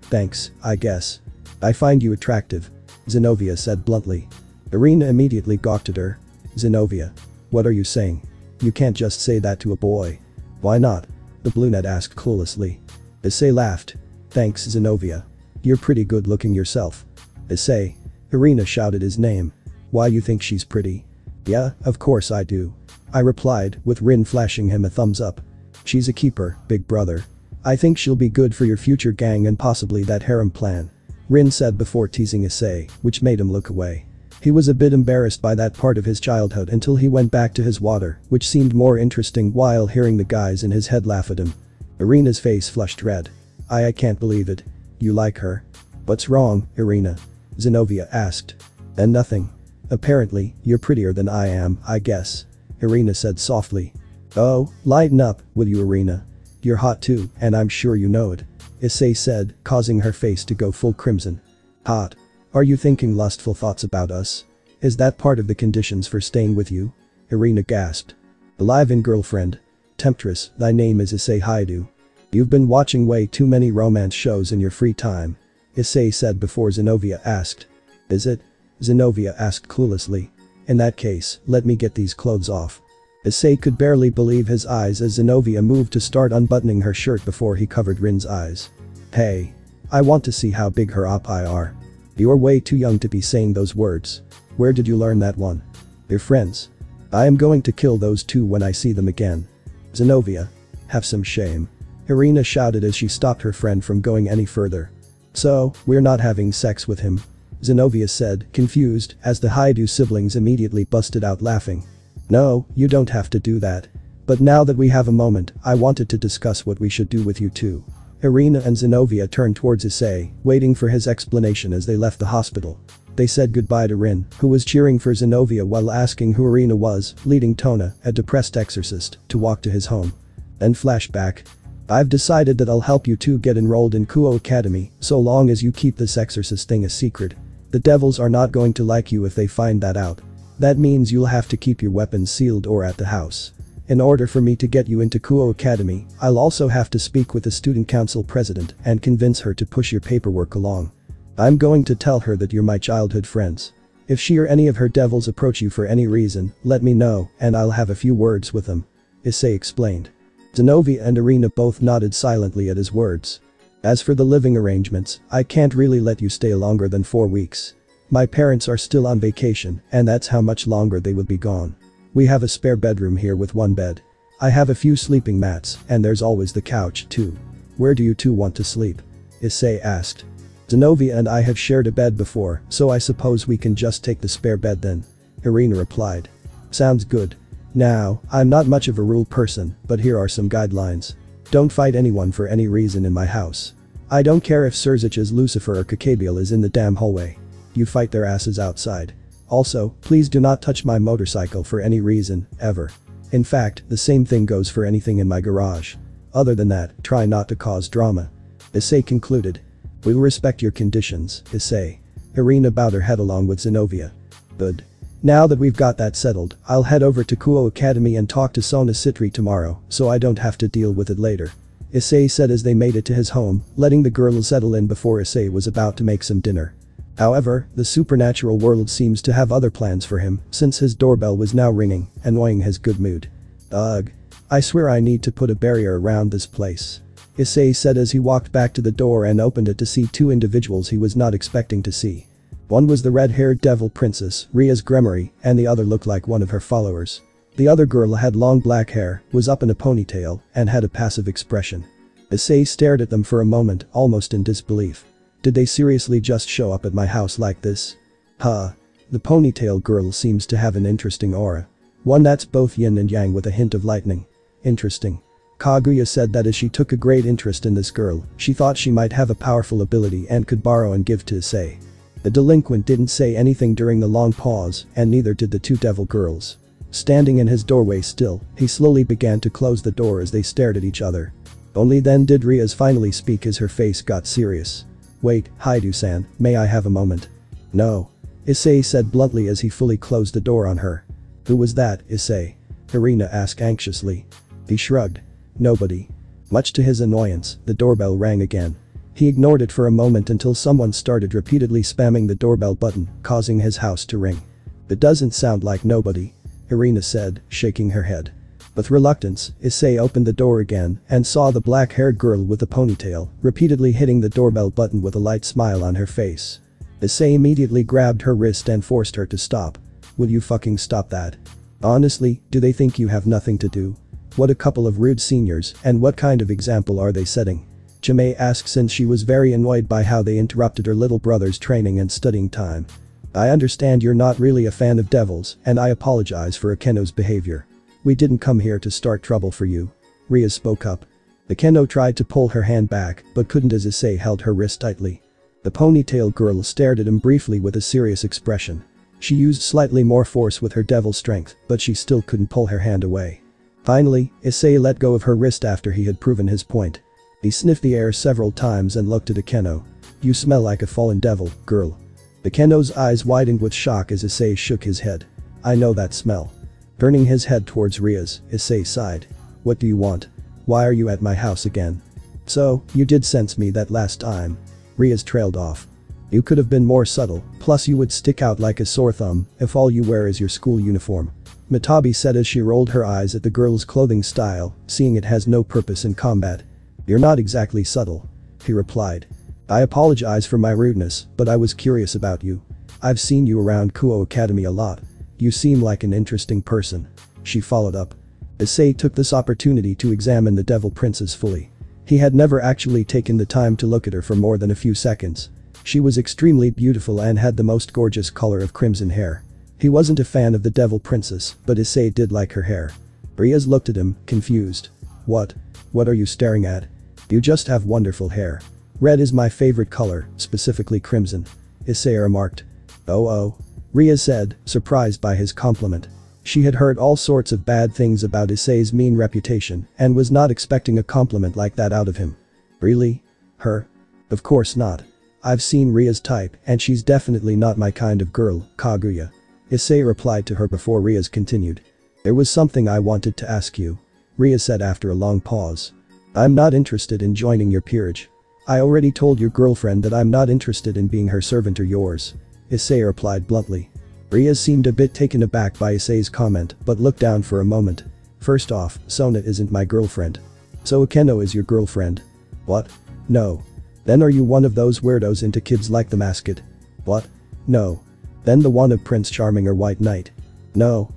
Thanks, I guess. I find you attractive. Zenovia said bluntly. Irina immediately gawked at her. Zenovia. What are you saying? You can't just say that to a boy. Why not? The brunette asked cluelessly. Issei laughed. Thanks, Zenovia. You're pretty good looking yourself. Issei. Irina shouted his name. Why you think she's pretty? Yeah, of course I do. I replied, with Rin flashing him a thumbs up. She's a keeper, big brother. I think she'll be good for your future gang and possibly that harem plan. Rin said before teasing Issei, which made him look away. He was a bit embarrassed by that part of his childhood until he went back to his water, which seemed more interesting while hearing the guys in his head laugh at him. Irina's face flushed red. I can't believe it. You like her? What's wrong, Irina? Zenovia asked. And nothing. Apparently, you're prettier than I am, I guess. Irina said softly. Oh, lighten up, will you, Irina? You're hot too, and I'm sure you know it. Issei said, causing her face to go full crimson. Hot? Are you thinking lustful thoughts about us? Is that part of the conditions for staying with you? Irina gasped. Alive-in girlfriend. Temptress, thy name is Issei Haidu. You've been watching way too many romance shows in your free time. Issei said before Zenovia asked. Is it? Zenovia asked cluelessly. In that case, let me get these clothes off. Issei could barely believe his eyes as Zenovia moved to start unbuttoning her shirt before he covered Rin's eyes. Hey. I want to see how big her op-eye are. You're way too young to be saying those words. Where did you learn that one? Your friends. I am going to kill those two when I see them again. Zenobia. Have some shame. Irina shouted as she stopped her friend from going any further. So, we're not having sex with him? Zenobia said, confused, as the Haidu siblings immediately busted out laughing. No, you don't have to do that. But now that we have a moment, I wanted to discuss what we should do with you two. Irina and Zenobia turned towards Issei, waiting for his explanation as they left the hospital. They said goodbye to Rin, who was cheering for Zenobia while asking who Irina was, leading Tona, a depressed exorcist, to walk to his home. Then flashback. I've decided that I'll help you two get enrolled in Kuo Academy, so long as you keep this exorcist thing a secret. The devils are not going to like you if they find that out. That means you'll have to keep your weapons sealed or at the house. In order for me to get you into Kuo Academy, I'll also have to speak with the student council president and convince her to push your paperwork along. I'm going to tell her that you're my childhood friends. If she or any of her devils approach you for any reason, let me know and I'll have a few words with them. Issei explained. Zenobia and Irina both nodded silently at his words. As for the living arrangements, I can't really let you stay longer than 4 weeks. My parents are still on vacation and that's how much longer they would be gone. We have a spare bedroom here with 1 bed. I have a few sleeping mats and there's always the couch too. Where do you two want to sleep? Issei asked. Zenobia and I have shared a bed before, so I suppose we can just take the spare bed then. Irina replied. Sounds good. Now, I'm not much of a rule person, but here are some guidelines. Don't fight anyone for any reason in my house. I don't care if Surzich's Lucifer or Kakabiel is in the damn hallway. You fight their asses outside. Also, please do not touch my motorcycle for any reason, ever. In fact, the same thing goes for anything in my garage. Other than that, try not to cause drama. Issei concluded. We'll respect your conditions, Issei. Irina bowed her head along with Zenobia. Good. Now that we've got that settled, I'll head over to Kuo Academy and talk to Sona Sitri tomorrow, so I don't have to deal with it later. Issei said as they made it to his home, letting the girls settle in before Issei was about to make some dinner. However, the supernatural world seems to have other plans for him, since his doorbell was now ringing, annoying his good mood. Ugh. I swear I need to put a barrier around this place. Issei said as he walked back to the door and opened it to see 2 individuals he was not expecting to see. One was the red-haired devil princess, Ria's Gremory, and the other looked like one of her followers. The other girl had long black hair, was up in a ponytail, and had a passive expression. Issei stared at them for a moment, almost in disbelief. Did they seriously just show up at my house like this? Huh. The ponytail girl seems to have an interesting aura. One that's both yin and yang with a hint of lightning. Interesting. Kaguya said that as she took a great interest in this girl, she thought she might have a powerful ability and could borrow and give to Issei. The delinquent didn't say anything during the long pause, and neither did the 2 devil girls. Standing in his doorway still, he slowly began to close the door as they stared at each other. Only then did Riaz finally speak as her face got serious. Wait, Haidu-san, may I have a moment? No. Issei said bluntly as he fully closed the door on her. Who was that, Issei? Irina asked anxiously. He shrugged. Nobody. Much to his annoyance, the doorbell rang again. He ignored it for a moment until someone started repeatedly spamming the doorbell button, causing his house to ring. It doesn't sound like nobody, Irina said, shaking her head. With reluctance, Issei opened the door again and saw the black-haired girl with the ponytail, repeatedly hitting the doorbell button with a light smile on her face. Issei immediately grabbed her wrist and forced her to stop. Will you fucking stop that? Honestly, do they think you have nothing to do? What a couple of rude seniors, and what kind of example are they setting? Jimei asked since she was very annoyed by how they interrupted her little brother's training and studying time. I understand you're not really a fan of devils, and I apologize for Akeno's behavior. We didn't come here to start trouble for you. Ria spoke up. Akeno tried to pull her hand back, but couldn't as Issei held her wrist tightly. The ponytail girl stared at him briefly with a serious expression. She used slightly more force with her devil strength, but she still couldn't pull her hand away. Finally, Issei let go of her wrist after he had proven his point. He sniffed the air several times and looked at Akeno. You smell like a fallen devil, girl. Akeno's eyes widened with shock as Issei shook his head. I know that smell. Turning his head towards Riaz, Issei sighed. What do you want? Why are you at my house again? So, you did sense me that last time. Riaz trailed off. You could have been more subtle, plus you would stick out like a sore thumb if all you wear is your school uniform. Mitabi said as she rolled her eyes at the girl's clothing style, seeing it has no purpose in combat. You're not exactly subtle, he replied. I apologize for my rudeness, but I was curious about you. I've seen you around Kuo Academy a lot. you seem like an interesting person. She followed up. Issei took this opportunity to examine the devil princess fully. He had never actually taken the time to look at her for more than a few seconds. She was extremely beautiful and had the most gorgeous color of crimson hair. He wasn't a fan of the devil princess, but Issei did like her hair. Riaz looked at him, confused. What? What are you staring at? You just have wonderful hair. Red is my favorite color, specifically crimson. Issei remarked. Oh. Riaz said, surprised by his compliment. She had heard all sorts of bad things about Issei's mean reputation and was not expecting a compliment like that out of him. Really? Her? Of course not. I've seen Ria's type and she's definitely not my kind of girl, Kaguya. Issei replied to her before Riaz continued. There was something I wanted to ask you. Riaz said after a long pause. I'm not interested in joining your peerage. I already told your girlfriend that I'm not interested in being her servant or yours. Issei replied bluntly. Riaz seemed a bit taken aback by Issei's comment but looked down for a moment. First off, Sona isn't my girlfriend. So Akeno is your girlfriend. What? No. Then are you one of those weirdos into kids like the Masked? What? No. Then the one of Prince Charming or White Knight? No.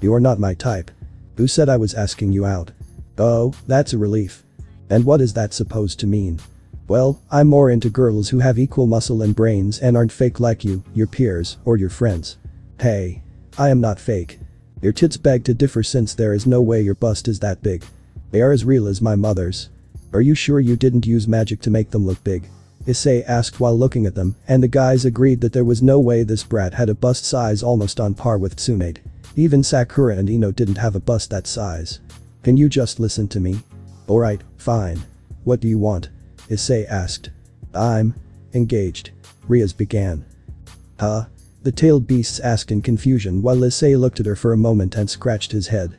You're not my type. Who said I was asking you out? Oh, that's a relief. And what is that supposed to mean? Well, I'm more into girls who have equal muscle and brains and aren't fake like you, your peers, or your friends. Hey. I am not fake. Your tits beg to differ since there is no way your bust is that big. They are as real as my mother's. Are you sure you didn't use magic to make them look big? Issei asked while looking at them, and the guys agreed that there was no way this brat had a bust size almost on par with Tsunade. Even Sakura and Ino didn't have a bust that size. Can you just listen to me? Alright, fine. What do you want? Issei asked. I'm engaged. Riaz began. Huh? The tailed beasts asked in confusion while Issei looked at her for a moment and scratched his head.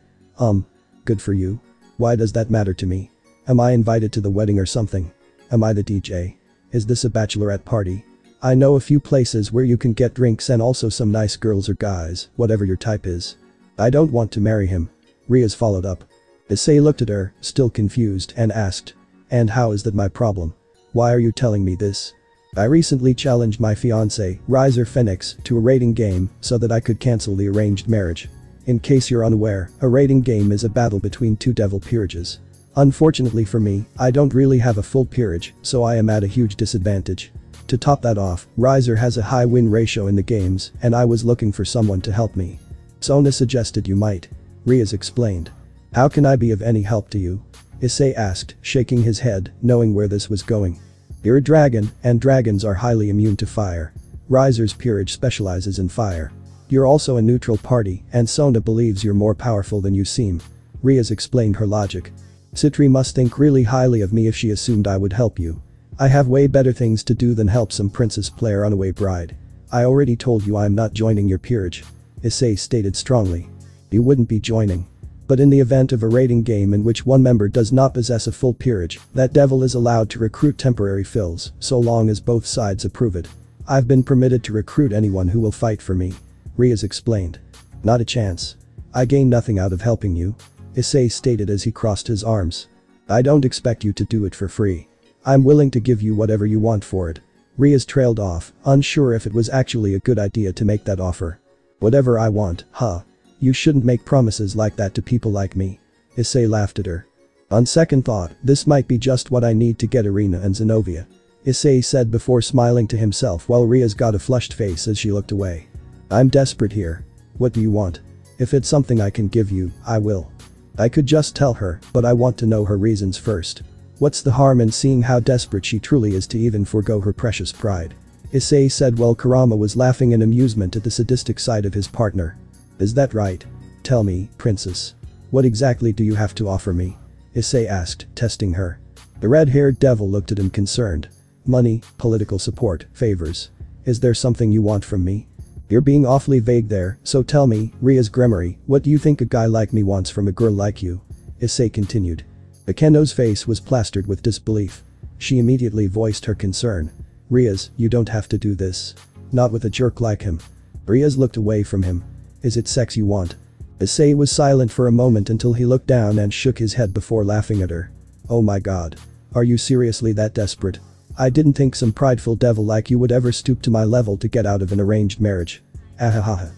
Good for you. Why does that matter to me? Am I invited to the wedding or something? Am I the DJ? Is this a bachelorette party? I know a few places where you can get drinks and also some nice girls or guys, whatever your type is. I don't want to marry him. Riaz followed up. Issei looked at her, still confused, and asked. And how is that my problem? Why are you telling me this? I recently challenged my fiancé, Riser Phoenix, to a rating game so that I could cancel the arranged marriage. In case you're unaware, a rating game is a battle between two devil peerages. Unfortunately for me, I don't really have a full peerage, so I am at a huge disadvantage. To top that off, Riser has a high win ratio in the games, and I was looking for someone to help me. Sona suggested you might. Riaz explained. How can I be of any help to you? Issei asked, shaking his head, knowing where this was going. You're a dragon, and dragons are highly immune to fire. Riser's peerage specializes in fire. You're also a neutral party, and Sona believes you're more powerful than you seem. Riaz explained her logic. Citri must think really highly of me if she assumed I would help you. I have way better things to do than help some princess play her runaway bride. I already told you I'm not joining your peerage. Issei stated strongly. You wouldn't be joining. But in the event of a rating game in which one member does not possess a full peerage, that devil is allowed to recruit temporary fills, so long as both sides approve it. I've been permitted to recruit anyone who will fight for me. Riaz explained. Not a chance. I gain nothing out of helping you. Issei stated as he crossed his arms. I don't expect you to do it for free. I'm willing to give you whatever you want for it. Riaz trailed off, unsure if it was actually a good idea to make that offer. Whatever I want, huh? You shouldn't make promises like that to people like me. Issei laughed at her. On second thought, this might be just what I need to get Irina and Zenovia. Issei said before smiling to himself while Riaz got a flushed face as she looked away. I'm desperate here. What do you want? If it's something I can give you, I will. I could just tell her, but I want to know her reasons first. What's the harm in seeing how desperate she truly is to even forego her precious pride? Issei said while Kurama was laughing in amusement at the sadistic side of his partner. Is that right? Tell me, princess. What exactly do you have to offer me? Issei asked, testing her. The red-haired devil looked at him concerned. Money, political support, favors. Is there something you want from me? You're being awfully vague there, so tell me, Riaz Gremory, what do you think a guy like me wants from a girl like you? Issei continued. Akeno's face was plastered with disbelief. She immediately voiced her concern. Riaz, you don't have to do this. Not with a jerk like him. Riaz looked away from him. Is it sex you want? Issei was silent for a moment until he looked down and shook his head before laughing at her. Oh my god. Are you seriously that desperate? I didn't think some prideful devil like you would ever stoop to my level to get out of an arranged marriage. Ahahaha.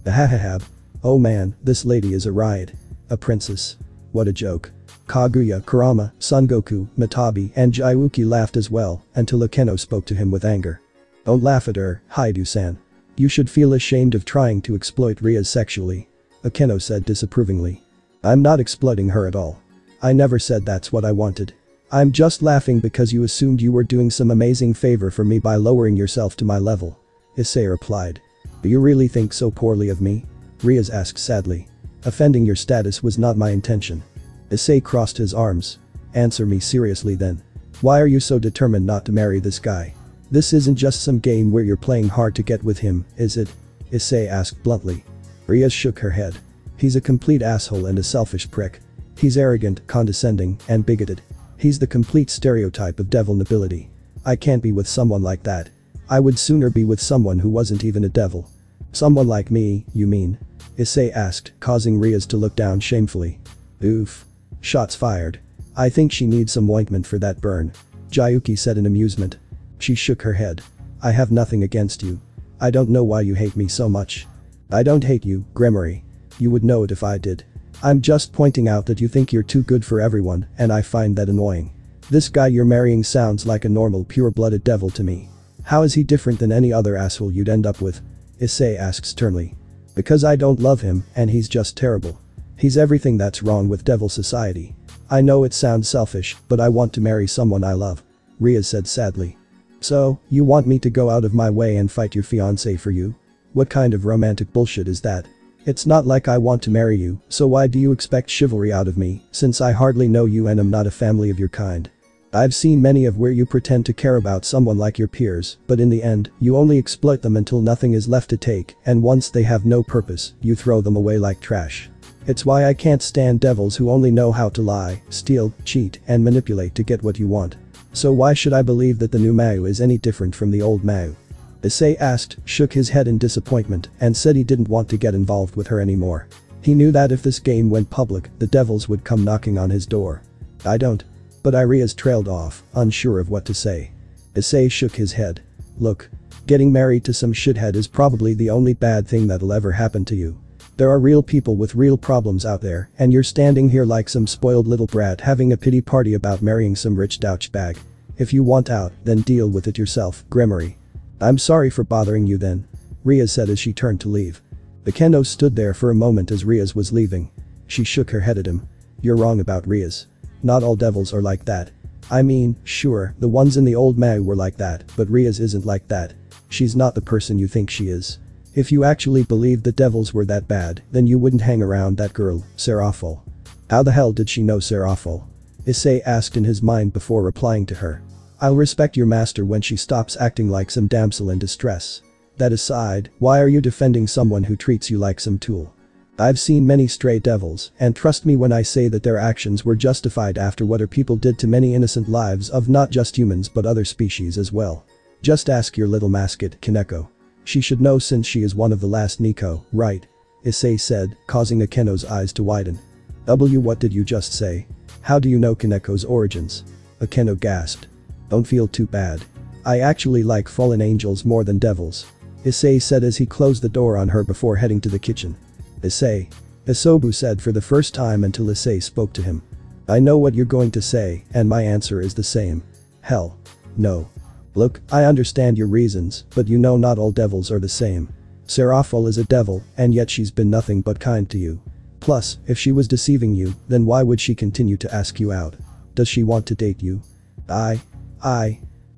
Ahahahab. Oh man, this lady is a riot. A princess. What a joke. Kaguya, Kurama, Son Goku, Matabi and Jayuki laughed as well until Akeno spoke to him with anger. Don't laugh at her, Haidu-san. You should feel ashamed of trying to exploit Ria sexually. Akeno said disapprovingly. I'm not exploiting her at all. I never said that's what I wanted. I'm just laughing because you assumed you were doing some amazing favor for me by lowering yourself to my level. Issei replied. Do you really think so poorly of me? Riaz asked sadly. Offending your status was not my intention. Issei crossed his arms. Answer me seriously then. Why are you so determined not to marry this guy? This isn't just some game where you're playing hard to get with him, is it? Issei asked bluntly. Riaz shook her head. He's a complete asshole and a selfish prick. He's arrogant, condescending, and bigoted. He's the complete stereotype of devil nobility. I can't be with someone like that. I would sooner be with someone who wasn't even a devil. Someone like me, you mean? Issei asked, causing Riaz to look down shamefully. Oof. Shots fired. I think she needs some ointment for that burn. Jayuki said in amusement. She shook her head. I have nothing against you. I don't know why you hate me so much. I don't hate you, Gremory. You would know it if I did. I'm just pointing out that you think you're too good for everyone and I find that annoying. This guy you're marrying sounds like a normal pure-blooded devil to me. How is he different than any other asshole you'd end up with? Issei asked sternly. Because I don't love him and he's just terrible. He's everything that's wrong with devil society. I know it sounds selfish, but I want to marry someone I love. Riaz said sadly. So, you want me to go out of my way and fight your fiancé for you? What kind of romantic bullshit is that? It's not like I want to marry you, so why do you expect chivalry out of me, since I hardly know you and am not a family of your kind? I've seen many of where you pretend to care about someone like your peers, but in the end, you only exploit them until nothing is left to take, and once they have no purpose, you throw them away like trash. It's why I can't stand devils who only know how to lie, steal, cheat, and manipulate to get what you want. So why should I believe that the new Mao is any different from the old Mao? Issei asked, shook his head in disappointment, and said he didn't want to get involved with her anymore. He knew that if this game went public, the devils would come knocking on his door. I don't. But Riaz trailed off, unsure of what to say. Issei shook his head. Look. Getting married to some shithead is probably the only bad thing that'll ever happen to you. There are real people with real problems out there, and you're standing here like some spoiled little brat having a pity party about marrying some rich douchebag. If you want out, then deal with it yourself, Gremory. I'm sorry for bothering you then. Riaz said as she turned to leave. Akeno stood there for a moment as Riaz was leaving. She shook her head at him. You're wrong about Riaz. Not all devils are like that. I mean, sure, the ones in the old Mao were like that, but Riaz isn't like that. She's not the person you think she is. If you actually believed the devils were that bad, then you wouldn't hang around that girl, Seraphol. How the hell did she know Seraphol? Issei asked in his mind before replying to her. I'll respect your master when she stops acting like some damsel in distress. That aside, why are you defending someone who treats you like some tool? I've seen many stray devils, and trust me when I say that their actions were justified after what our people did to many innocent lives of not just humans but other species as well. Just ask your little mascot, Kaneko. She should know since she is one of the last Nico, right? Issei said, causing Akeno's eyes to widen. What did you just say? How do you know Kaneko's origins? Akeno gasped. Don't feel too bad. I actually like fallen angels more than devils. Issei said as he closed the door on her before heading to the kitchen. Issei. Isobu said for the first time until Issei spoke to him. I know what you're going to say, and my answer is the same. Hell. No. Look, I understand your reasons, but you know not all devils are the same. Seraphol is a devil, and yet she's been nothing but kind to you. Plus, if she was deceiving you, then why would she continue to ask you out? Does she want to date you? I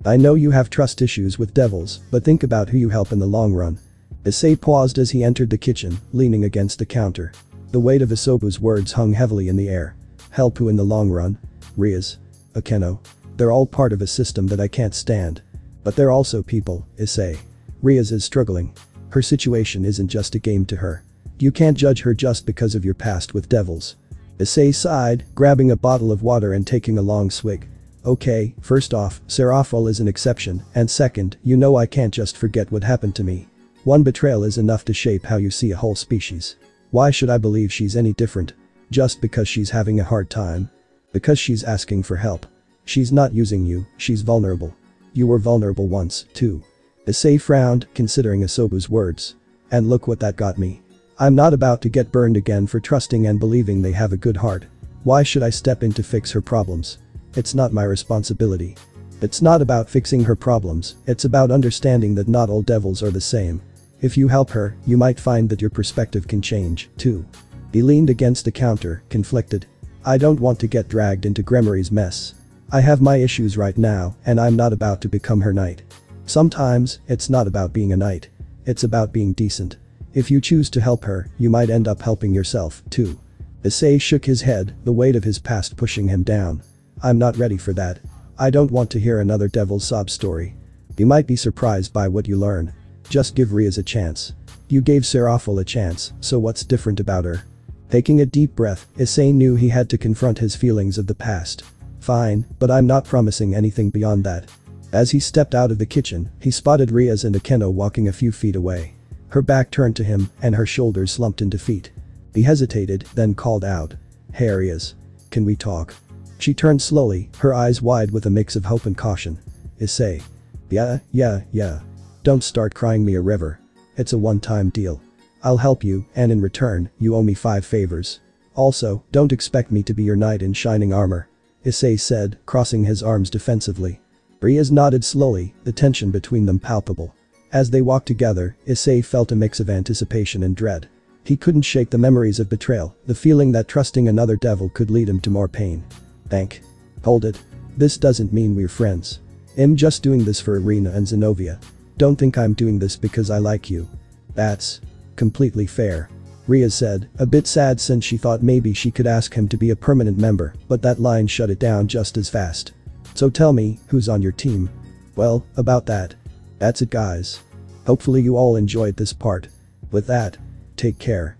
know you have trust issues with devils, but think about who you help in the long run. Issei paused as he entered the kitchen, leaning against the counter. The weight of Isobu's words hung heavily in the air. Help who in the long run? Riaz. Akeno. They're all part of a system that I can't stand. But they're also people, Issei. Riaz is struggling. Her situation isn't just a game to her. You can't judge her just because of your past with devils. Issei sighed, grabbing a bottle of water and taking a long swig. Okay, first off, Seraphol is an exception, and second, you know I can't just forget what happened to me. One betrayal is enough to shape how you see a whole species. Why should I believe she's any different? Just because she's having a hard time? Because she's asking for help. She's not using you, she's vulnerable. You were vulnerable once, too. Issei frowned, considering Isobu's words. And look what that got me. I'm not about to get burned again for trusting and believing they have a good heart. Why should I step in to fix her problems? It's not my responsibility. It's not about fixing her problems, it's about understanding that not all devils are the same. If you help her, you might find that your perspective can change, too. He leaned against the counter, conflicted. I don't want to get dragged into Gremory's mess. I have my issues right now, and I'm not about to become her knight. Sometimes, it's not about being a knight. It's about being decent. If you choose to help her, you might end up helping yourself, too. Issei shook his head, the weight of his past pushing him down. I'm not ready for that. I don't want to hear another devil's sob story. You might be surprised by what you learn. Just give Riaz a chance. You gave Seraphil a chance, so what's different about her? Taking a deep breath, Issei knew he had to confront his feelings of the past. Fine, but I'm not promising anything beyond that. As he stepped out of the kitchen, he spotted Riaz and Akeno walking a few feet away. Her back turned to him, and her shoulders slumped in defeat. He hesitated, then called out. Hey Riaz. Can we talk? She turned slowly, her eyes wide with a mix of hope and caution. Issei. Yeah. Don't start crying me a river. It's a one-time deal. I'll help you, and in return, you owe me 5 favors. Also, don't expect me to be your knight in shining armor. Issei said, crossing his arms defensively. Riaz nodded slowly, the tension between them palpable. As they walked together, Issei felt a mix of anticipation and dread. He couldn't shake the memories of betrayal, the feeling that trusting another devil could lead him to more pain. Hold it. This doesn't mean we're friends. I'm just doing this for Irina and Zenovia. Don't think I'm doing this because I like you. That's completely fair. Riaz said, a bit sad since she thought maybe she could ask him to be a permanent member, but that line shut it down just as fast. So tell me, who's on your team? Well, about that. That's it guys. Hopefully you all enjoyed this part. With that, take care.